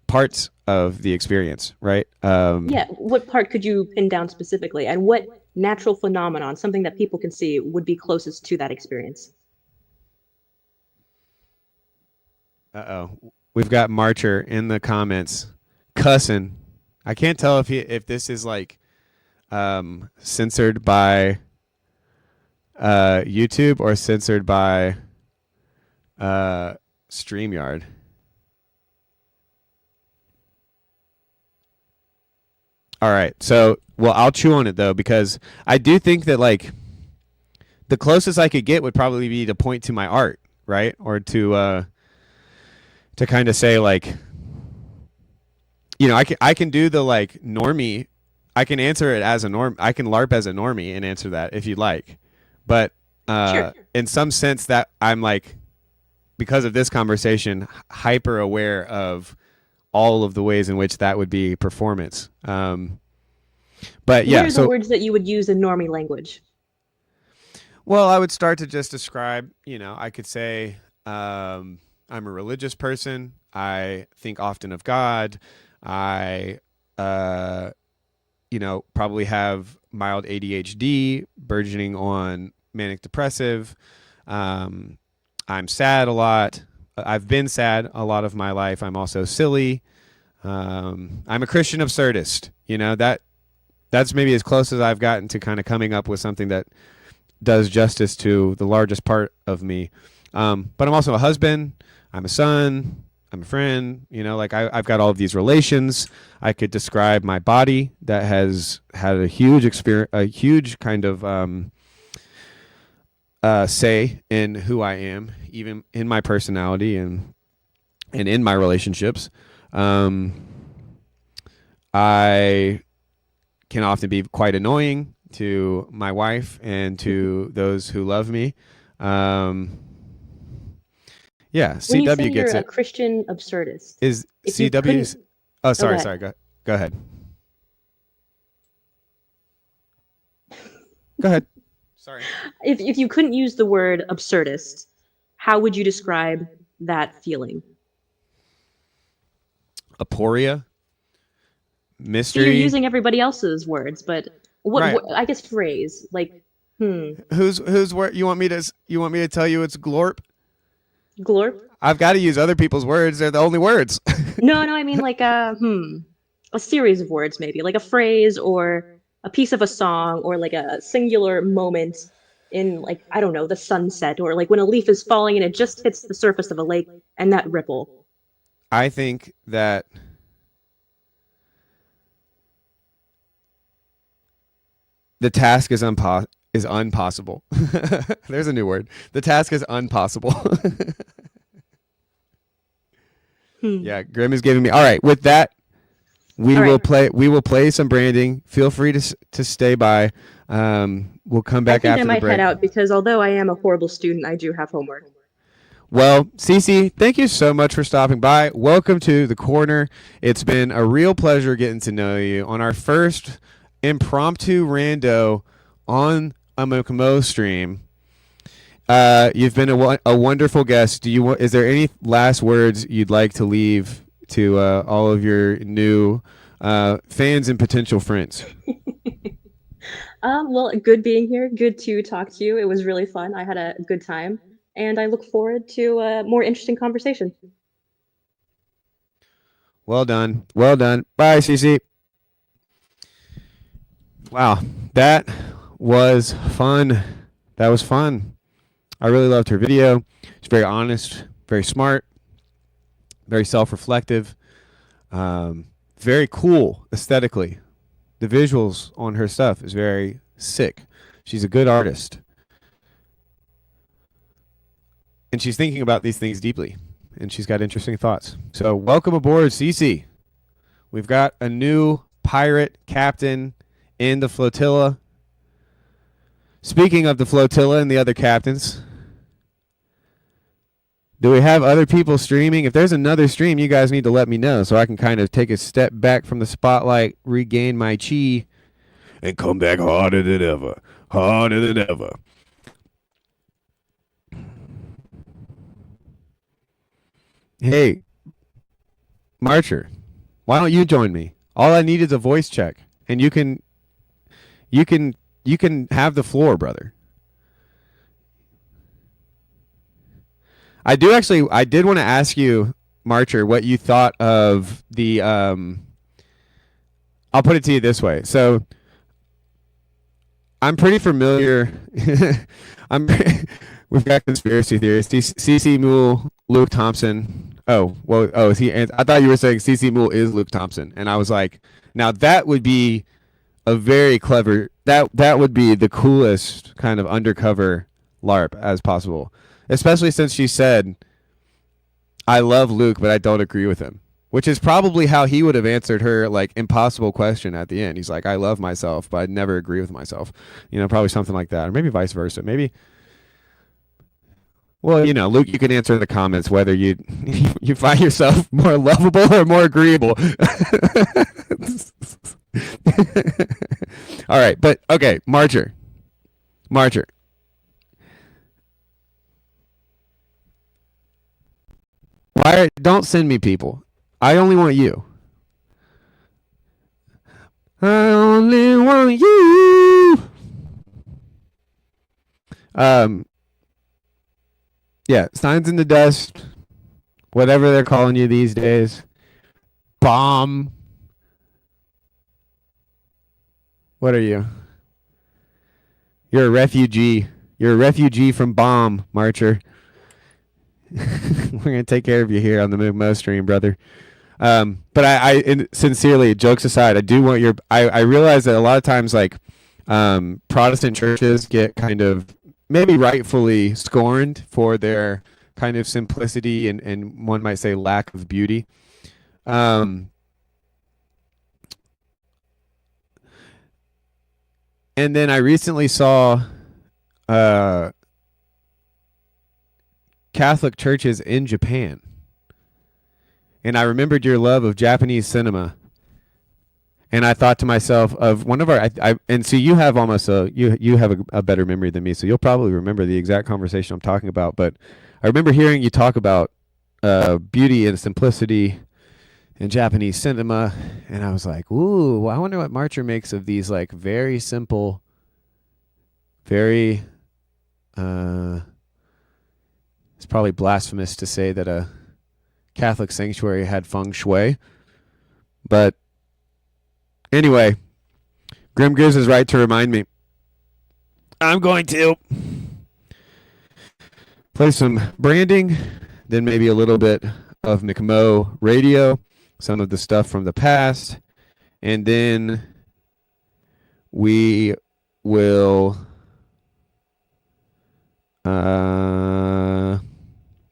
parts of the experience, right? Yeah, what part could you pin down specifically? And what natural phenomenon, something that people can see, would be closest to that experience? Uh-oh. We've got Marcher in the comments cussing. I can't tell if this is like censored by YouTube or censored by StreamYard. All right. So, well, I'll chew on it though, because I do think that like the closest I could get would probably be to point to my art, right? Or to kind of say like, I can do the like normie. I can answer it as a norm. I can LARP as a normie and answer that if you'd like. But sure. In some sense that I'm like, because of this conversation, hyper aware of all of the ways in which that would be performance. But yeah, what are the words that you would use in normie language? Well, I would start to just describe, I could say, I'm a religious person. I think often of God. I, probably have mild ADHD, burgeoning on manic depressive. I'm sad a lot. I've been sad a lot of my life. I'm also silly. I'm a Christian absurdist. That's maybe as close as I've gotten to kind of coming up with something that does justice to the largest part of me. But I'm also a husband. I'm a son. I'm a friend. I've got all of these relations. I could describe my body that has had a huge experience, a huge kind of say in who I am, even in my personality and in my relationships. I can often be quite annoying to my wife and to those who love me. Yeah, When you say CW gets you're a it. Christian absurdist, Is if you CW's? couldn't- Oh, sorry, ahead. sorry. Go ahead. Go ahead. Sorry. if you couldn't use the word absurdist, how would you describe that feeling? Aporia. So Mystery. you're using everybody else's words, but Right. what I guess phrase like Whose word you want me to tell you it's glorp? glorp? I've got to use other people's words. They're the only words. No, I mean like a series of words, maybe like a phrase or a piece of a song or like a singular moment in like I don't know the sunset or like when a leaf is falling and it just hits the surface of a lake and that ripple. I think that the task is impossible. There's a new word. The task is impossible. Yeah, Grim is giving me. All right, with that, we will play some branding. Feel free to stay by. We'll come back I think after I the might break. head out because although I am a horrible student, I do have homework. Well, Cece, thank you so much for stopping by. Welcome to the corner. It's been a real pleasure getting to know you on our first impromptu rando on a Mokomo stream. You've been a wonderful guest. Is there any last words you'd like to leave to all of your new fans and potential friends? Well, good being here. Good to talk to you. It was really fun. I had a good time, and I look forward to a more interesting conversation. Well done. Well done. Bye, Cece. Wow, that was fun. That was fun. I really loved her video. She's very honest, very smart, very self-reflective, very cool aesthetically. The visuals on her stuff is very sick. She's a good artist. And she's thinking about these things deeply. And she's got interesting thoughts. So welcome aboard, Cece. We've got a new pirate captain in the flotilla. Speaking of the flotilla and the other captains, do we have other people streaming? If there's another stream, you guys need to let me know so I can kind of take a step back from the spotlight, regain my chi, and come back harder than ever. Harder than ever. Hey, Marcher, why don't you join me? All I need is a voice check, and you can have the floor, brother. I did want to ask you, Marcher, what you thought of the I'll put it to you this way. So I'm pretty familiar. We've got conspiracy theorists. CC Moole, Luke Thompson. Is he? I thought you were saying CC Moole is Luke Thompson, and I was like, now that would be a very clever. That would be the coolest kind of undercover LARP as possible, especially since she said, "I love Luke, but I don't agree with him," which is probably how he would have answered her like impossible question at the end. He's like, "I love myself, but I never agree with myself." Probably something like that, or maybe vice versa. Maybe. Well, Luke, you can answer in the comments whether you find yourself more lovable or more agreeable. All right, but okay, Marcher. Don't send me people. I only want you. I only want you. Yeah, signs in the dust, whatever they're calling you these days. Bomb. What are you? You're a refugee. You're a refugee from bomb, Marcher. We're going to take care of you here on the Mo stream, brother. But I sincerely, jokes aside, I do want your, I realize that a lot of times, like, Protestant churches get kind of maybe rightfully scorned for their kind of simplicity and one might say lack of beauty. And then I recently saw Catholic churches in Japan. And I remembered your love of Japanese cinema. And I thought to myself of one of our, and so you have almost you have a better memory than me, so you'll probably remember the exact conversation I'm talking about. But I remember hearing you talk about beauty and simplicity in Japanese cinema, and I was like, ooh, I wonder what Marcher makes of these like very simple, very, it's probably blasphemous to say that a Catholic sanctuary had feng shui, but anyway, Grim Grizz is right to remind me. I'm going to play some branding, then maybe a little bit of McMo radio, some of the stuff from the past, and then we will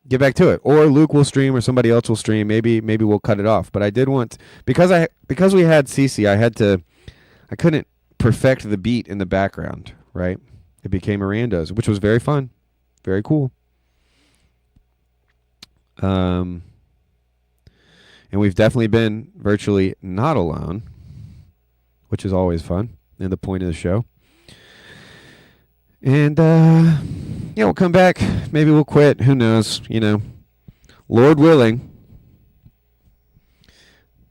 get back to it. Or Luke will stream, or somebody else will stream. Maybe we'll cut it off. But I did want, because we had Cece, I couldn't perfect the beat in the background, right? It became Miranda's, which was very fun, very cool. And we've definitely been virtually not alone, which is always fun and the point of the show. And yeah, we'll come back. Maybe we'll quit. Who knows? You know, Lord willing,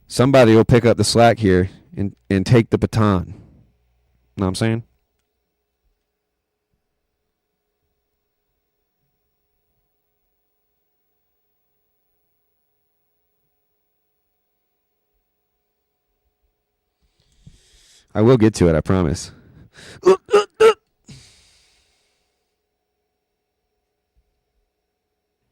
somebody will pick up the slack here and take the baton. Know what I'm saying? I will get to it, I promise.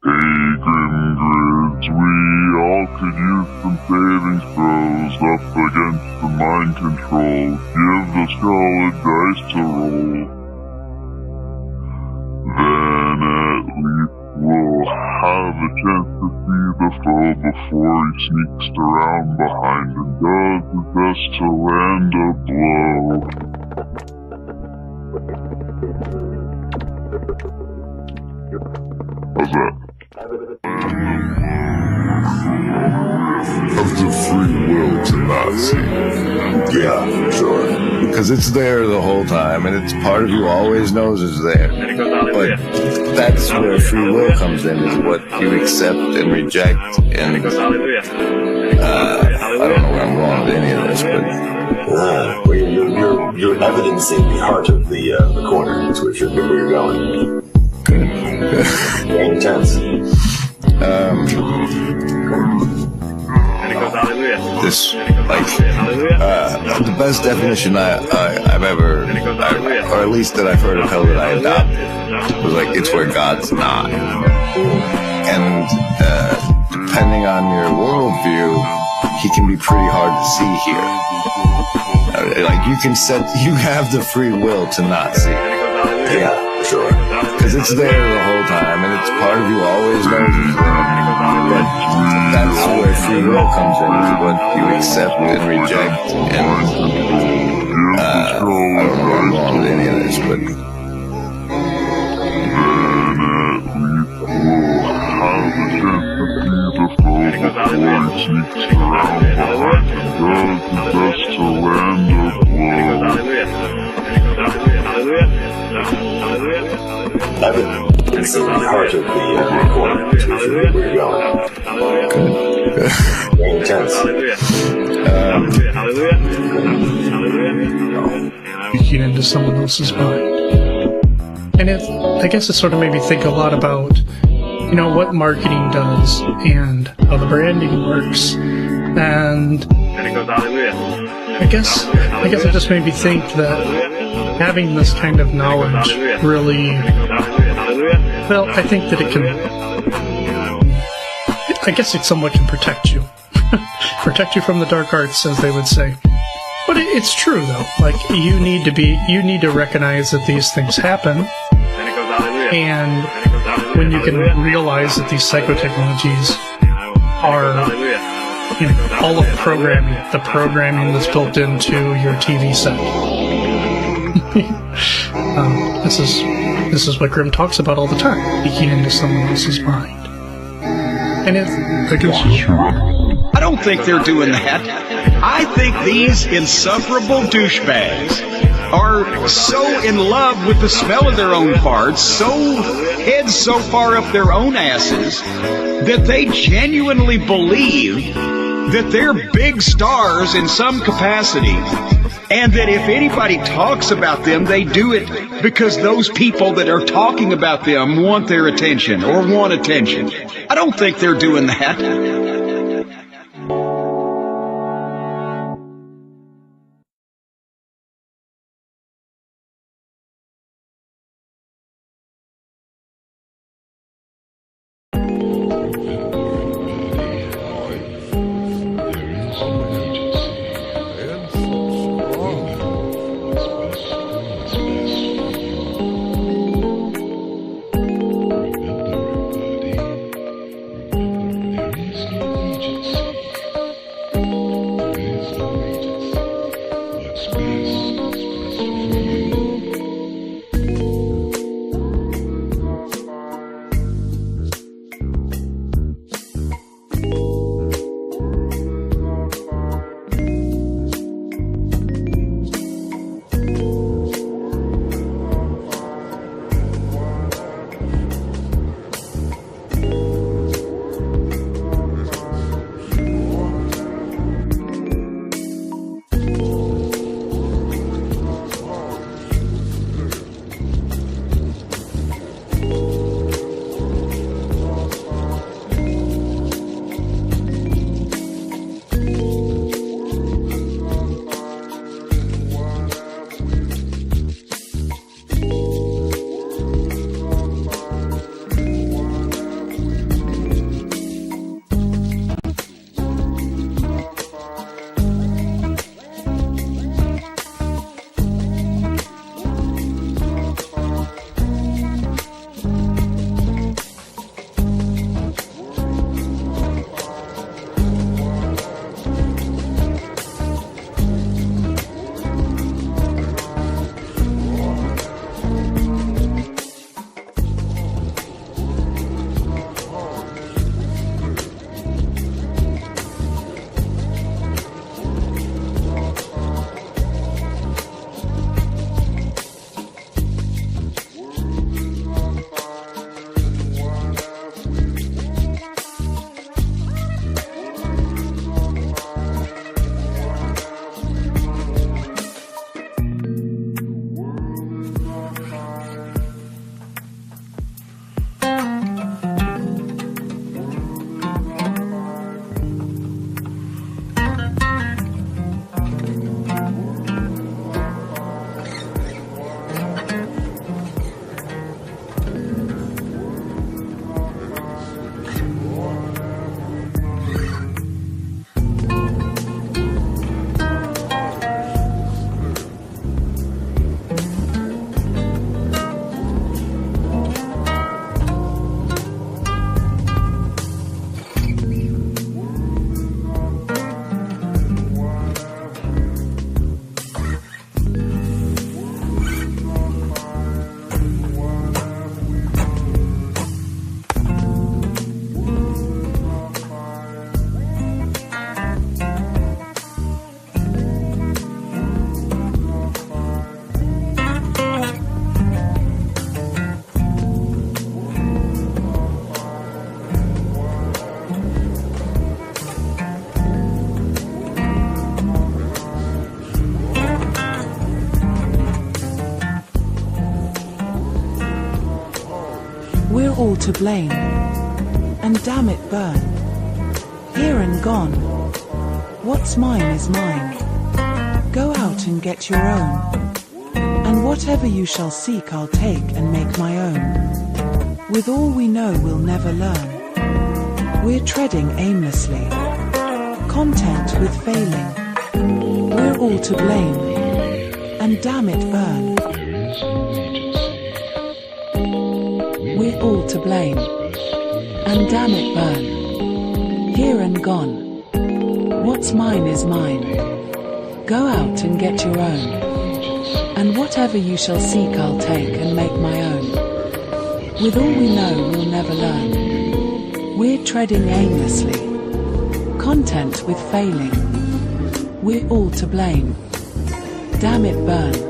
Hey, Grim Grids, we all could use some saving throws up against the mind control. Give the skull a dice to roll. Then at least we'll have a chance to see the foe before he sneaks around behind and does his best to land a blow. How's that? Of the free will to not see. Yeah, sure. Because it's there the whole time, and it's part of you always knows it's there. But that's where free will comes in, is what you accept and reject. And I don't know where I'm going with any of this, but you're evidencing the heart of the corner. Is where you're going. Very intense. This, like, the best definition I've ever, or at least that I've heard of hell that I adopted, was like, it's where God's not. And depending on your worldview, he can be pretty hard to see here. Like, you have the free will to not see. Yeah, sure. Because it's there the whole time, and it's part of you always knows it's there. But that's where free will comes in, is what you accept and reject. And I don't know where I'm going with any of this, but I've been seeing the heart of the corner. Is where you're going. Good. Very intense. Peeking into someone else's mind. And And I guess it sort of made me think a lot about, what marketing does and how the branding works. And I guess it just made me think that having this kind of knowledge really, well, I think that it can, I guess it somewhat can protect you. Protect you from the dark arts, as they would say. But it's true, though. Like, you need to recognize that these things happen. And when you can realize that these psychotechnologies are, all of the programming that's built into your TV set. This is what Grimm talks about all the time, peeking into someone else's mind. And I guess it's true. I don't think they're doing that. I think these insufferable douchebags are so in love with the smell of their own farts, heads so far up their own asses, that they genuinely believe that they're big stars in some capacity, and that if anybody talks about them, they do it because those people that are talking about them want their attention or want attention. I don't think they're doing that. to blame. And damn it, burn. Here and gone. What's mine is mine. Go out and get your own. And whatever you shall seek I'll take and make my own. With all we know we'll never learn. We're treading aimlessly. Content with failing. We're all to blame. And damn it, burn. We're all to blame. And damn it, burn. Here and gone. What's mine is mine. Go out and get your own. And whatever you shall seek I'll take and make my own. With all we know we'll never learn. We're treading aimlessly. Content with failing. We're all to blame. Damn it, burn.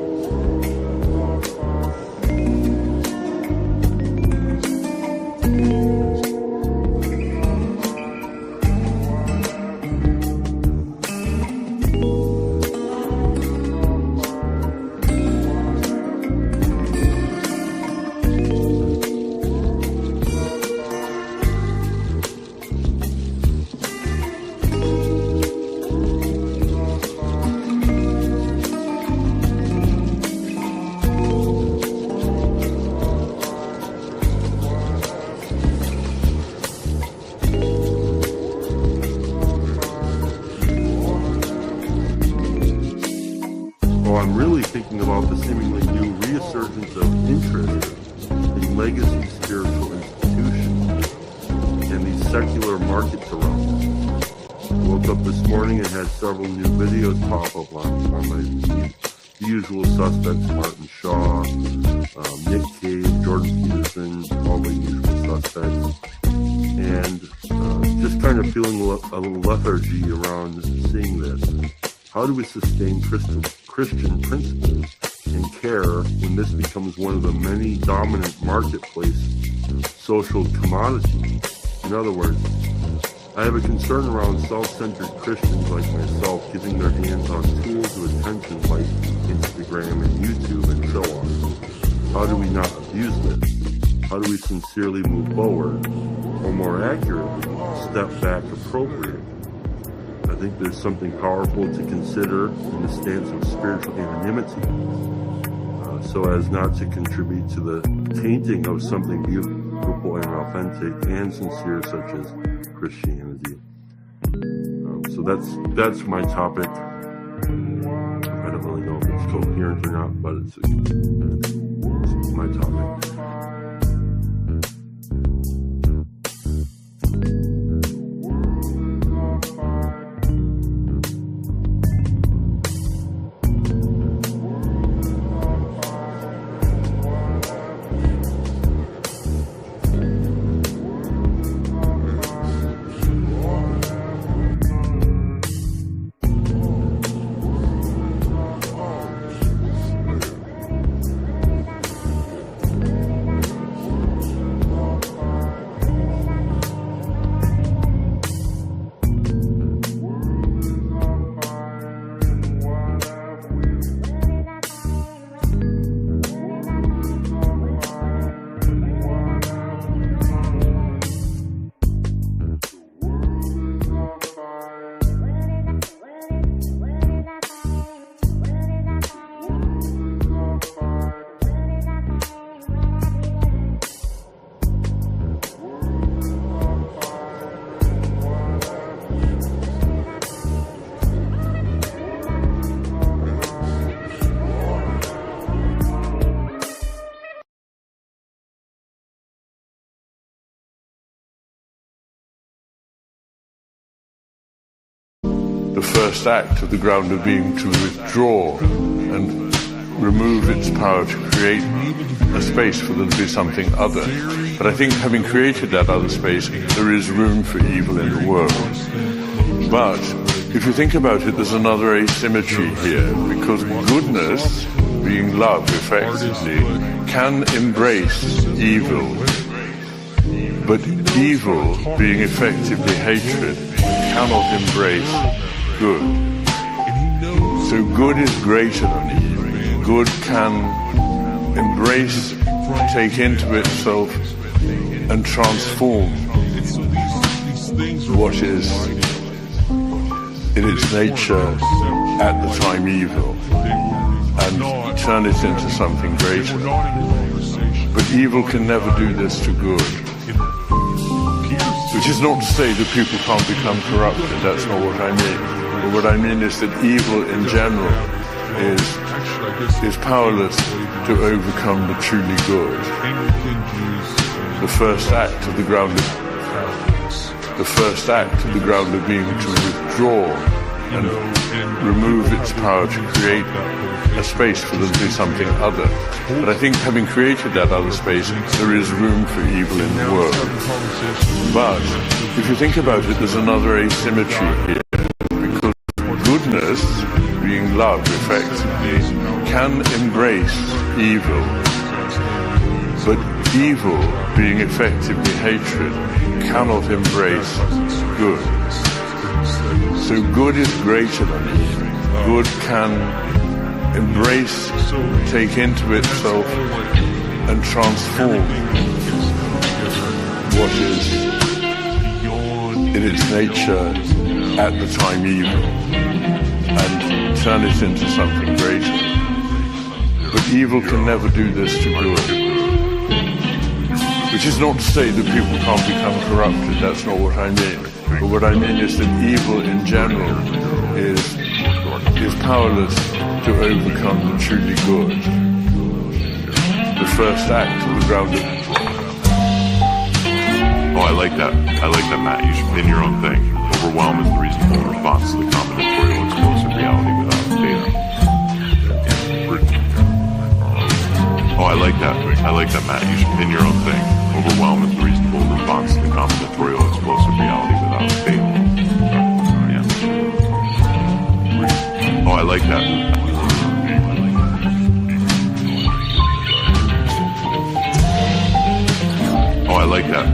I'm really thinking about the seemingly new resurgence of interest in legacy spiritual institutions and these secular markets around them. Woke up this morning and had several new videos pop up on my usual suspects, Martin Shaw, Nick Cave, Jordan Peterson, all the usual suspects. And just kind of feeling a lethargy around seeing this. How do we sustain Christian principles and care when this becomes one of the many dominant marketplace social commodities? In other words, I have a concern around self-centered Christians like myself getting their hands on tools of attention like Instagram and YouTube and so on. How do we not abuse this? How do we sincerely move forward, or more accurately, step back appropriately? I think there's something powerful to consider in the stance of spiritual anonymity, so as not to contribute to the tainting of something beautiful and authentic and sincere, such as Christianity. So that's my topic. I don't really know if it's coherent or not, but it's my topic. The first act of the grounder being to withdraw and remove its power to create a space for there to be something other. But I think having created that other space, there is room for evil in the world. But if you think about it, there's another asymmetry here, because goodness, being love effectively, can embrace evil. But evil, being effectively hatred, cannot embrace good. So good is greater than evil. Good can embrace, take into itself and transform what is in its nature at the time evil and turn it into something greater. But evil can never do this to good. Which is not to say that people can't become corrupted, that's not what I mean. But what I mean is that evil in general is powerless to overcome the truly good. The first act of the ground of being to withdraw and remove its power to create a space for there to be something other. But I think having created that other space, there is room for evil in the world. But if you think about it, there's another asymmetry here, because goodness, being love effectively, can embrace evil, but evil, being effectively hatred, cannot embrace good. So good is greater than evil. Good can embrace, take into itself, and transform what is in its nature at the time evil and turn it into something greater. But evil can never do this to good. Which is not to say that people can't become corrupted, that's not what I mean. But what I mean is that evil in general is powerless to overcome the truly good. The first act of the ground of... Oh, I like that, Matt. You should pin your own thing. Overwhelm is the reasonable response to the combinatorial explosive reality without data. Oh, I like that, Matt. You should pin your own thing. Overwhelm is the reasonable response to the combinatorial explosive reality without data. Oh, I like that. Oh, I like that,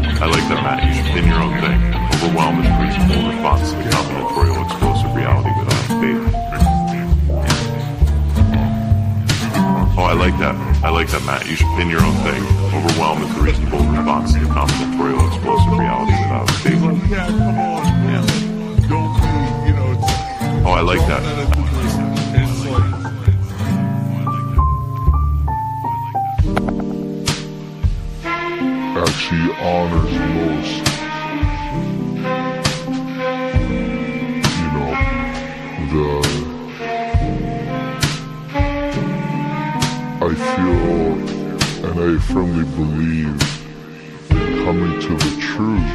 Matt. You should pin your own thing. Overwhelm is the reasonable response to the combinatorial explosive reality without data. Oh, I like that, Matt. You should pin your own thing. Overwhelm is the reasonable response to the combinatorial explosive reality without data. Oh, I like that. Actually honors most, I feel and I firmly believe coming to the truth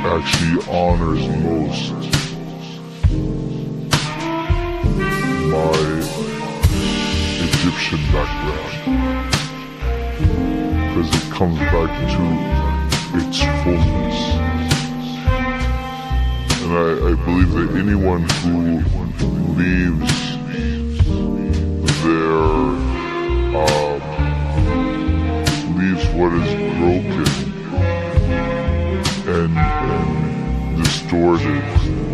actually honors most my Egyptian background. Because it comes back to its fullness. And I believe that anyone who leaves leaves what is broken and distorted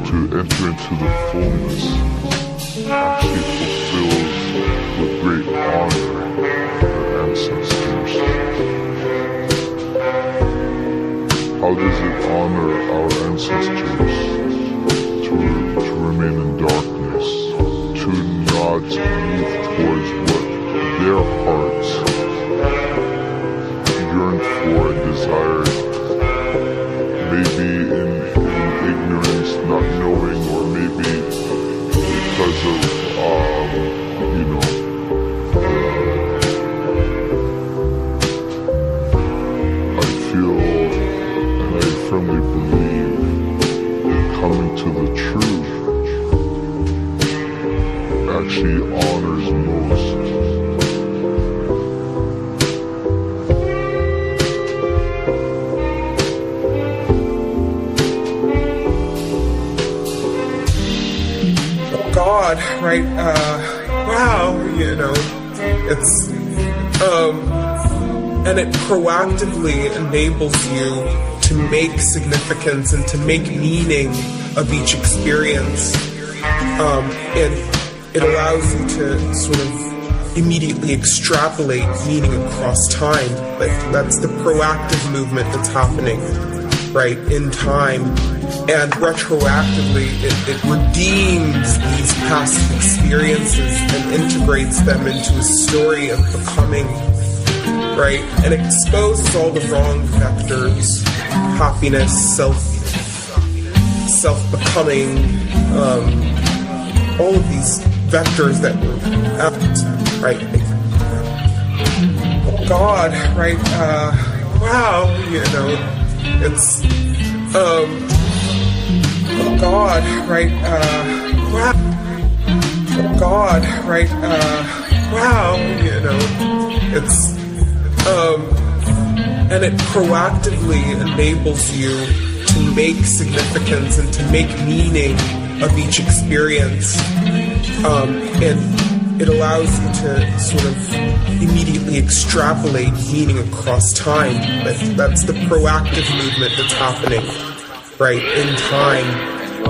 to enter into the fullness actually fulfills with great honor their ancestors. How does it honor our ancestors to remain in darkness, to not move towards what their hearts yearned for and desired, maybe in ignorance, not knowing, or maybe because of, I feel and I firmly believe that coming to the truth actually honors most. God, right? Wow, it's and it proactively enables you to make significance and to make meaning of each experience, and it allows you to sort of immediately extrapolate meaning across time. Like that's the proactive movement that's happening, right, in time. And retroactively, it redeems these past experiences and integrates them into a story of becoming, right? And exposes all the wrong vectors, happiness, self-becoming, all of these vectors that were out, right? Oh God, right? Wow, it's, oh God, right? Wow. Oh God, right? Wow, it's, and it proactively enables you to make significance and to make meaning of each experience, and it allows you to sort of immediately extrapolate meaning across time. That's the proactive movement that's happening, right, in time,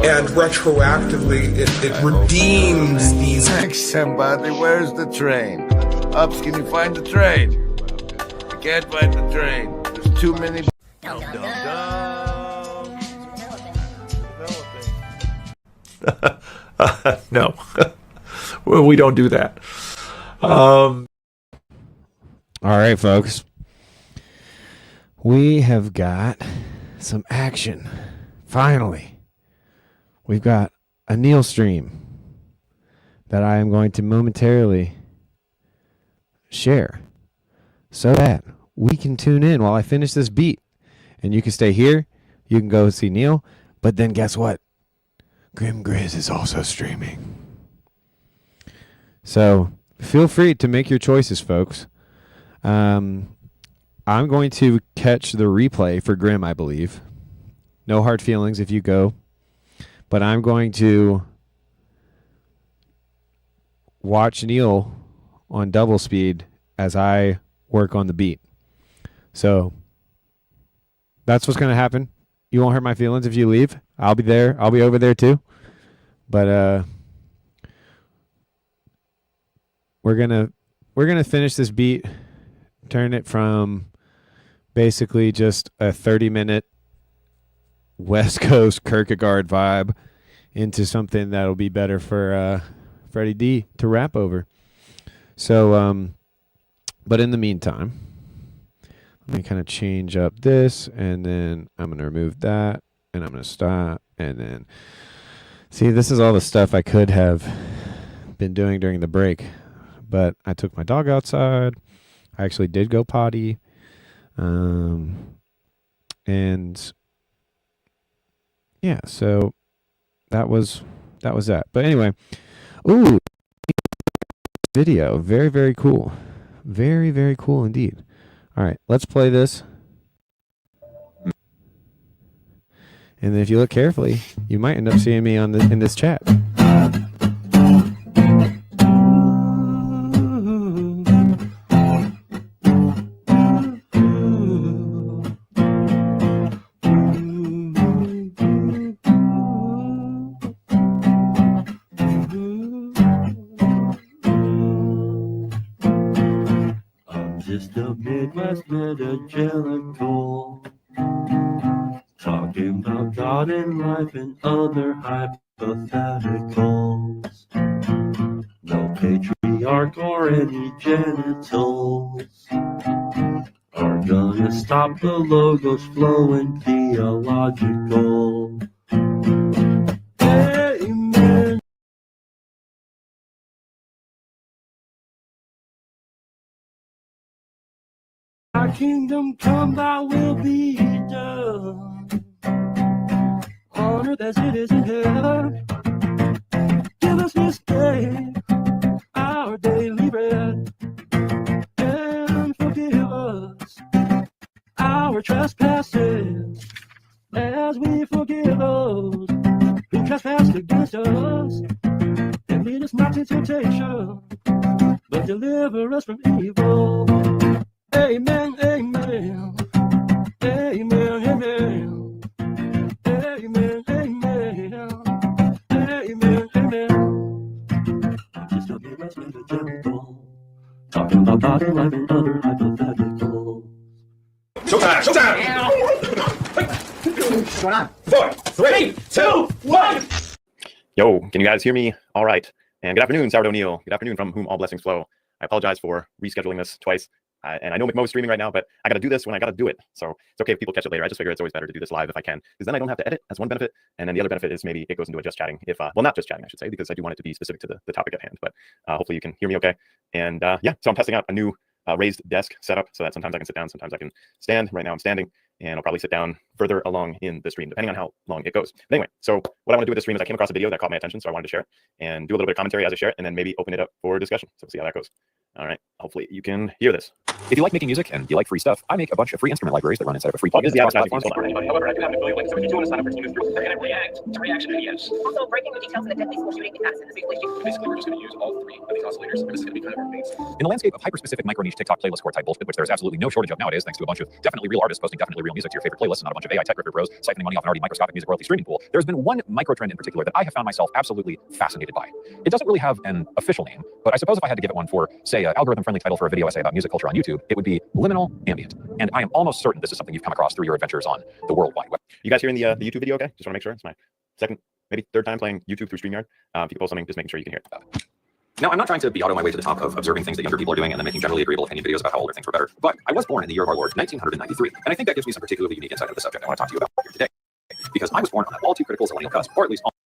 and retroactively it redeems these. Thanks, somebody. Where's the train? Ups, can you find the train? I can't find the train. There's too many. No. Well, we don't do that. All right, folks. We have got some action. Finally. We've got a Neil stream that I am going to momentarily share so that we can tune in while I finish this beat. And you can stay here. You can go see Neil. But then guess what? Grim Grizz is also streaming. So feel free to make your choices, folks. I'm going to catch the replay for Grim, I believe. No hard feelings if you go. But I'm going to watch Neil on double speed as I work on the beat. So that's what's going to happen. You won't hurt my feelings if you leave. I'll be there. I'll be over there too. But we're gonna finish this beat, turn it from basically just a 30-minute West Coast Kierkegaard vibe into something that'll be better for Freddie D to rap over. So but in the meantime, let me kind of change up this, and then I'm going to remove that, and I'm going to stop, and then see, this is all the stuff I could have been doing during the break, but I took my dog outside. I actually did go potty, and yeah, so that was that. But anyway, ooh, video, very, very cool, very, very cool indeed. All right, let's play this. And then if you look carefully, you might end up seeing me on in this chat. Just a Midwest evangelical, talking about God and life and other hypotheticals. No patriarch or any genitals are gonna stop the logos flowing theological. Amen. Thy kingdom come, thy will be done, on earth as it is in heaven. Give us this day our daily bread, and forgive us our trespasses, as we forgive those who trespass against us. And lead us not into temptation, but deliver us from evil. Amen, amen, amen, amen, amen, amen, amen, amen. Just a Midwest evangelical, Showtime! Showtime! What's going on? 4, 3, 2, 1. Yo, can you guys hear me? All right. And good afternoon, Sourdough Neil. Good afternoon from whom all blessings flow. I apologize for rescheduling this twice. And I know McMo's streaming right now, but I got to do this when I got to do it. So it's okay if people catch it later. I just figure it's always better to do this live if I can, because then I don't have to edit. That's one benefit. And then the other benefit is maybe it goes into a just chatting. If well, not just chatting, I should say, because I do want it to be specific to the topic at hand. But hopefully you can hear me okay. And yeah, so I'm testing out a new raised desk setup so that sometimes I can sit down, sometimes I can stand. Right now I'm standing, and I'll probably sit down further along in the stream, depending on how long it goes. But anyway, so what I want to do with this stream is I came across a video that caught my attention, so I wanted to share it and do a little bit of commentary as I share it, and then maybe open it up for discussion. So we'll see how that goes. All right, hopefully you can hear this. If you like making music and you like free stuff, I make a bunch of free instrument libraries that run inside of a free plugin. However, I do have an affiliate link, so if you do want to sign up for Team Group, they're going to react to reaction videos. Also, breaking the details of the deadly school shooting in Madison, the big Basically, we're just going to use all 3 of these oscillators, and this is going to be kind of our base. In the landscape of hyper-specific micro-niche TikTok playlist core type bullshit, which there's absolutely no shortage of nowadays, thanks to a bunch of definitely real artists posting definitely real music to your favorite playlists and not a bunch of AI tech ripper bros siphoning money off an already microscopic music royalty streaming pool, there's been one micro trend in particular that I have found myself absolutely fascinated by. It doesn't really have an official name, but I suppose if I had to give it one for, say, an algorithm-friendly title for a video essay about music culture on YouTube, it would be liminal ambient. And I am almost certain this is something you've come across through your adventures on the World Wide Web. You guys hearing the YouTube video okay? Just want to make sure. It's my second, maybe third time playing YouTube through StreamYard. If you can post something, just making sure you can hear it. Now, I'm not trying to be auto my way to the top of observing things that younger people are doing and then making generally agreeable opinion videos about how older things were better, but I was born in the year of our Lord, 1993, and I think that gives me some particularly unique insight into the subject I want to talk to you about here today. Because I was born on that all too critical zillennial cusp, or at least almost.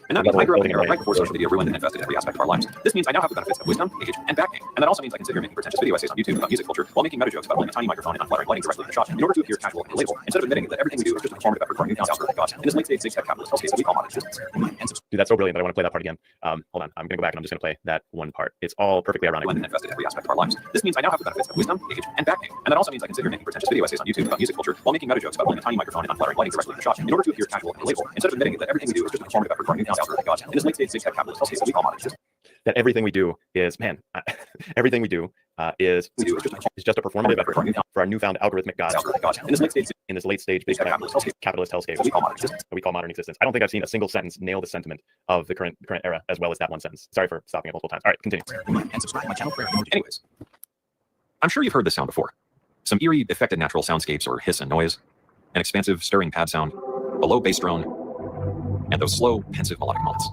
And that means I grew up in an era right before social media ruined and infested every aspect of our lives. This means I now have the benefits of wisdom, age, and backing. And that also means I consider making pretentious video essays on YouTube about music culture while making meta jokes about holding a tiny microphone and unflattering lighting directly in the shot in order to appear casual and relatable, instead of admitting that everything we do is just a performative effort for our newfound algorithm gods in this late-stage zigzag capitalist hellscape that we call modern existence. Dude, that's so brilliant that I want to play that part again. Hold on, I'm going to go back and I'm just going to play that one part. It's all perfectly ironic. And infested every aspect of our lives. This means I now have the benefits of wisdom, age, and backing. And that also means I consider making pretentious video essays on YouTube about music culture while making meta jokes about holding a tiny microphone and unflattering lighting directly in the shot in order to appear casual and relatable, instead of admitting that everything we do is just a performative effort for our newfound algorithm gods in this late-stage zigzag capitalist hellscape that we call modern existence. That everything we do is, man, everything we do is just a performative effort for our newfound algorithmic gods in this late stage big capitalist hellscape that we call modern existence. I don't think I've seen a single sentence nail the sentiment of the current era as well as that one sentence. Sorry for stopping it multiple times. All right, continue. And subscribe to my channel for anyways. I'm sure you've heard this sound before. Some eerie, affected natural soundscapes or hiss and noise, an expansive, stirring pad sound, a low bass drone, and those slow, pensive melodic moments.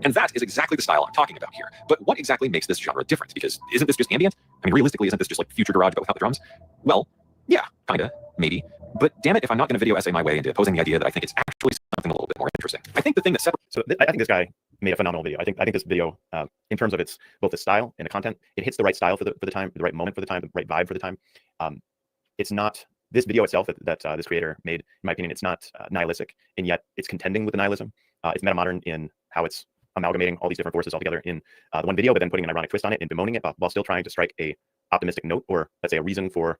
And that is exactly the style I'm talking about here. But what exactly makes this genre different? Because isn't this just ambient? I mean, realistically, isn't this just like future garage but without the drums? Well, yeah, kinda, maybe. But damn it if I'm not going to video essay my way into opposing the idea that I think it's actually something a little bit more interesting. I think the thing that separates... So I think this guy made a phenomenal video. I think this video, in terms of its both the style and the content, it hits the right style for the time, the right moment for the time, the right vibe for the time. It's not... This video itself that this creator made, in my opinion, it's not nihilistic, and yet it's contending with the nihilism. It's metamodern in how it's amalgamating all these different forces all together in the one video, but then putting an ironic twist on it and bemoaning it while still trying to strike a optimistic note, or let's say a reason for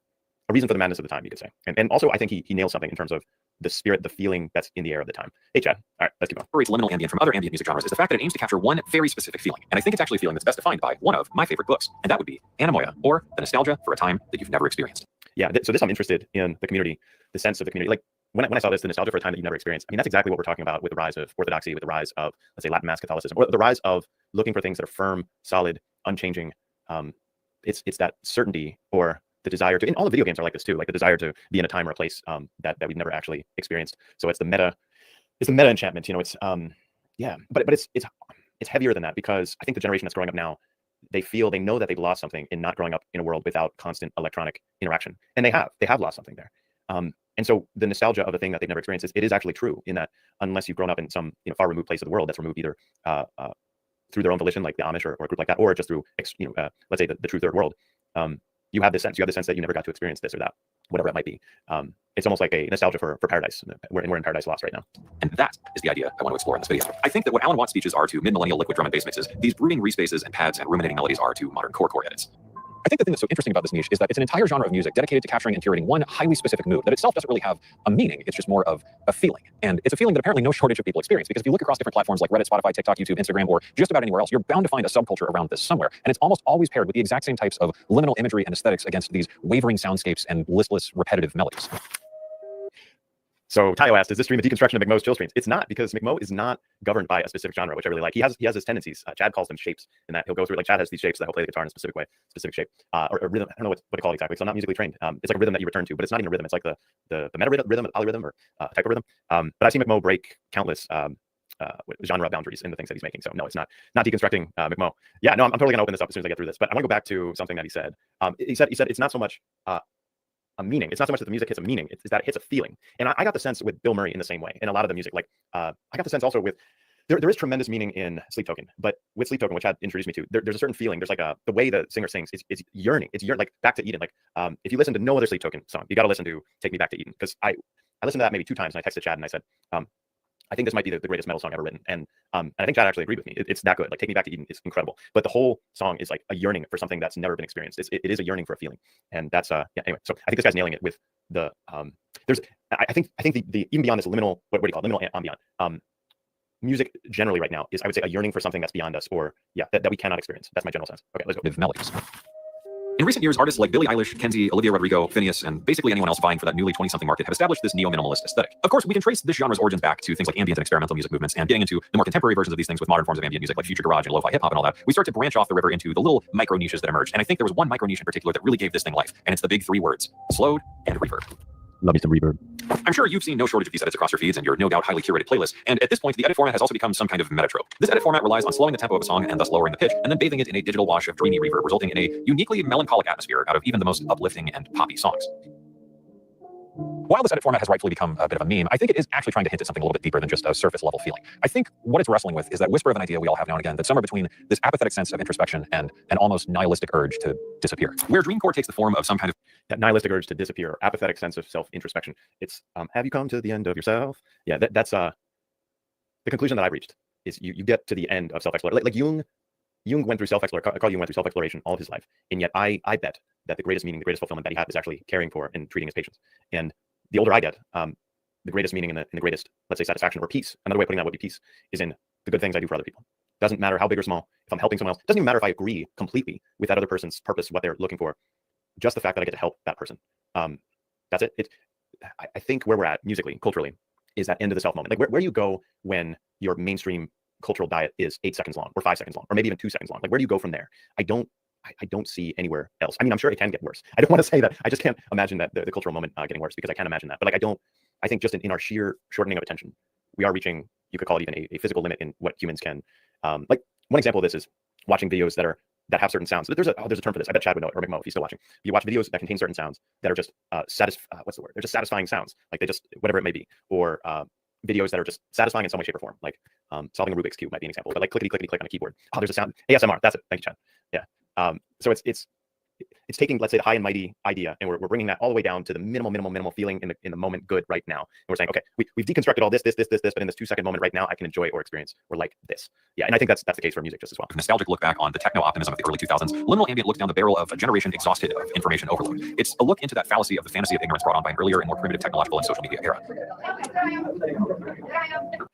the madness of the time, you could say. And also, I think he nails something in terms of the spirit, the feeling that's in the air of the time. Hey, Chad. All right, let's keep going. Liminal ambient from other ambient music genres is the fact that it aims to capture one very specific feeling. And I think it's actually a feeling that's best defined by one of my favorite books, and that would be Anemoia, or the nostalgia for a time that you've never experienced. Yeah, so this I'm interested in the community, the sense of the community. Like when I saw this, the nostalgia for a time that you've never experienced, I mean, that's exactly what we're talking about with the rise of orthodoxy, with the rise of, let's say, Latin mass Catholicism, or the rise of looking for things that are firm, solid, unchanging. It's that certainty, or the desire to, and all the video games are like this too, like the desire to be in a time or a place that we've never actually experienced. So it's the meta enchantment, you know. It's yeah, but it's heavier than that, because I think the generation that's growing up now, they know that they've lost something in not growing up in a world without constant electronic interaction, and they have lost something there. And so the nostalgia of a thing that they've never experienced, it is actually true, in that unless you've grown up in some far removed place of the world that's removed either through their own volition, like the Amish or a group like that, or just through let's say the true third world, you have the sense that you never got to experience this or that, whatever it might be. It's almost like a nostalgia for paradise. We're in Paradise Lost right now. And that is the idea I want to explore in this video. I think that what Alan Watts speeches are to mid-millennial liquid drum and bass mixes, these brooding respaces and pads and ruminating melodies are to modern core edits. I think the thing that's so interesting about this niche is that it's an entire genre of music dedicated to capturing and curating one highly specific mood that itself doesn't really have a meaning. It's just more of a feeling. And it's a feeling that apparently no shortage of people experience, because if you look across different platforms like Reddit, Spotify, TikTok, YouTube, Instagram, or just about anywhere else, you're bound to find a subculture around this somewhere. And it's almost always paired with the exact same types of liminal imagery and aesthetics against these wavering soundscapes and listless, repetitive melodies. So Tayo asked, is this stream a deconstruction of McMo's chill streams? It's not, because McMo is not governed by a specific genre, which I really like. He has his tendencies. Chad calls them shapes, and that he'll go through, like Chad has these shapes that he'll play the guitar in a specific way, specific shape, or a rhythm. I don't know what to call it exactly. So I'm not musically trained. It's like a rhythm that you return to, but it's not even a rhythm. It's like the meta rhythm, the polyrhythm, or type of rhythm. But I've seen McMo break countless genre boundaries in the things that he's making. So no, it's not deconstructing McMo. Yeah, no, I'm totally gonna open this up as soon as I get through this. But I want to go back to something that he said. He said it's not so much a meaning. It's not so much that the music hits a meaning, it's that it hits a feeling. And I got the sense with Bill Murray in the same way, in a lot of the music. Like I got the sense also with there is tremendous meaning in Sleep Token, but with Sleep Token, which Chad introduced me to, there's a certain feeling. There's like the way the singer sings is yearning. It's like Back to Eden. Like if you listen to no other Sleep Token song, you got to listen to Take Me Back to Eden, because I listened to that maybe 2 times, and I texted Chad and I said, I think this might be the greatest metal song ever written. And I think Chad actually agreed with me. It's that good. Like Take Me Back to Eden is incredible. But the whole song is like a yearning for something that's never been experienced. It is a yearning for a feeling. And that's yeah, anyway. So I think this guy's nailing it with the there's I think the even beyond this liminal, what do you call it? Liminal ambient. Music generally right now is, I would say, a yearning for something that's beyond us, or yeah, that we cannot experience. That's my general sense. Okay, let's go. With melodies. In recent years, artists like Billie Eilish, Kenzie, Olivia Rodrigo, Phineas, and basically anyone else vying for that newly 20-something market have established this neo-minimalist aesthetic. Of course, we can trace this genre's origins back to things like ambient and experimental music movements, and getting into the more contemporary versions of these things with modern forms of ambient music like future garage and lo-fi hip-hop and all that. We start to branch off the river into the little micro niches that emerged. And I think there was one micro niche in particular that really gave this thing life, and it's the big 3 words: slowed and reverb. Love me some reverb. I'm sure you've seen no shortage of these edits across your feeds and your no doubt highly curated playlists. And at this point, the edit format has also become some kind of meta trope. This edit format relies on slowing the tempo of a song and thus lowering the pitch, and then bathing it in a digital wash of dreamy reverb, resulting in a uniquely melancholic atmosphere out of even the most uplifting and poppy songs. While this edit format has rightfully become a bit of a meme, I think it is actually trying to hint at something a little bit deeper than just a surface level feeling. I think what it's wrestling with is that whisper of an idea we all have now and again, that's somewhere between this apathetic sense of introspection and an almost nihilistic urge to disappear. Where dreamcore takes the form of some kind of that nihilistic urge to disappear, or apathetic sense of self-introspection. It's have you come to the end of yourself? Yeah, that's the conclusion that I've reached. Is you get to the end of self-exploration. Like Jung went through self-exploration. Carl Jung went through self-exploration all of his life, and yet I bet that the greatest meaning, the greatest fulfillment that he had is actually caring for and treating his patients. And the older I get, the greatest meaning and the greatest, let's say, satisfaction or peace, another way of putting that would be peace, is in the good things I do for other people. Doesn't matter how big or small. If I'm helping someone else, doesn't even matter if I agree completely with that other person's purpose, what they're looking for. Just the fact that I get to help that person. That's it. I think where we're at musically, culturally, is that end of the self moment. Like where do you go when your mainstream cultural diet is 8 seconds long or 5 seconds long or maybe even 2 seconds long? Like where do you go from there? I don't see anywhere else. I mean, I'm sure it can get worse. I don't want to say that. I just can't imagine that the cultural moment getting worse, because I can't imagine that. But like I think just in our sheer shortening of attention, we are reaching, you could call it even a physical limit in what humans can. Like one example of this is watching videos that have certain sounds. There's a term for this. I bet Chad would know it, or McMo if he's still watching. You watch videos that contain certain sounds that are just what's the word? They're just satisfying sounds. Like they just, whatever it may be, or videos that are just satisfying in some way, shape, or form. Like solving a Rubik's cube might be an example. But like clickety click on a keyboard. Oh, there's a sound. ASMR. That's it. Thank you, Chad. Yeah. So it's taking, let's say, the high and mighty idea, and we're bringing that all the way down to the minimal feeling in the moment good right now. And we're saying, okay, we've deconstructed all this, but in this 2-second moment right now, I can enjoy or experience or like this. Yeah, and I think that's the case for music just as well. Nostalgic look back on the techno optimism of the early 2000s, liminal ambient looks down the barrel of a generation exhausted of information overload. It's a look into that fallacy of the fantasy of ignorance brought on by an earlier and more primitive technological and social media era.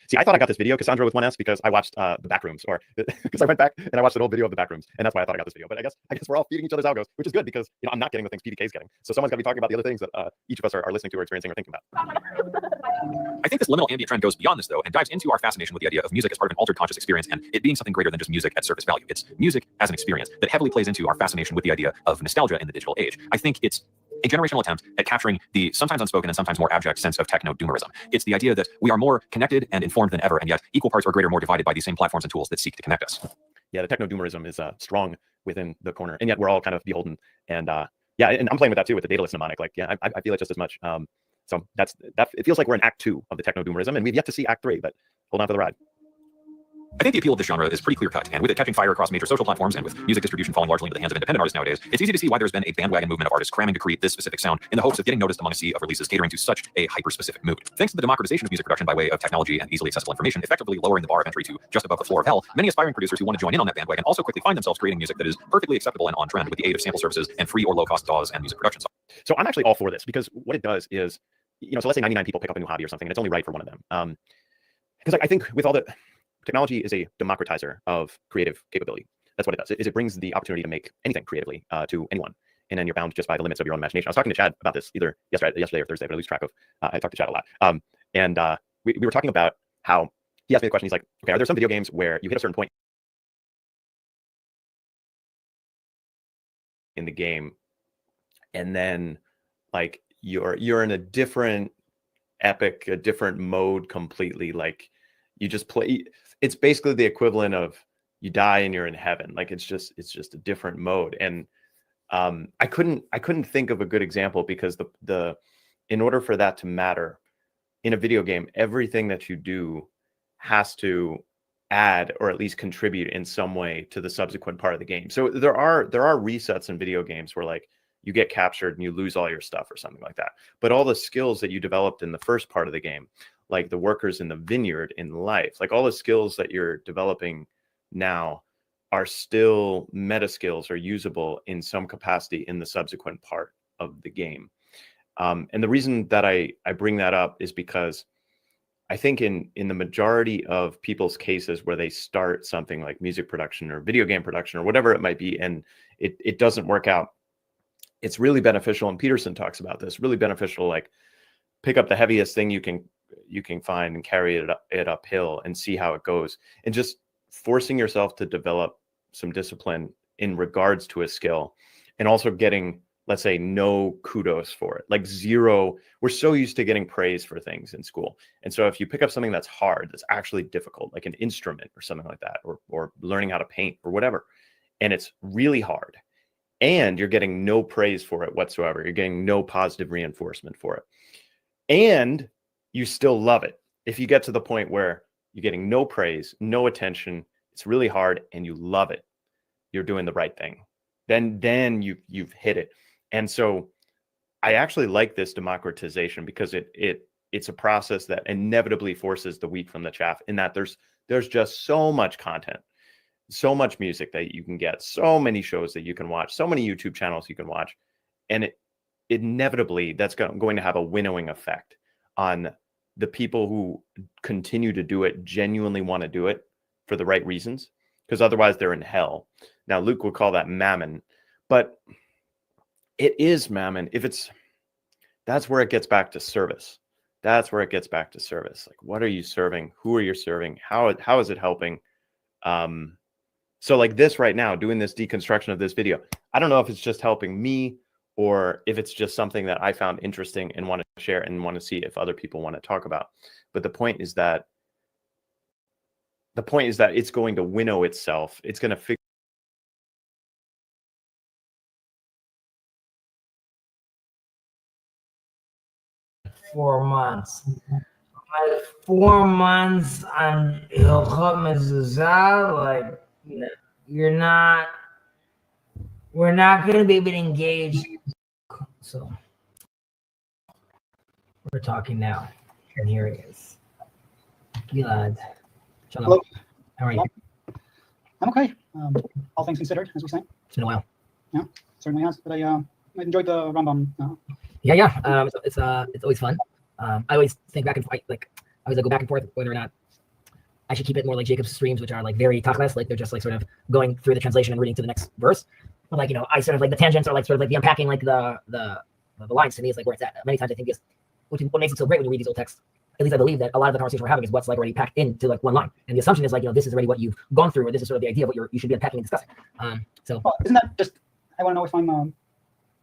See, I thought I got this video, Cassandra with 1S, because I watched the Backrooms, or because I went back and I watched an old video of the Backrooms, and that's why I thought I got this video. But I guess we're all feeding each other's algos, which is good, because I'm not getting the things PDK's getting. So someone's got to be talking about the other things that each of us are listening to or experiencing or thinking about. I think this liminal ambient trend goes beyond this, though, and dives into our fascination with the idea of music as part of an altered conscious experience, and it being something greater than just music at surface value. It's music as an experience that heavily plays into our fascination with the idea of nostalgia in the digital age. I think it's a generational attempt at capturing the sometimes unspoken and sometimes more abject sense of techno-doomerism. It's the idea that we are more connected and informed than ever, and yet equal parts or greater more divided by these same platforms and tools that seek to connect us. Yeah, the techno-doomerism is strong within the corner, and yet we're all kind of beholden. And yeah, and I'm playing with that too, with the dataless mnemonic. Like, yeah, I feel it just as much. So that it feels like we're in Act 2 of the techno-doomerism, and we've yet to see Act 3, but hold on for the ride. I think the appeal of this genre is pretty clear-cut, and with it catching fire across major social platforms and with music distribution falling largely into the hands of independent artists nowadays, it's easy to see why there's been a bandwagon movement of artists cramming to create this specific sound in the hopes of getting noticed among a sea of releases catering to such a hyper-specific mood. Thanks to the democratization of music production by way of technology and easily accessible information, effectively lowering the bar of entry to just above the floor of hell, many aspiring producers who want to join in on that bandwagon also quickly find themselves creating music that is perfectly acceptable and on trend with the aid of sample services and free or low-cost DAWs and music production software. So I'm actually all for this, because what it does is, so let's say 99 people pick up a new hobby or something, and it's only right for one of them. Because I think with all the technology is a democratizer of creative capability. That's what it does. It brings the opportunity to make anything creatively to anyone. and then you're bound just by the limits of your own imagination. I was talking to Chad about this either yesterday or Thursday, but I lose track of. I talked to Chad a lot, and we were talking about how he asked me the question. He's like, okay, are there some video games where you hit a certain point in the game, and then like you're in a different epic, a different mode completely, like you just play, it's basically the equivalent of you die and you're in heaven. Like it's just a different mode. And I couldn't think of a good example, because the in order for that to matter in a video game, everything that you do has to add or at least contribute in some way to the subsequent part of the game. So there are resets in video games where like you get captured and you lose all your stuff or something like that. But all the skills that you developed in the first part of the game, like the workers in the vineyard in life, like all the skills that you're developing now are still meta skills or usable in some capacity in the subsequent part of the game. And the reason that I bring that up is because I think in the majority of people's cases where they start something like music production or video game production or whatever it might be, and it doesn't work out, it's really beneficial. And Peterson talks about this, really beneficial, like pick up the heaviest thing you can find and carry it uphill and see how it goes. And just forcing yourself to develop some discipline in regards to a skill, and also getting, let's say, no kudos for it, like zero. We're so used to getting praise for things in school. And so if you pick up something that's hard, that's actually difficult, like an instrument or something like that, or learning how to paint or whatever, and it's really hard, and you're getting no praise for it whatsoever, you're getting no positive reinforcement for it, and you still love it. If you get to the point where you're getting no praise, no attention, it's really hard, and you love it, you're doing the right thing. Then you've hit it. And so I actually like this democratization, because it's a process that inevitably forces the wheat from the chaff, in that there's just so much content, so much music that you can get, so many shows that you can watch, so many YouTube channels you can watch. And inevitably that's going to have a winnowing effect on the people who continue to do it, genuinely want to do it for the right reasons, because otherwise they're in hell. Now, Luke would call that mammon, but it is mammon that's where it gets back to service. That's where it gets back to service. Like, what are you serving? Who are you serving? How is it helping? So like this right now, doing this deconstruction of this video, I don't know if it's just helping me, or if it's just something that I found interesting and want to share and want to see if other people want to talk about. But the point is that it's going to winnow itself. It's going to figure 4 months. Like 4 months on hookup mezuzah, like we're not gonna be able to engage. So we're talking now, and here it is. Gilad, hello. How are you? I'm okay. All things considered, as we say. It's been a while. Yeah, certainly has. But I enjoyed the Rambam. Yeah. It's always fun. I always think back and forth, like I always go back and forth whether or not I should keep it more like Jacob's streams, which are like very tachlis, like they're just like sort of going through the translation and reading to the next verse. But like, I sort of like the tangents are like sort of like the unpacking, like the lines to me is like where it's at. Many times I think is what makes it so great when you read these old texts. At least I believe that a lot of the conversation we're having is what's like already packed into like one line, and the assumption is like this is already what you've gone through, or this is sort of the idea of what you should be unpacking and discussing. Well, isn't that just? I want to know if I'm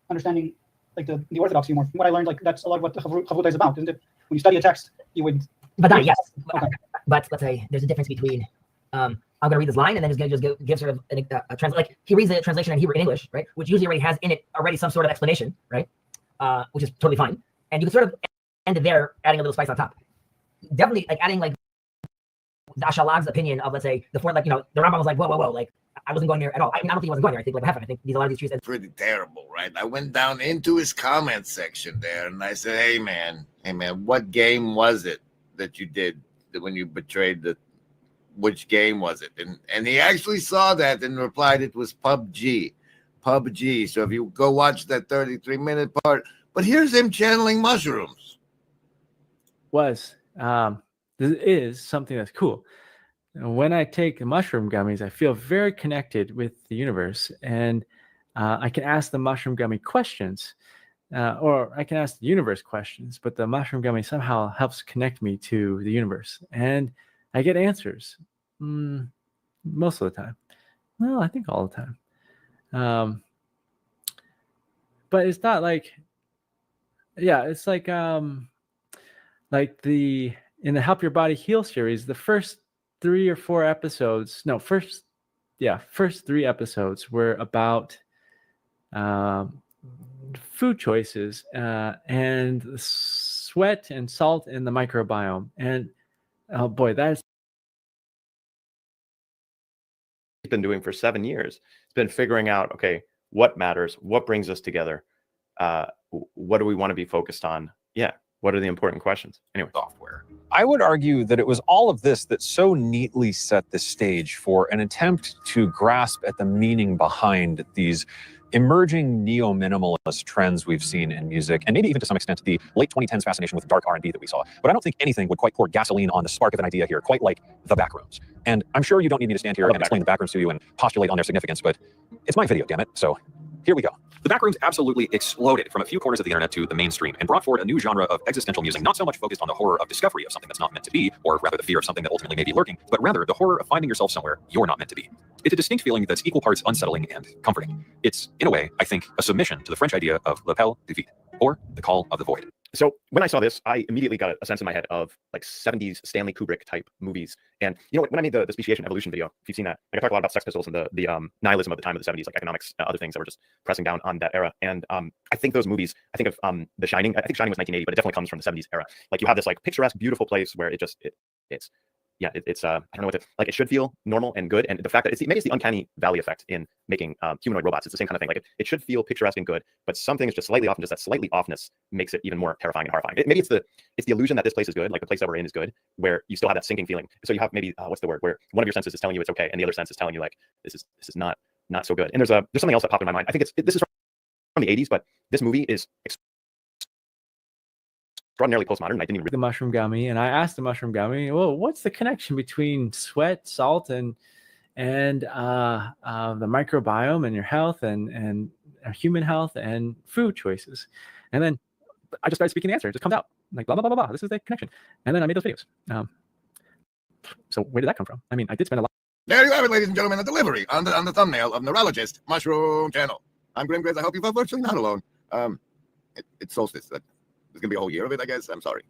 understanding like the orthodoxy more. From what I learned, like that's a lot of what the Chavruta is about, isn't it? When you study a text, you would. But yes. Okay. But let's say there's a difference between I'm going to read this line and then he's going to just give sort of a translation. Like he reads the translation in Hebrew in English, right? Which usually already has in it some sort of explanation, right? Which is totally fine. And you can sort of end it there, adding a little spice on top. Definitely like adding like the Ashalag's opinion of, let's say, the Rambam was like, whoa, like I wasn't going there at all. I mean, I don't think he wasn't going there. I think like what happened. I think a lot of these trees. Pretty terrible, right? I went down into his comment section there and I said, hey man, what game was it that you did when you betrayed which game was it? And he actually saw that and replied it was PUBG. So if you go watch that 33-minute part, but here's him channeling mushrooms. This is something that's cool. When I take the mushroom gummies, I feel very connected with the universe. And I can ask the mushroom gummy questions, or I can ask the universe questions, but the mushroom gummy somehow helps connect me to the universe, and I get answers most of the time. Well, I think all the time. But it's not like, yeah, it's like the in the Help Your Body Heal series, the first 3 or 4 episodes, no, first 3 episodes were about food choices and sweat and salt in the microbiome. And oh boy, that's been doing for 7 years. It's been figuring out, okay, what matters, what brings us together, what do we want to be focused on? Yeah, what are the important questions? Anyway, software. I would argue that it was all of this that so neatly set the stage for an attempt to grasp at the meaning behind these emerging neo-minimalist trends we've seen in music, and maybe even to some extent the late 2010s fascination with dark R&B that we saw. But I don't think anything would quite pour gasoline on the spark of an idea here, quite like the backrooms. And I'm sure you don't need me to stand here and explain the backrooms to you and postulate on their significance, but it's my video, damn it. So here we go. The backrooms absolutely exploded from a few corners of the internet to the mainstream and brought forward a new genre of existential musing, not so much focused on the horror of discovery of something that's not meant to be, or rather the fear of something that ultimately may be lurking, but rather the horror of finding yourself somewhere you're not meant to be. It's a distinct feeling that's equal parts unsettling and comforting. It's, in a way, I think, a submission to the French idea of l'appel du vide, or the call of the void. So when I saw this, I immediately got a sense in my head of like 70s Stanley Kubrick type movies. And you know what, when I made the speciation evolution video, if you've seen that, like I talked a lot about Sex Pistols and the nihilism of the time of the 70s, like economics, other things that were just pressing down on that era. And I think those movies, I think of The Shining. I think Shining was 1980, but it definitely comes from the 70s era. Like you have this like picturesque, beautiful place where it's I don't know what to, like, it should feel normal and good. And the fact that maybe it's the uncanny valley effect in making humanoid robots. It's the same kind of thing. Like it should feel picturesque and good, but some things just slightly off, and just that slightly offness makes it even more terrifying and horrifying. Maybe it's the illusion that this place is good, like the place that we're in is good, where you still have that sinking feeling. So you have maybe what's the word, where one of your senses is telling you it's okay, and the other sense is telling you like this is not so good. And there's something else that popped in my mind. I think this is from the 80s, but this movie is extraordinarily postmodern. I didn't even read the mushroom gummy, and I asked the mushroom gummy, well, what's the connection between sweat, salt, and the microbiome and your health and human health and food choices? And then I just started speaking the answer. It just comes out like blah blah blah blah blah. This is the connection. And then I made those videos. So where did that come from? I mean, I did spend a lot. There you have it, ladies and gentlemen, a delivery on the thumbnail of Neurologist Mushroom Channel. I'm Grim Grizz. I hope you felt virtually not alone. It's solstice. There's gonna be a whole year of it, I guess. I'm sorry.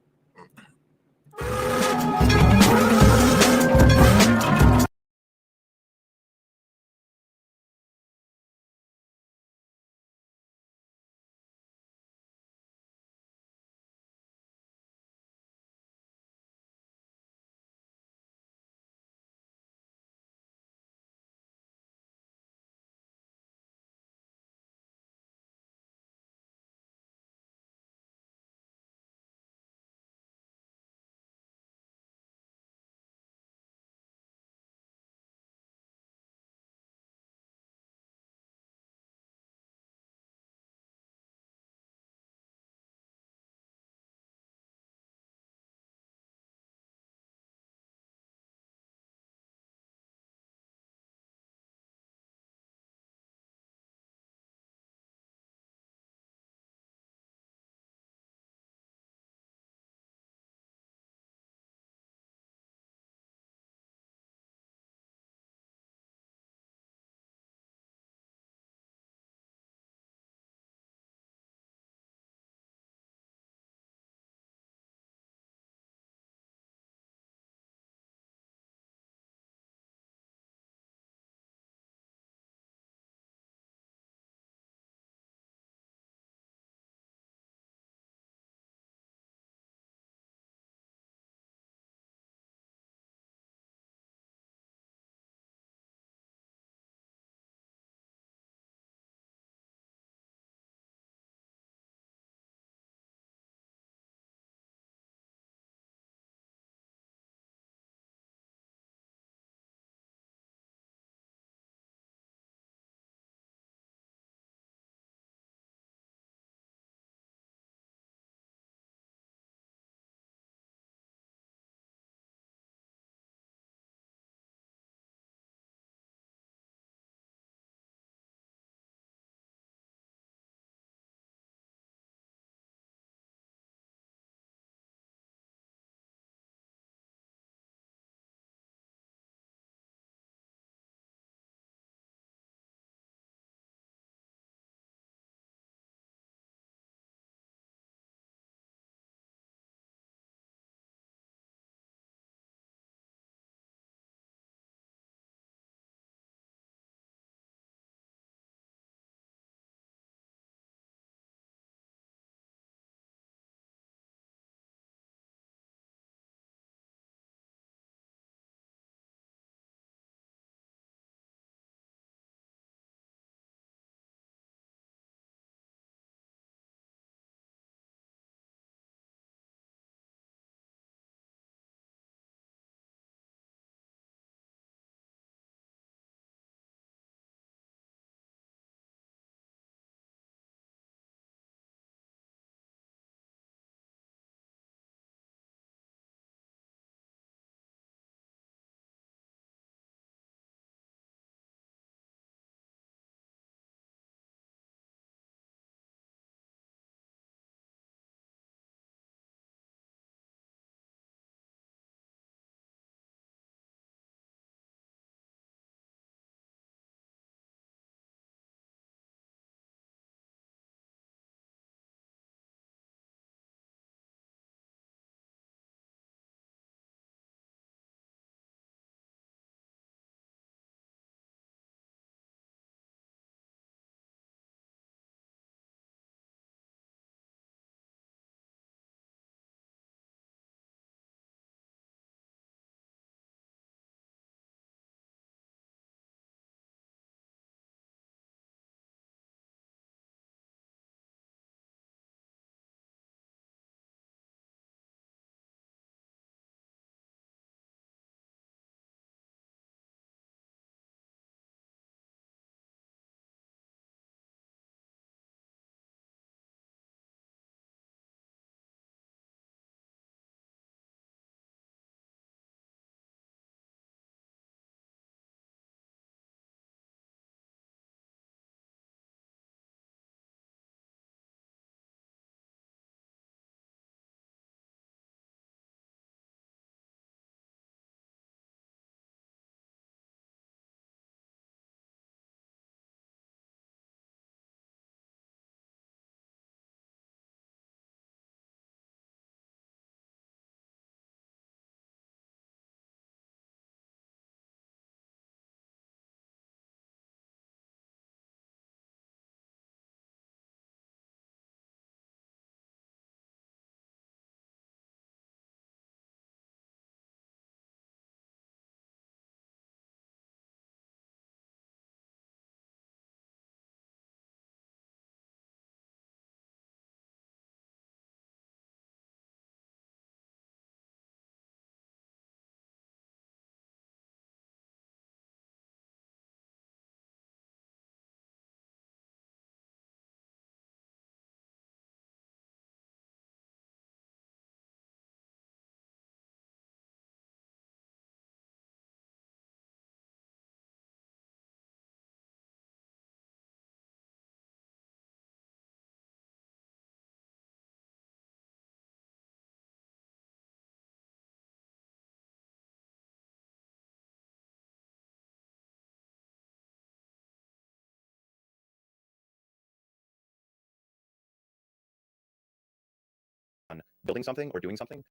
building something or doing something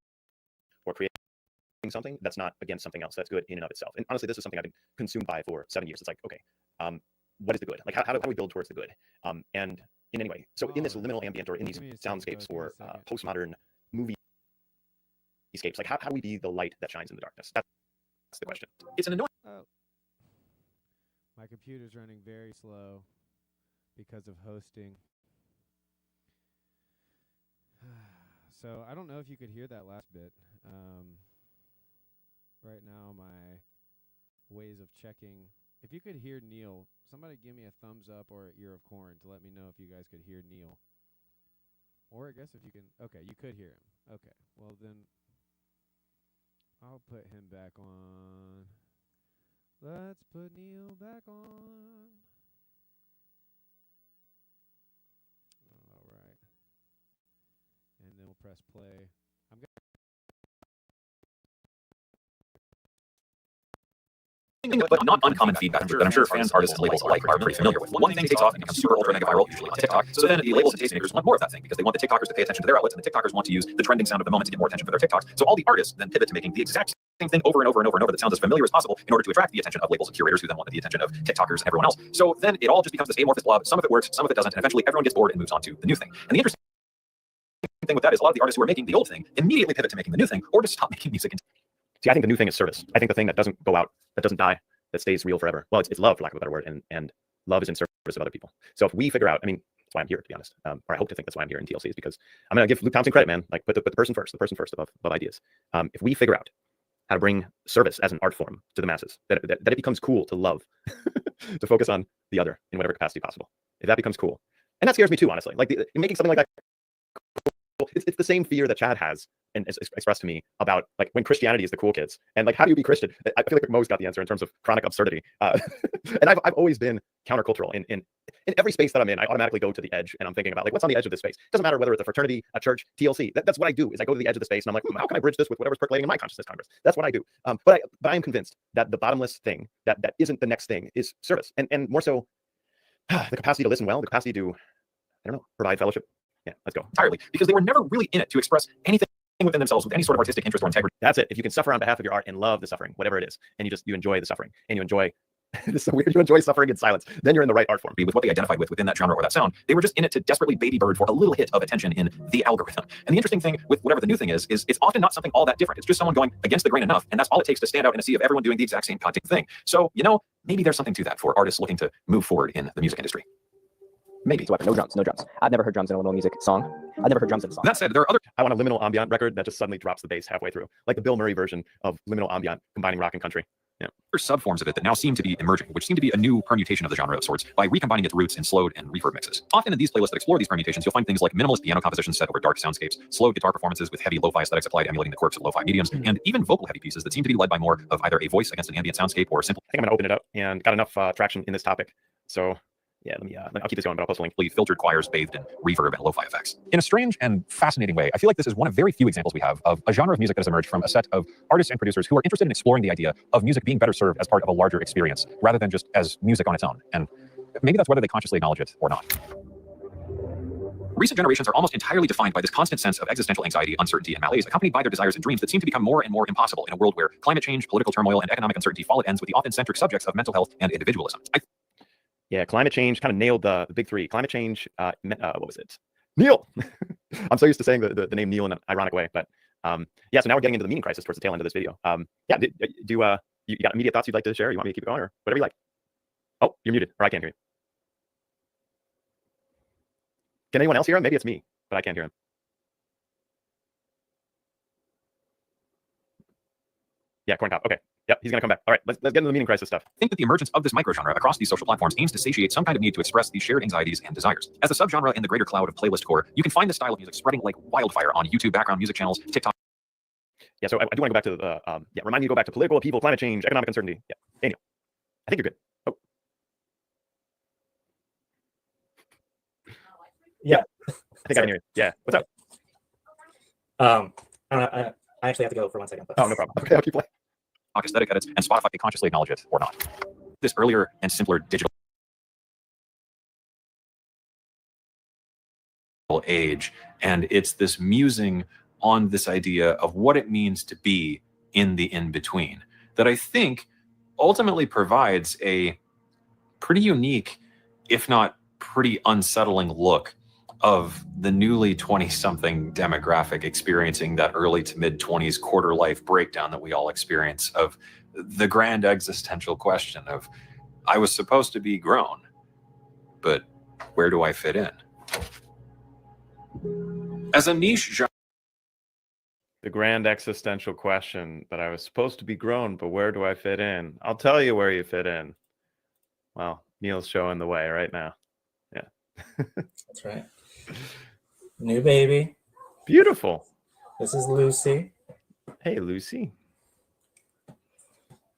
or creating something that's not against something else that's good in and of itself. And honestly, this is something I've been consumed by for 7 years. It's like, okay, what is the good? Like, how do we build towards the good? And in any way, so in this liminal ambient or in these soundscapes or postmodern moviescapes, like how do we be the light that shines in the darkness? That's the question. It's an annoying. My computer's running very slow because of hosting. So I don't know if you could hear that last bit. Right now, my ways of checking. If you could hear Neil, somebody give me a thumbs up or an ear of corn to let me know if you guys could hear Neil. Or I guess if you can. Okay, you could hear him. Okay, well then I'll put him back on. Let's put Neil back on. All right. And then we'll press play. I'm going But not uncommon feedback that I'm sure fans, artists, and labels alike are pretty familiar with. One thing takes off and becomes super ultra mega viral, usually on TikTok. So then the labels and tastemakers want more of that thing because they want the TikTokers to pay attention to their outlets, and the TikTokers want to use the trending sound of the moment to get more attention for their TikToks. So all the artists then pivot to making the exact same thing over and over and over and over that sounds as familiar as possible in order to attract the attention of labels and curators who then want the attention of TikTokers and everyone else. So then it all just becomes this amorphous blob. Some of it works, some of it doesn't, and eventually everyone gets bored and moves on to the new thing. And the interesting thing with that is a lot of the artists who are making the old thing immediately pivot to making the new thing or just stop making music. See, I think the new thing is service. I think the thing that doesn't go out, that doesn't die, that stays real forever. Well, it's love, for lack of a better word, and love is in service of other people. So if we figure out, I mean, that's why I'm here, to be honest, or I hope to think that's why I'm here in TLC, is because I'm going to give Luke Thompson credit, man. Like, put the person first above ideas. If we figure out how to bring service as an art form to the masses, that it becomes cool to love, to focus on the other in whatever capacity possible. If that becomes cool, and that scares me too, honestly. Like making something like that. It's the same fear that Chad has and is expressed to me about like when Christianity is the cool kids and like how do you be Christian? I feel like Mo's got the answer in terms of chronic absurdity. And I've always been countercultural in every space that I'm in. I automatically go to the edge and I'm thinking about like what's on the edge of this space. It doesn't matter whether it's a fraternity, a church, TLC. That's what I do. Is I go to the edge of the space and I'm like, how can I bridge this with whatever's percolating in my consciousness, Congress? That's what I do. But I am convinced that the bottomless thing that isn't the next thing is service and more so the capacity to listen well, the capacity to provide fellowship. Yeah, let's go. Entirely, because they were never really in it to express anything within themselves with any sort of artistic interest or integrity. That's it. If you can suffer on behalf of your art and love the suffering, whatever it is, and you enjoy the suffering, and you enjoy this is so weird, you enjoy suffering in silence, then you're in the right art form. With what they identified with within that genre or that sound, they were just in it to desperately baby bird for a little hit of attention in the algorithm. And the interesting thing with whatever the new thing is it's often not something all that different. It's just someone going against the grain enough, and that's all it takes to stand out in a sea of everyone doing the exact same goddamn thing. So, maybe there's something to that for artists looking to move forward in the music industry. Maybe. It's a weapon. No drums. I've never heard drums in a liminal music song. I've never heard drums in a song. That said, there are other. I want a liminal ambient record that just suddenly drops the bass halfway through, like the Bill Murray version of liminal ambient combining rock and country. Yeah. There's subforms of it that now seem to be emerging, which seem to be a new permutation of the genre of sorts by recombining its roots in slowed and reverb mixes. Often in these playlists that explore these permutations, you'll find things like minimalist piano compositions set over dark soundscapes, slowed guitar performances with heavy lo-fi aesthetics applied emulating the quirks of lo-fi mediums, and even vocal-heavy pieces that seem to be led by more of either a voice against an ambient soundscape or simple. I think I'm going to open it up and got enough traction in this topic. So yeah, I'll keep this going, but I'll post a link. Filtered choirs bathed in reverb and lo-fi effects. In a strange and fascinating way, I feel like this is one of very few examples we have of a genre of music that has emerged from a set of artists and producers who are interested in exploring the idea of music being better served as part of a larger experience, rather than just as music on its own. And maybe that's whether they consciously acknowledge it or not. Recent generations are almost entirely defined by this constant sense of existential anxiety, uncertainty, and malaise, accompanied by their desires and dreams that seem to become more and more impossible in a world where climate change, political turmoil, and economic uncertainty fall at ends with the often centric subjects of mental health and individualism. Yeah, climate change kind of nailed the big three. Climate change, what was it? Neil! I'm so used to saying the name Neil in an ironic way, but yeah, so now we're getting into the meaning crisis towards the tail end of this video. Yeah, you got immediate thoughts you'd like to share? You want me to keep it going or whatever you like? Oh, you're muted, or I can't hear you. Can anyone else hear him? Maybe it's me, but I can't hear him. Yeah, corn cob, okay. Yep, he's going to come back. All right, let's get into the meaning crisis stuff. I think that the emergence of this microgenre across these social platforms aims to satiate some kind of need to express these shared anxieties and desires. As a subgenre in the greater cloud of playlist core, you can find this style of music spreading like wildfire on YouTube background music channels, TikTok. Yeah, so I do want to go back to the, remind me to go back to political upheaval, climate change, economic uncertainty. Yeah, Daniel, I think you're good. Oh. Yeah. I think I can hear you. Yeah, what's up? I actually have to go for 1 second. But... Oh, no problem. Okay, I'll keep playing. Aesthetic edits, and Spotify can consciously acknowledge it or not. This earlier and simpler digital age, and it's this musing on this idea of what it means to be in the in-between that I think ultimately provides a pretty unique, if not pretty unsettling look of the newly 20-something demographic experiencing that early to mid-20s quarter life breakdown that we all experience, of the grand existential question of, I was supposed to be grown, but where do I fit in? As a niche genre, The grand existential question that I was supposed to be grown, but where do I fit in? I'll tell you where you fit in. Well, Neil's showing the way right now. Yeah. That's right. New baby. Beautiful. This is Lucy. Hey, Lucy.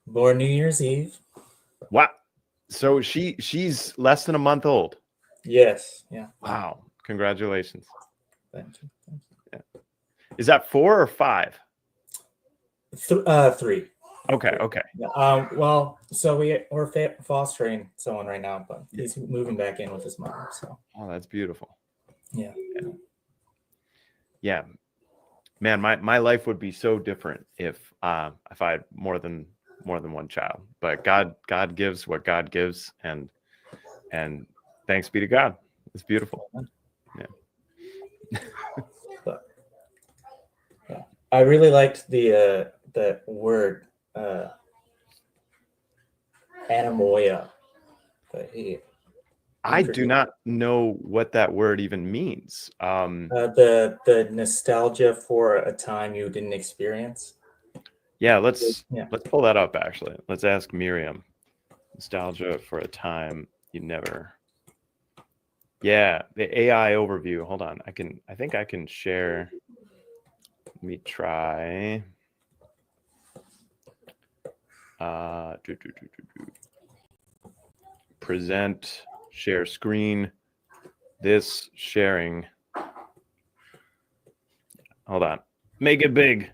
Born New Year's Eve. Wow. So she's less than a month old. Yes. Yeah. Wow. Congratulations. Thank you. Yeah. Is that 4 or 5? 3. Okay. Okay. Well, so we're fostering someone right now, but he's moving back in with his mom. So. Oh, that's beautiful. Yeah. Yeah. Man, my life would be so different if I had more than one child. But God gives what God gives, and thanks be to God. It's beautiful. Yeah. I really liked the word anamoya. I do not know what that word even means. The nostalgia for a time you didn't experience. Yeah, let's pull that up. Actually, let's ask Miriam. Nostalgia for a time you never. Yeah, the AI overview. Hold on, I think I can share. Let me try. Present, share screen. This sharing. Hold on. Make it big.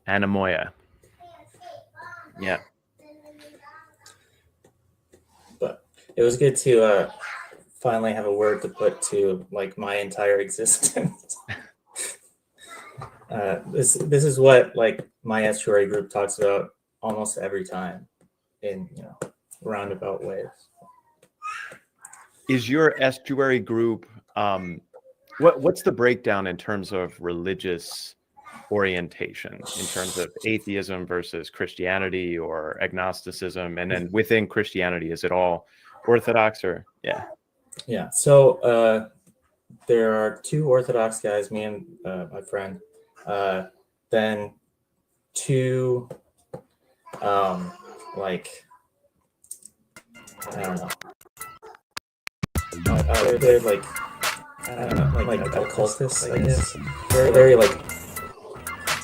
Anamoya. Yeah. But it was good to finally have a word to put to like my entire existence. This is what like my estuary group talks about almost every time in roundabout ways. Is your estuary group what's the breakdown in terms of religious orientation, in terms of atheism versus Christianity or agnosticism, and then within Christianity, is it all Orthodox or Yeah, so there are 2 Orthodox guys, me and my friend, then 2 like I don't know. They're like I don't know, like occultists, I guess. Very like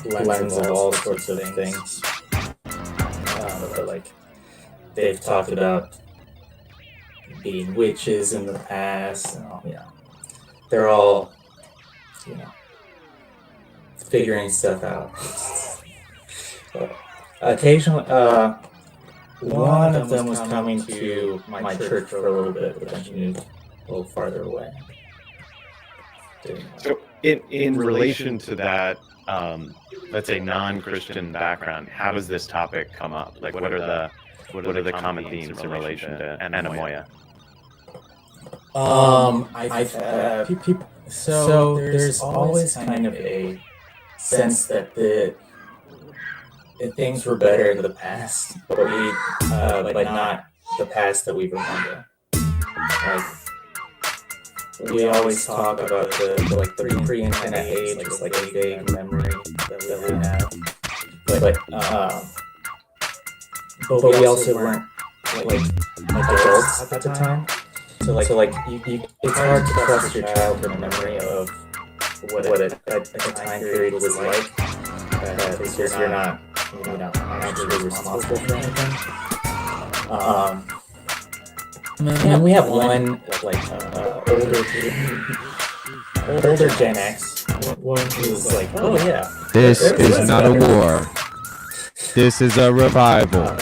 blends of all sorts of things. But like they've talked about being witches in the past, and all, they're all figuring stuff out. But occasionally, one of them was coming to my church for a little bit, but then she moved a little farther away. So in relation to that, let's say non-Christian background, how does this topic come up? Like, what are the common themes in relation to anamoya? So there's always kind of a sense that the things were better in the past, but not the past that we remember. Like we always talk about the pre-internet age, it's like a vague memory that we have. But we also weren't like adults at the time. So it's hard to trust your childhood memory of what a time period was like, because you're not actually responsible for anything. And we have one older Gen X, one who's like, oh yeah, this is not a war. This is a revival.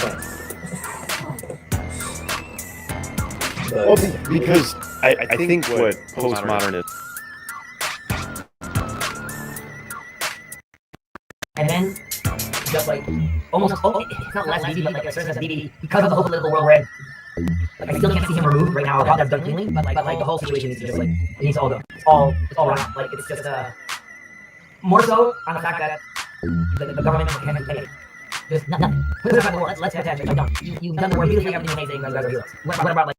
Well, because I think what postmodernism it's like almost it's not less needy, but like it serves as needy because of the whole political world we're in. Like I still can't see him removed right now. I've done cleanly, but like the whole situation needs to just like it needs to all go. It's all wrong. Like it's just more so on the fact that the government can't do anything. Just nothing. Let's have the war. Let's pretend like no. You've done the war beautifully, everything amazing. You guys are heroes. What about like?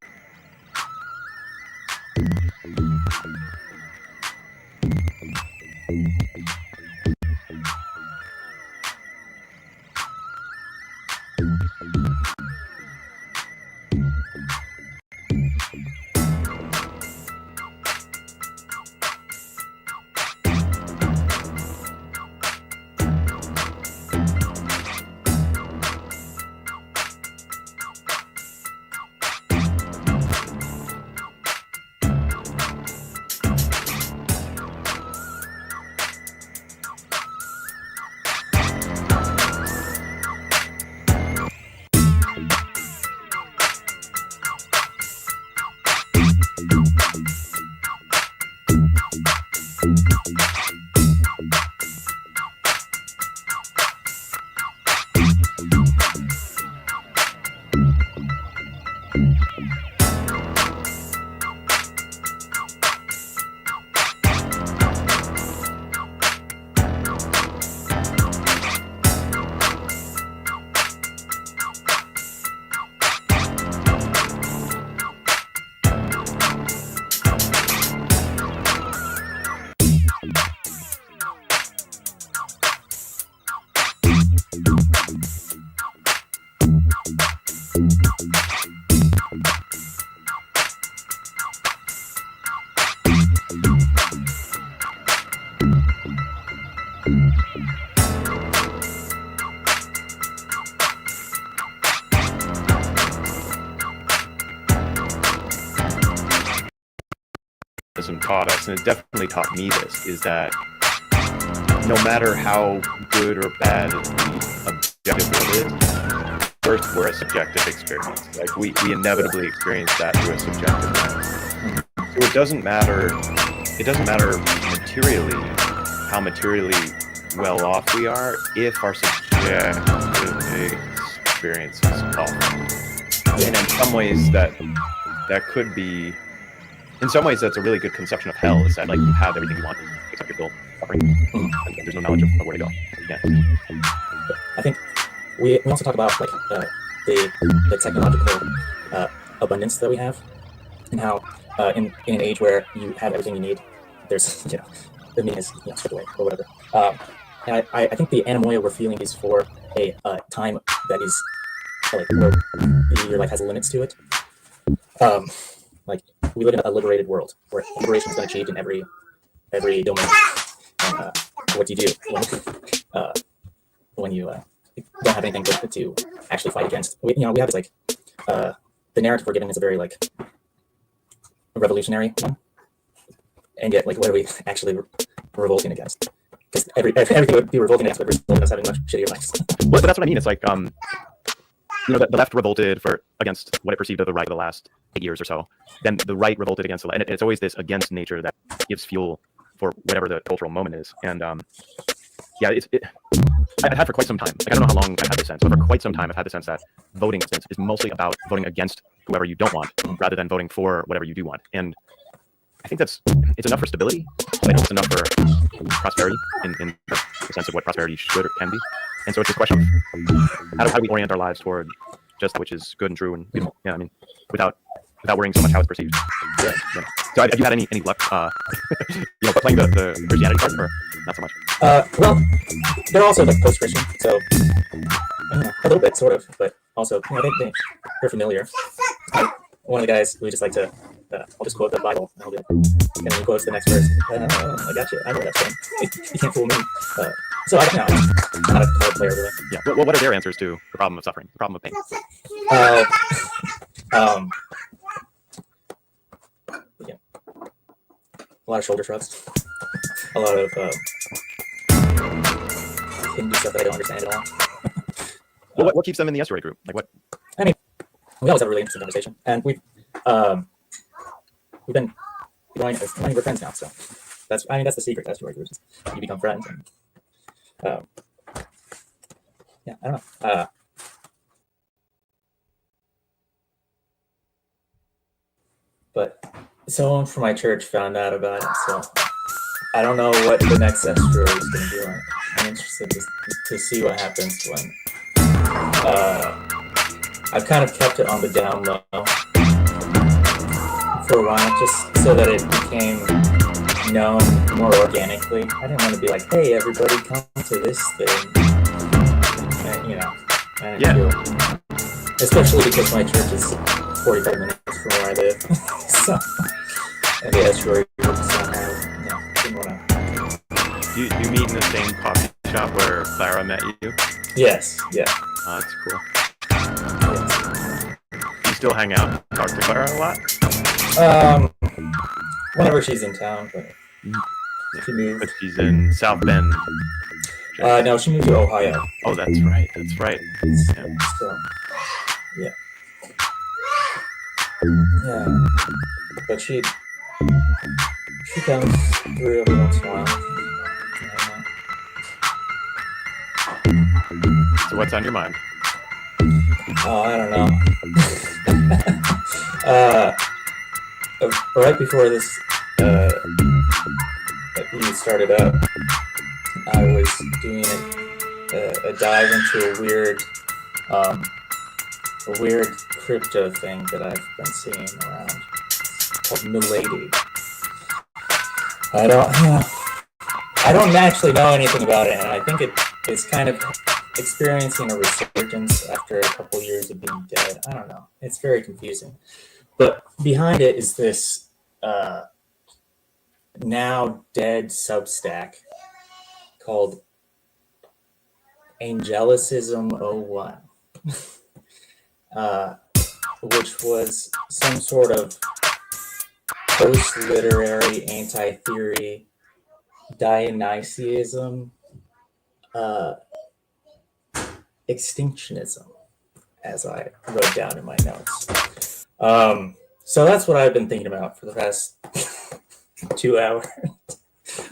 Taught us, and it definitely taught me this, is that no matter how good or bad the objective world is, first we're a subjective experience. Like we inevitably experience that through a subjective lens. So it doesn't matter materially how materially well off we are if our subjective experience is off. And in some ways that could be. In some ways, that's a really good conception of hell, is that like you have everything you want except your suffering, and there's no knowledge of where to go. Yeah. I think we also talk about like the technological abundance that we have, and how in an age where you have everything you need, there's the need is stripped away or whatever. And I think the anemoia we're feeling is for a time that is like where your life has limits to it. Like we live in a liberated world where liberation has been achieved in every domain. And what do you do when you don't have anything to actually fight against? We have this like the narrative we're given is a very like revolutionary one, and yet like what are we actually revolting against? Because everything would be revolting against, but resulting in us having much shittier lives. Well, that's what I mean. It's like the left revolted against what it perceived of the right for the last 8 years or so. Then the right revolted against the left, and it's always this against nature that gives fuel for whatever the cultural moment is. And I've had for quite some time. Like, I don't know how long I've had this sense, but for quite some time I've had the sense that voting is mostly about voting against whoever you don't want, rather than voting for whatever you do want. And I think it's enough for stability, but it's enough for prosperity in the sense of what prosperity should or can be. And so it's a question of how do we orient our lives toward just that which is good and true and beautiful. Yeah, I mean, without worrying so much how it's perceived. Yeah. So have you had any luck, playing the Christianity part, or not so much? Well, they're also like post-Christian, so a little bit, sort of, but also they're familiar. One of the guys, we just like to, I'll just quote the Bible, and then he quotes the next verse. I got you. I know that's from. You can't fool me. So I'm not a card player, really. Yeah. What are their answers to the problem of suffering, the problem of pain? A lot of shoulder shrugs. A lot of Hindu stuff that I don't understand at all. What keeps them in the estuary group? Like what? I mean, we always have a really interesting conversation, and we've been going. We're friends now, so that's the secret to estuary groups. You become friends, and I don't know. But someone from my church found out about it, so I don't know what the next estuary is going to be like. I'm interested to see what happens when. I've kind of kept it on the down low for a while, just so that it became known more organically. I didn't want to be like, "Hey, everybody, come to this thing," and, you know. I didn't feel, especially because my church is 45 minutes from where I live, so and the estuary works on didn't want to. Do you meet in the same coffee shop where Clara met you? Yes. Yeah. Oh, that's cool. You still hang out and talk to Clara a lot? Whenever she's in town, but she moved. But she's in South Bend. No, she moved to Ohio. Oh, that's right. That's right. Yeah. So, yeah. Yeah. But she comes through every once in a while. So what's on your mind? Oh, I don't know. Right before this you started up, I was doing a dive into a weird crypto thing that I've been seeing around. It's called Milady. I don't actually know anything about it, and I think it's kind of experiencing a resurgence after a couple years of being dead. I don't know. It's very confusing. But behind it is this now dead Substack called Angelicism 01, which was some sort of post-literary anti-theory Dionysianism extinctionism, as I wrote down in my notes. So that's what I've been thinking about for the past 2 hours.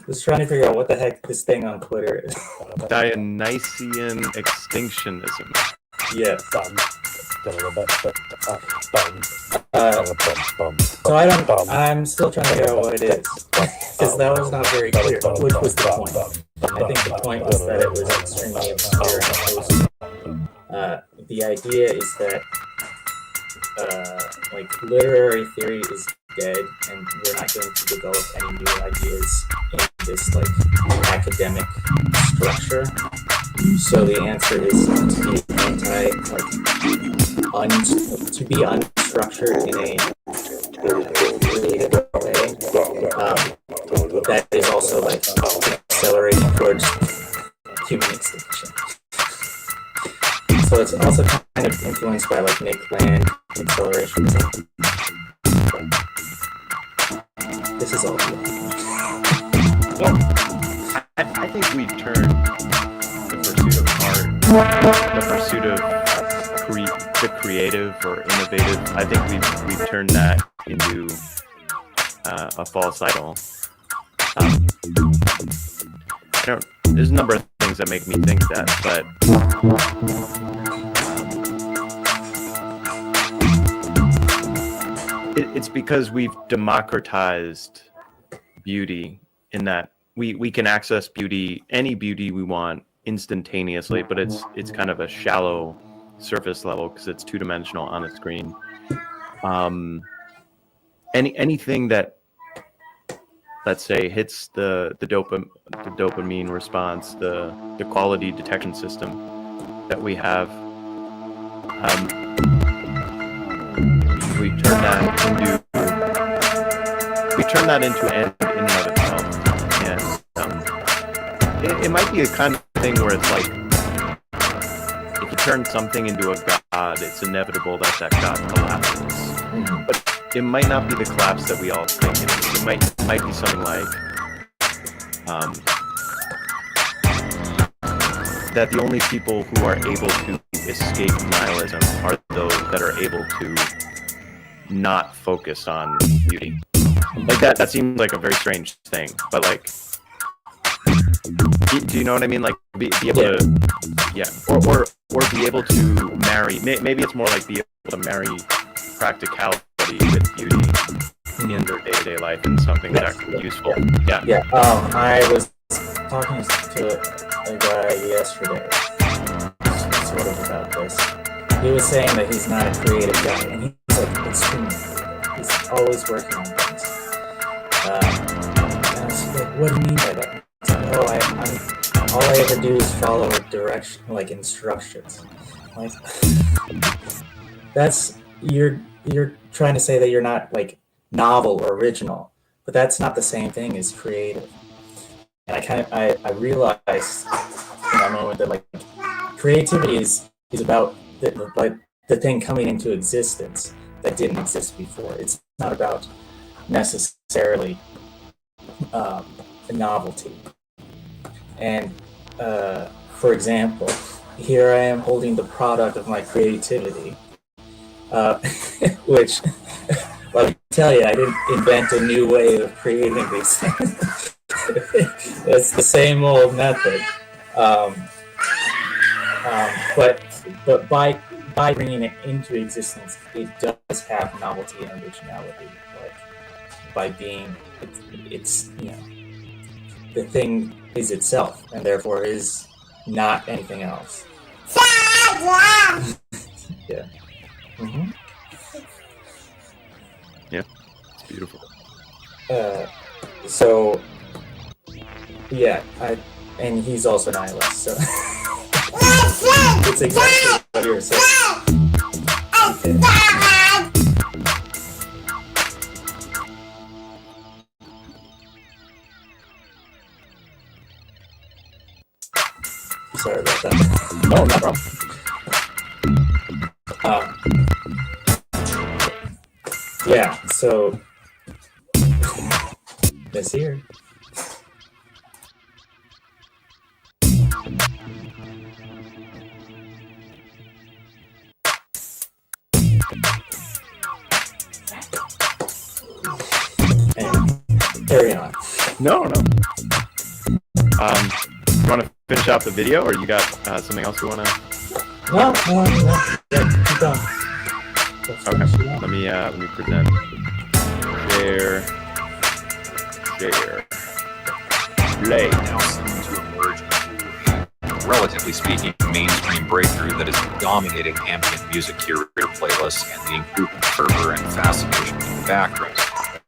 Just trying to figure out what the heck this thing on Twitter is. Dionysian extinctionism. Yeah. So I'm still trying to figure out what it is, because that was not very clear, which was the point. I think the point was that it was extremely obscure. The idea is that like literary theory is dead, and we're not going to develop any new ideas in this like academic structure. So the answer is to be to be unstructured in a creative way. That is also like accelerating towards human extinction. So it's also kind of influenced by like Nick Land accelerationism. This is all. Well, I think we turned the pursuit of art, the pursuit of the creative or innovative. I think we've turned that into a false idol. There's a number of things that make me think that, but it's because we've democratized beauty in that we can access beauty, any beauty we want, instantaneously, but it's kind of a shallow surface level because it's two-dimensional on a screen. Anything that, let's say, hits the dopamine response, the quality detection system that we have, we turn that into an end in and of itself. And it might be a kind of thing where it's like, if you turn something into a god, it's inevitable that god collapses. But it might not be the collapse that we all think it is. It might be something like that the only people who are able to escape nihilism are those that are able to not focus on beauty. Like that seems like a very strange thing, but like Do you know what I mean? Like be able to, or be able to marry. Maybe it's more like be able to marry practicality with beauty in their day-to-day life and something that's actually useful. Yeah. I was talking to a guy yesterday, sort of about this. He was saying that he's not a creative guy, and he's like extremely creative. He's always working on things. And I was like, what do you mean by that? He's like, all I ever do is follow a direction, like instructions. Like, that's you're trying to say that you're not like novel or original, but that's not the same thing as creative. And I realized in that moment that like creativity is about the thing coming into existence that didn't exist before. It's not about necessarily a novelty. And for example, here I am holding the product of my creativity, which, let me tell you, I didn't invent a new way of creating these things. It's the same old method. But by bringing it into existence, it does have novelty and originality. Like by being, it's the thing is itself, and therefore is not anything else. Yeah. Mm-hmm. Yeah, it's beautiful. So, yeah, and he's also an nihilist, so it's exactly what you're saying. Okay. Sorry about that. No, no problem. Yeah, so this here. And carry on. No. You want to finish out the video, or you got something else you want to? No. Yeah, keep going. Okay. Let me present. Share. Play now seems to emerge into, relatively speaking, mainstream breakthrough that is dominating ambient music curator playlists and the increasing fervor and fascination in the backgrounds.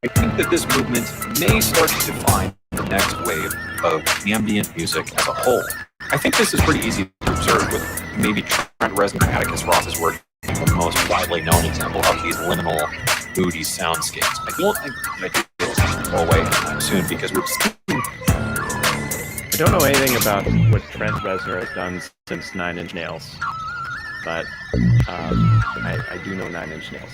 I think that this movement may start to define the next wave of ambient music as a whole. I think this is pretty easy to observe with maybe Trent Reznor and Atticus Ross's work, the most widely known example of these liminal, moody soundscapes. I don't think that it will go away anytime soon because we've seen. I don't know anything about what Trent Reznor has done since 9 Inch Nails, but I do know 9 Inch Nails.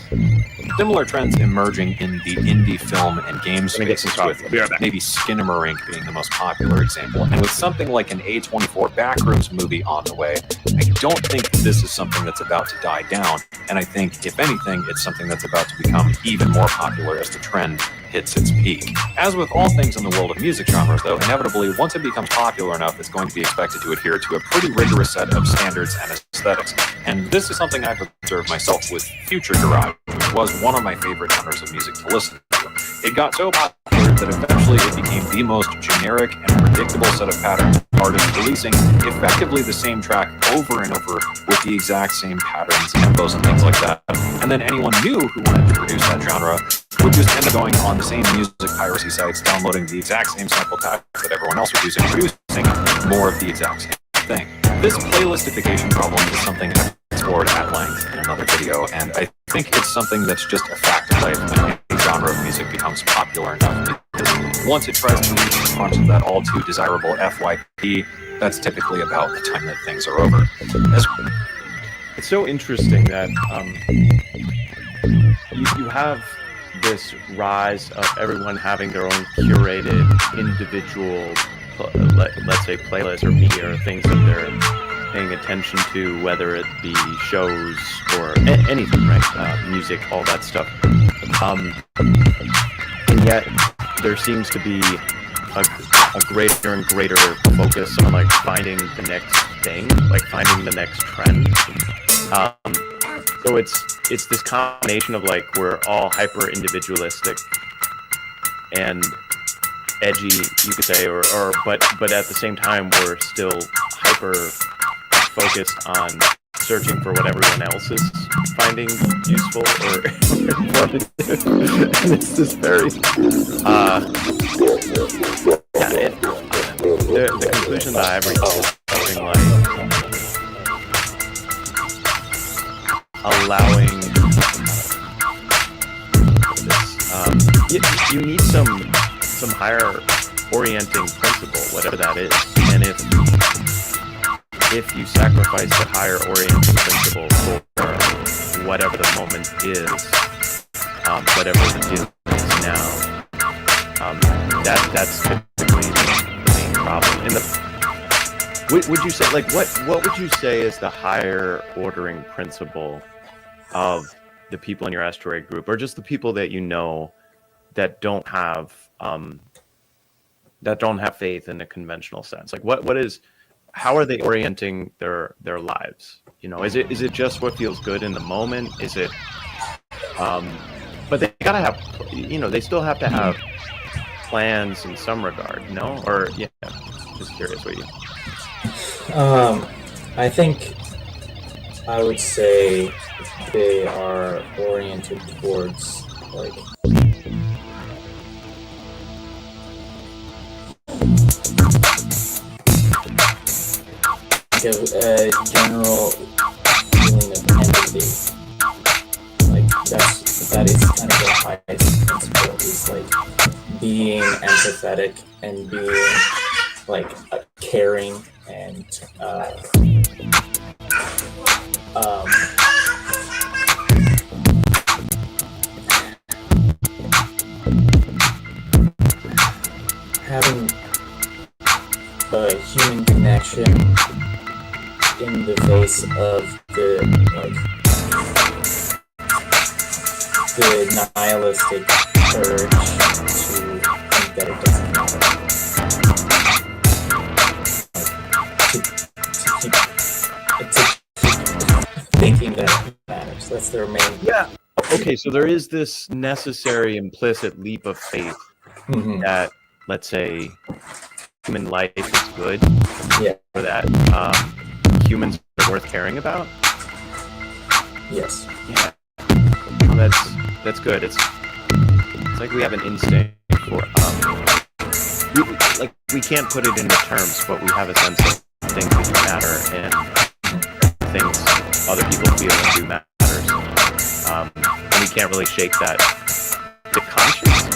Similar trends emerging in the indie film and game spaces, with maybe Skinamarink being the most popular example. And with something like an A24 Backrooms movie on the way, I don't think this is something that's about to die down. And I think, if anything, it's something that's about to become even more popular as the trend hits its peak. As with all things in the world of music genres, though, inevitably, once it becomes popular enough, it's going to be expected to adhere to a pretty rigorous set of standards and aesthetics. And this is something I've observed myself with Future Garage, which was one of my favorite genres of music to listen to. It got so popular that eventually it became the most generic and predictable set of patterns, artists releasing effectively the same track over and over with the exact same patterns, tempos, and things like that. And then anyone new who wanted to produce that genre would just end up going on the same music piracy sites, downloading the exact same sample packs that everyone else was using, producing more of the exact same thing. This playlistification problem is something I've explored at length in another video, and I think it's something that's just a fact of life when any genre of music becomes popular enough. Because once it tries to reach the front of that all too desirable FYP, that's typically about the time that things are over. It's so interesting that you have this rise of everyone having their own curated individual, let's say, playlist or media or things that they're paying attention to, whether it be shows or anything, right? Music, all that stuff. And yet there seems to be a greater and greater focus on like finding the next thing, like finding the next trend. So it's this combination of like we're all hyper individualistic and edgy, you could say, but at the same time we're still hyper focused on searching for what everyone else is finding useful or informative. And it's this very the conclusion that I've reached is something like allowing this. You need some higher orienting principle, whatever that is, and if you sacrifice the higher orienting principle for whatever the moment is, whatever the deal is now, that's typically the main problem. Would you say, like, what would you say is the higher ordering principle of the people in your asteroid group, or just the people that you know that don't have faith in a conventional sense? Like, what is, how are they orienting their lives? You know, is it just what feels good in the moment? Is it but they gotta have, you know, they still have to have plans in some regard, no? Or yeah, just curious what you. I think I would say they are oriented towards like a general feeling of empathy. Like that is kind of the highest principle, is like being empathetic and being like caring and having a human connection in the face of the nihilistic urge to think that it doesn't matter. Thinking that it matters. That's their main. Yeah. Okay, so there is this necessary implicit leap of faith that, let's say, human life is good. Yeah. Or that humans are worth caring about. Yes. Yeah. Well, that's good. It's like we have an instinct for we can't put it into terms, but we have a sense of things that do matter and things other people feel and do matters. And we can't really shake that. The conscience?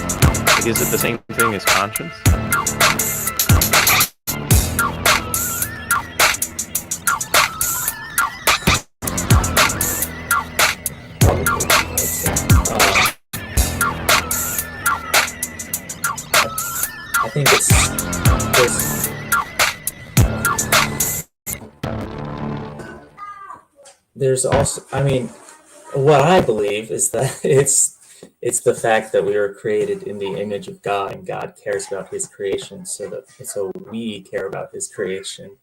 Like, is it the same thing as conscience? I think there's also, I mean, what I believe is that it's the fact that we were created in the image of God, and God cares about His creation, so we care about His creation,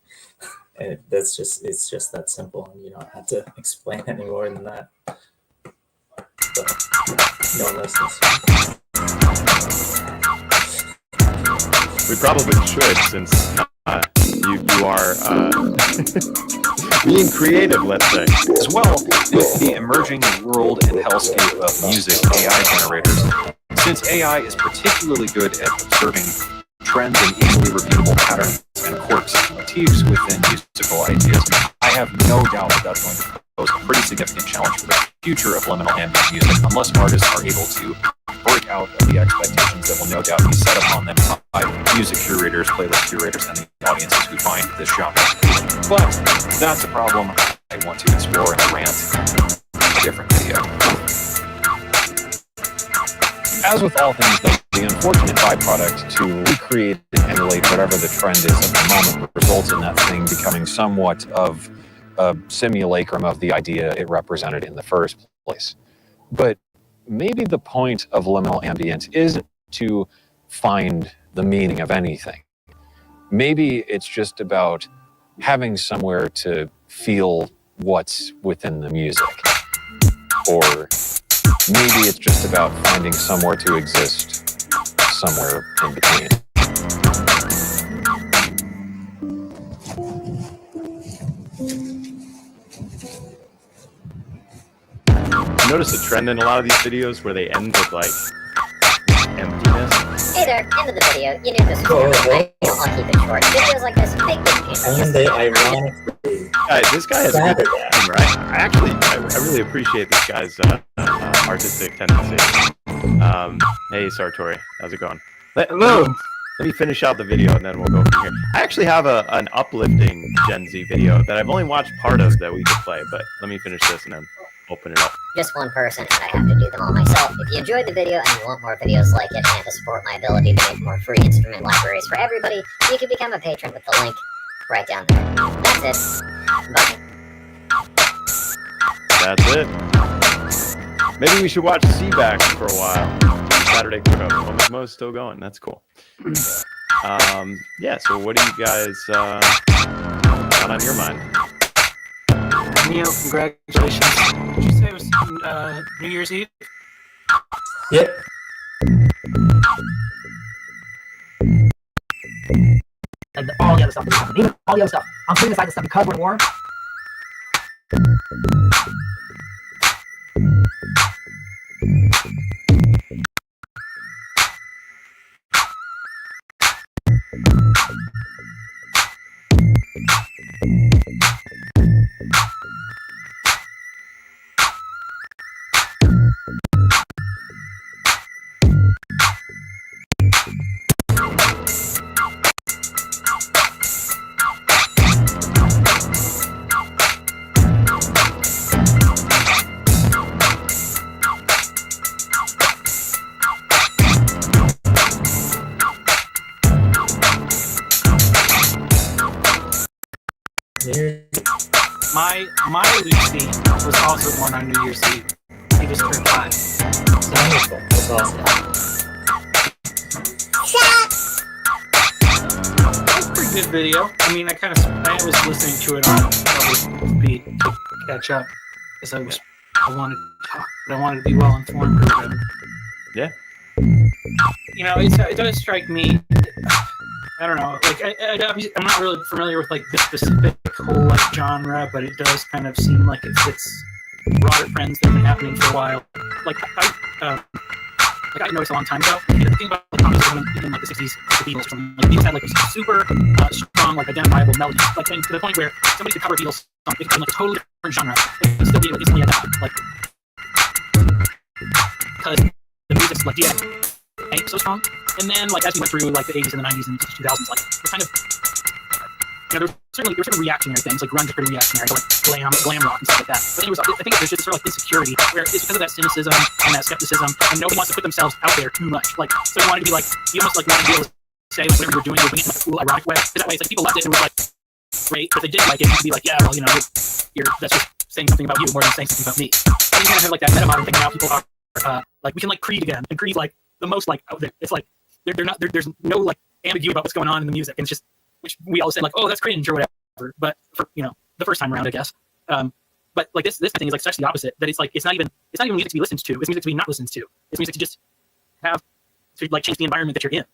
and it's just that simple, and you don't have to explain any more than that. But no one listens. We probably should, since you are being creative, let's say. As well, with the emerging world and hellscape of music AI generators, since AI is particularly good at observing trends and easily repeatable patterns and quirks and motifs within musical ideas, I have no doubt that that's going to pose a pretty significant challenge for the future of liminal ambient music, unless artists are able to break out of the expectations that will no doubt be set upon them by music curators, playlist curators, and the audiences who find this genre. But that's a problem I want to explore in a rant in a different video. As with all things, though, the unfortunate byproduct to recreate and emulate whatever the trend is at the moment results in that thing becoming somewhat of a simulacrum of the idea it represented in the first place. But maybe the point of liminal ambient isn't to find the meaning of anything. Maybe it's just about having somewhere to feel what's within the music. Or maybe it's just about finding somewhere to exist, somewhere in between. Notice a trend in a lot of these videos where they end with like emptiness. Hey there, end of the video. You knew this was coming. I'll keep it short. Videos like this, big people. And they ironically. This guy has a good humor. I really appreciate this guy's artistic tendency. Hey Sartori, how's it going? Hello. Let me finish out the video and then we'll go from here. I actually have an uplifting Gen Z video that I've only watched part of that we could play, but let me finish this and then open it up. Just one person, and I have to do them all myself. If you enjoyed the video and you want more videos like it, and to support my ability to make more free instrument libraries for everybody, you can become a patron with the link right down there. That's it. Bye. That's it. Maybe we should watch Seaback for a while. Saturday cookup. Mo's still going. That's cool. Yeah, so what do you guys got on your mind? Neil, congratulations. Did you say it was New Year's Eve? Yep. And all the other stuff that happened. Even all the other stuff. I'm putting aside the stuff because we're in war. My Lucy was also born on New Year's Eve. He just turned 5. Wonderful. That's awesome. That's a pretty good video. I mean, I was listening to it on double speed to catch up because I wanted to talk, but I wanted to be well informed or whatever. Yeah. You know, it does strike me. I don't know, like I'm not really familiar with like this specific whole like genre, but it does kind of seem like it fits broader trends that have been happening for a while. Like I noticed a long time ago. You know, the thing about like communism in like the '60s, the Beatles, or something, like the Beatles had like super strong, like identifiable melodies, like to the point where somebody could cover a Beatles song, it could be like a totally different genre, but still be able to instantly adapt, like because the music's like so strong. And then, like, as we went through, like, the 80s and the 90s and 2000s, like, we're kind of, you know, there were certain reactionary things, like, grunge is pretty reactionary, but, like, glam rock and stuff like that. But then I think there's just sort of, like, insecurity, where it's because of that cynicism and that skepticism, and nobody wants to put themselves out there too much. Like, so you wanted to be, like, you almost, like, wanted to be able to say, like, whatever you were doing in a cool, ironic way. Because that way, it's like, people loved it and it was, like, great, but they didn't like it, you could be like, yeah, well, you know, that's just saying something about you more than saying something about me. So you kind of have, like, that meta-modern thing, now people are, like, we can, like, Creed again, and Creed, like, the most, like, out there. It's, like, there's no like ambiguity about what's going on in the music, and it's just which we all say like, oh, that's cringe or whatever. But for, you know, the first time around, I guess. But like this thing is like such the opposite that it's like it's not even music to be listened to. It's music to be not listened to. It's music to just have to like change the environment that you're in,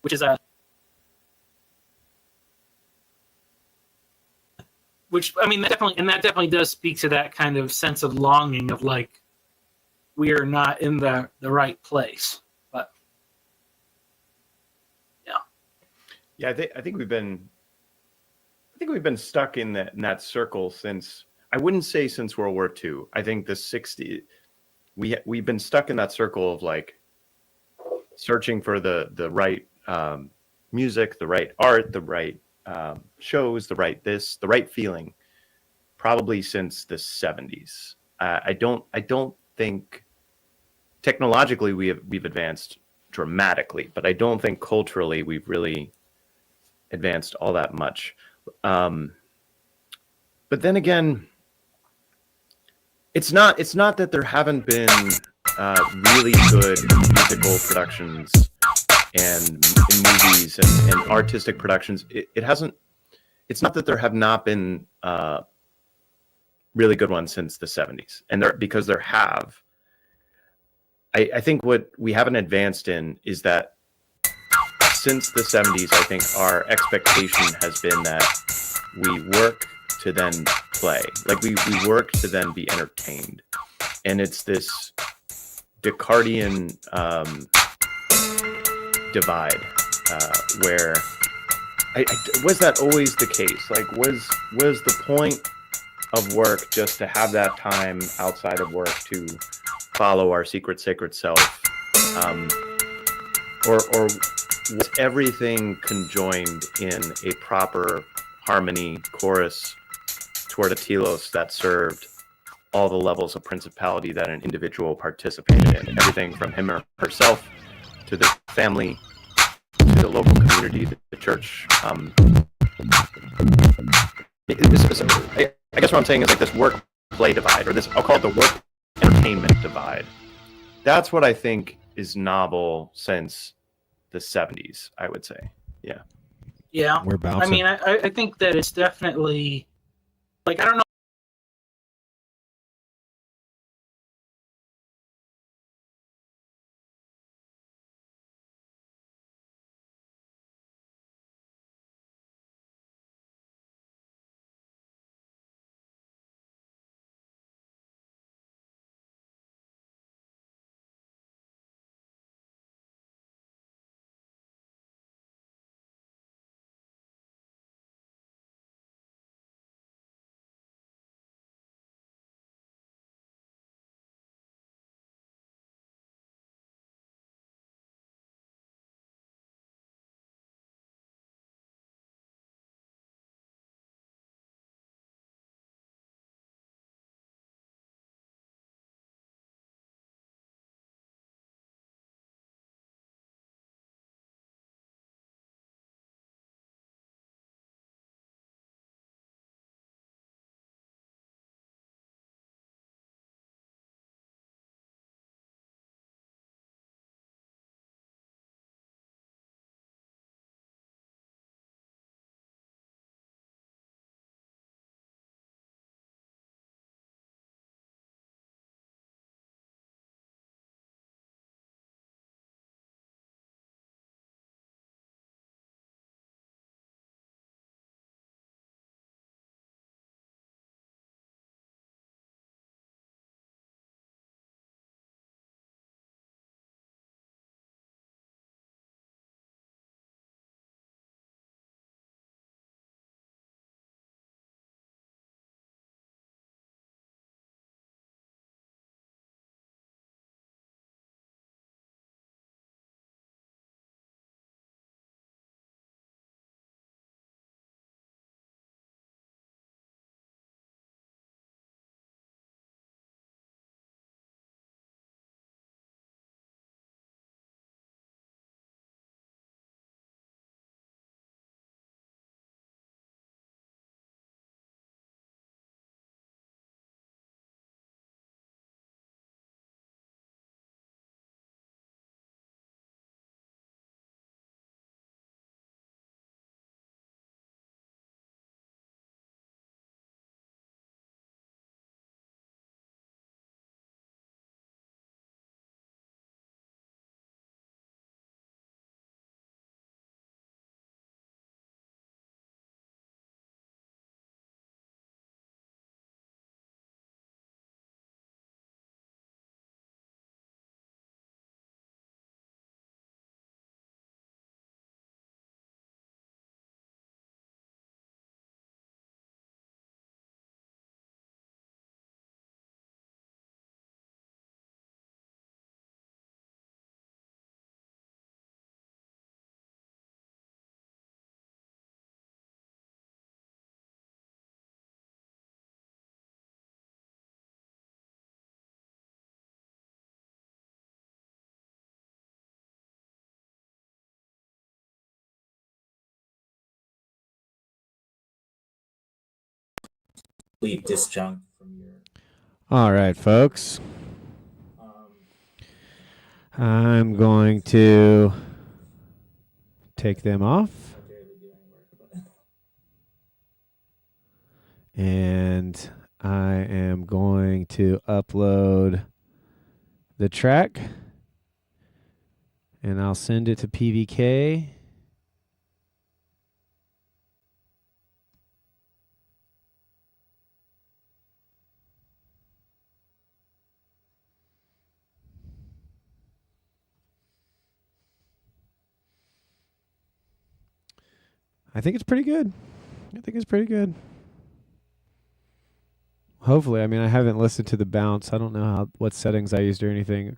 which is which I mean that definitely does speak to that kind of sense of longing of like we are not in the right place. Yeah, I think we've been stuck in that circle since, I wouldn't say since World War II. I think the 60s we've been stuck in that circle of like searching for the right music, the right art, the right shows, the right feeling, probably since the 70s. I don't think technologically we've advanced dramatically, but I don't think culturally we've really advanced all that much. But then again, it's not that there haven't been really good musical productions and in movies and artistic productions, it hasn't. It's not that there have not been really good ones since the 70s, and because there have. I think what we haven't advanced in is that since the 70s, I think our expectation has been that we work to then play. Like we work to then be entertained. And it's this Descartesian divide where was that always the case? Like was the point of work just to have that time outside of work to follow our secret sacred self? Or was everything conjoined in a proper harmony chorus toward a telos that served all the levels of principality that an individual participated in? Everything from him or herself to the family, to the local community, the church. I guess what I'm saying is like this work-play divide, or this, I'll call it the work-entertainment divide. That's what I think is novel since the 70s, I would say. Yeah. Yeah. We're bouncing. I mean, I think that it's definitely, like, I don't know. Disjunct from your. All right, folks. I'm going to take them off. And I am going to upload the track. And I'll send it to PVK. I think it's pretty good. Hopefully, I mean, I haven't listened to the bounce. I don't know what settings I used or anything. It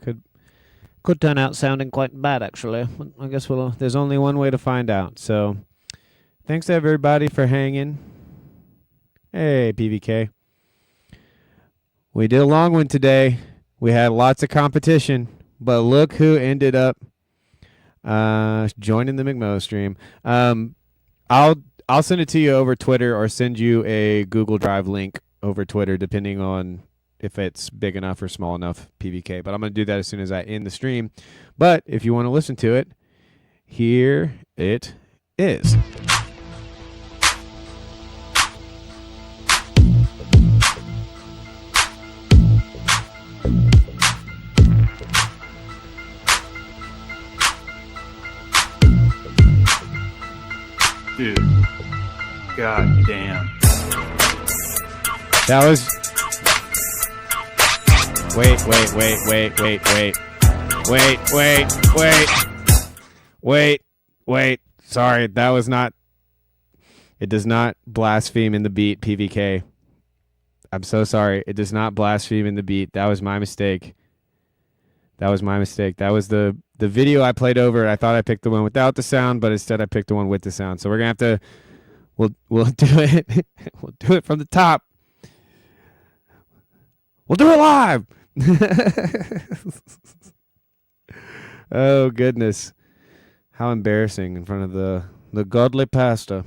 could turn out sounding quite bad, actually. I guess there's only one way to find out. So, thanks to everybody for hanging. Hey, PVK. We did a long one today. We had lots of competition, but look who ended up joining the McMo stream. I'll send it to you over Twitter or send you a Google Drive link over Twitter, depending on if it's big enough or small enough, PVK. But I'm going to do that as soon as I end the stream. But if you want to listen to it, here it is. Dude, god damn. That was... Wait. Sorry, that was not... It does not blaspheme in the beat, PVK. I'm so sorry. It does not blaspheme in the beat. That was my mistake. That was the video I played over. I thought I picked the one without the sound, but instead I picked the one with the sound. So we're going to have to... We'll do it. We'll do it from the top. We'll do it live. Oh, goodness. How embarrassing in front of the godly pastor.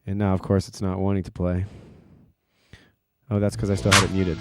And now, of course, it's not wanting to play. Oh, that's because I still had it muted.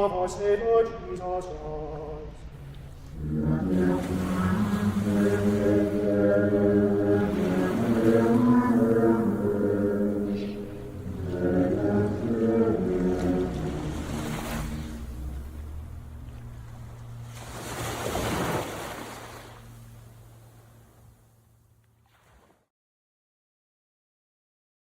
of our Savior Jesus Christ.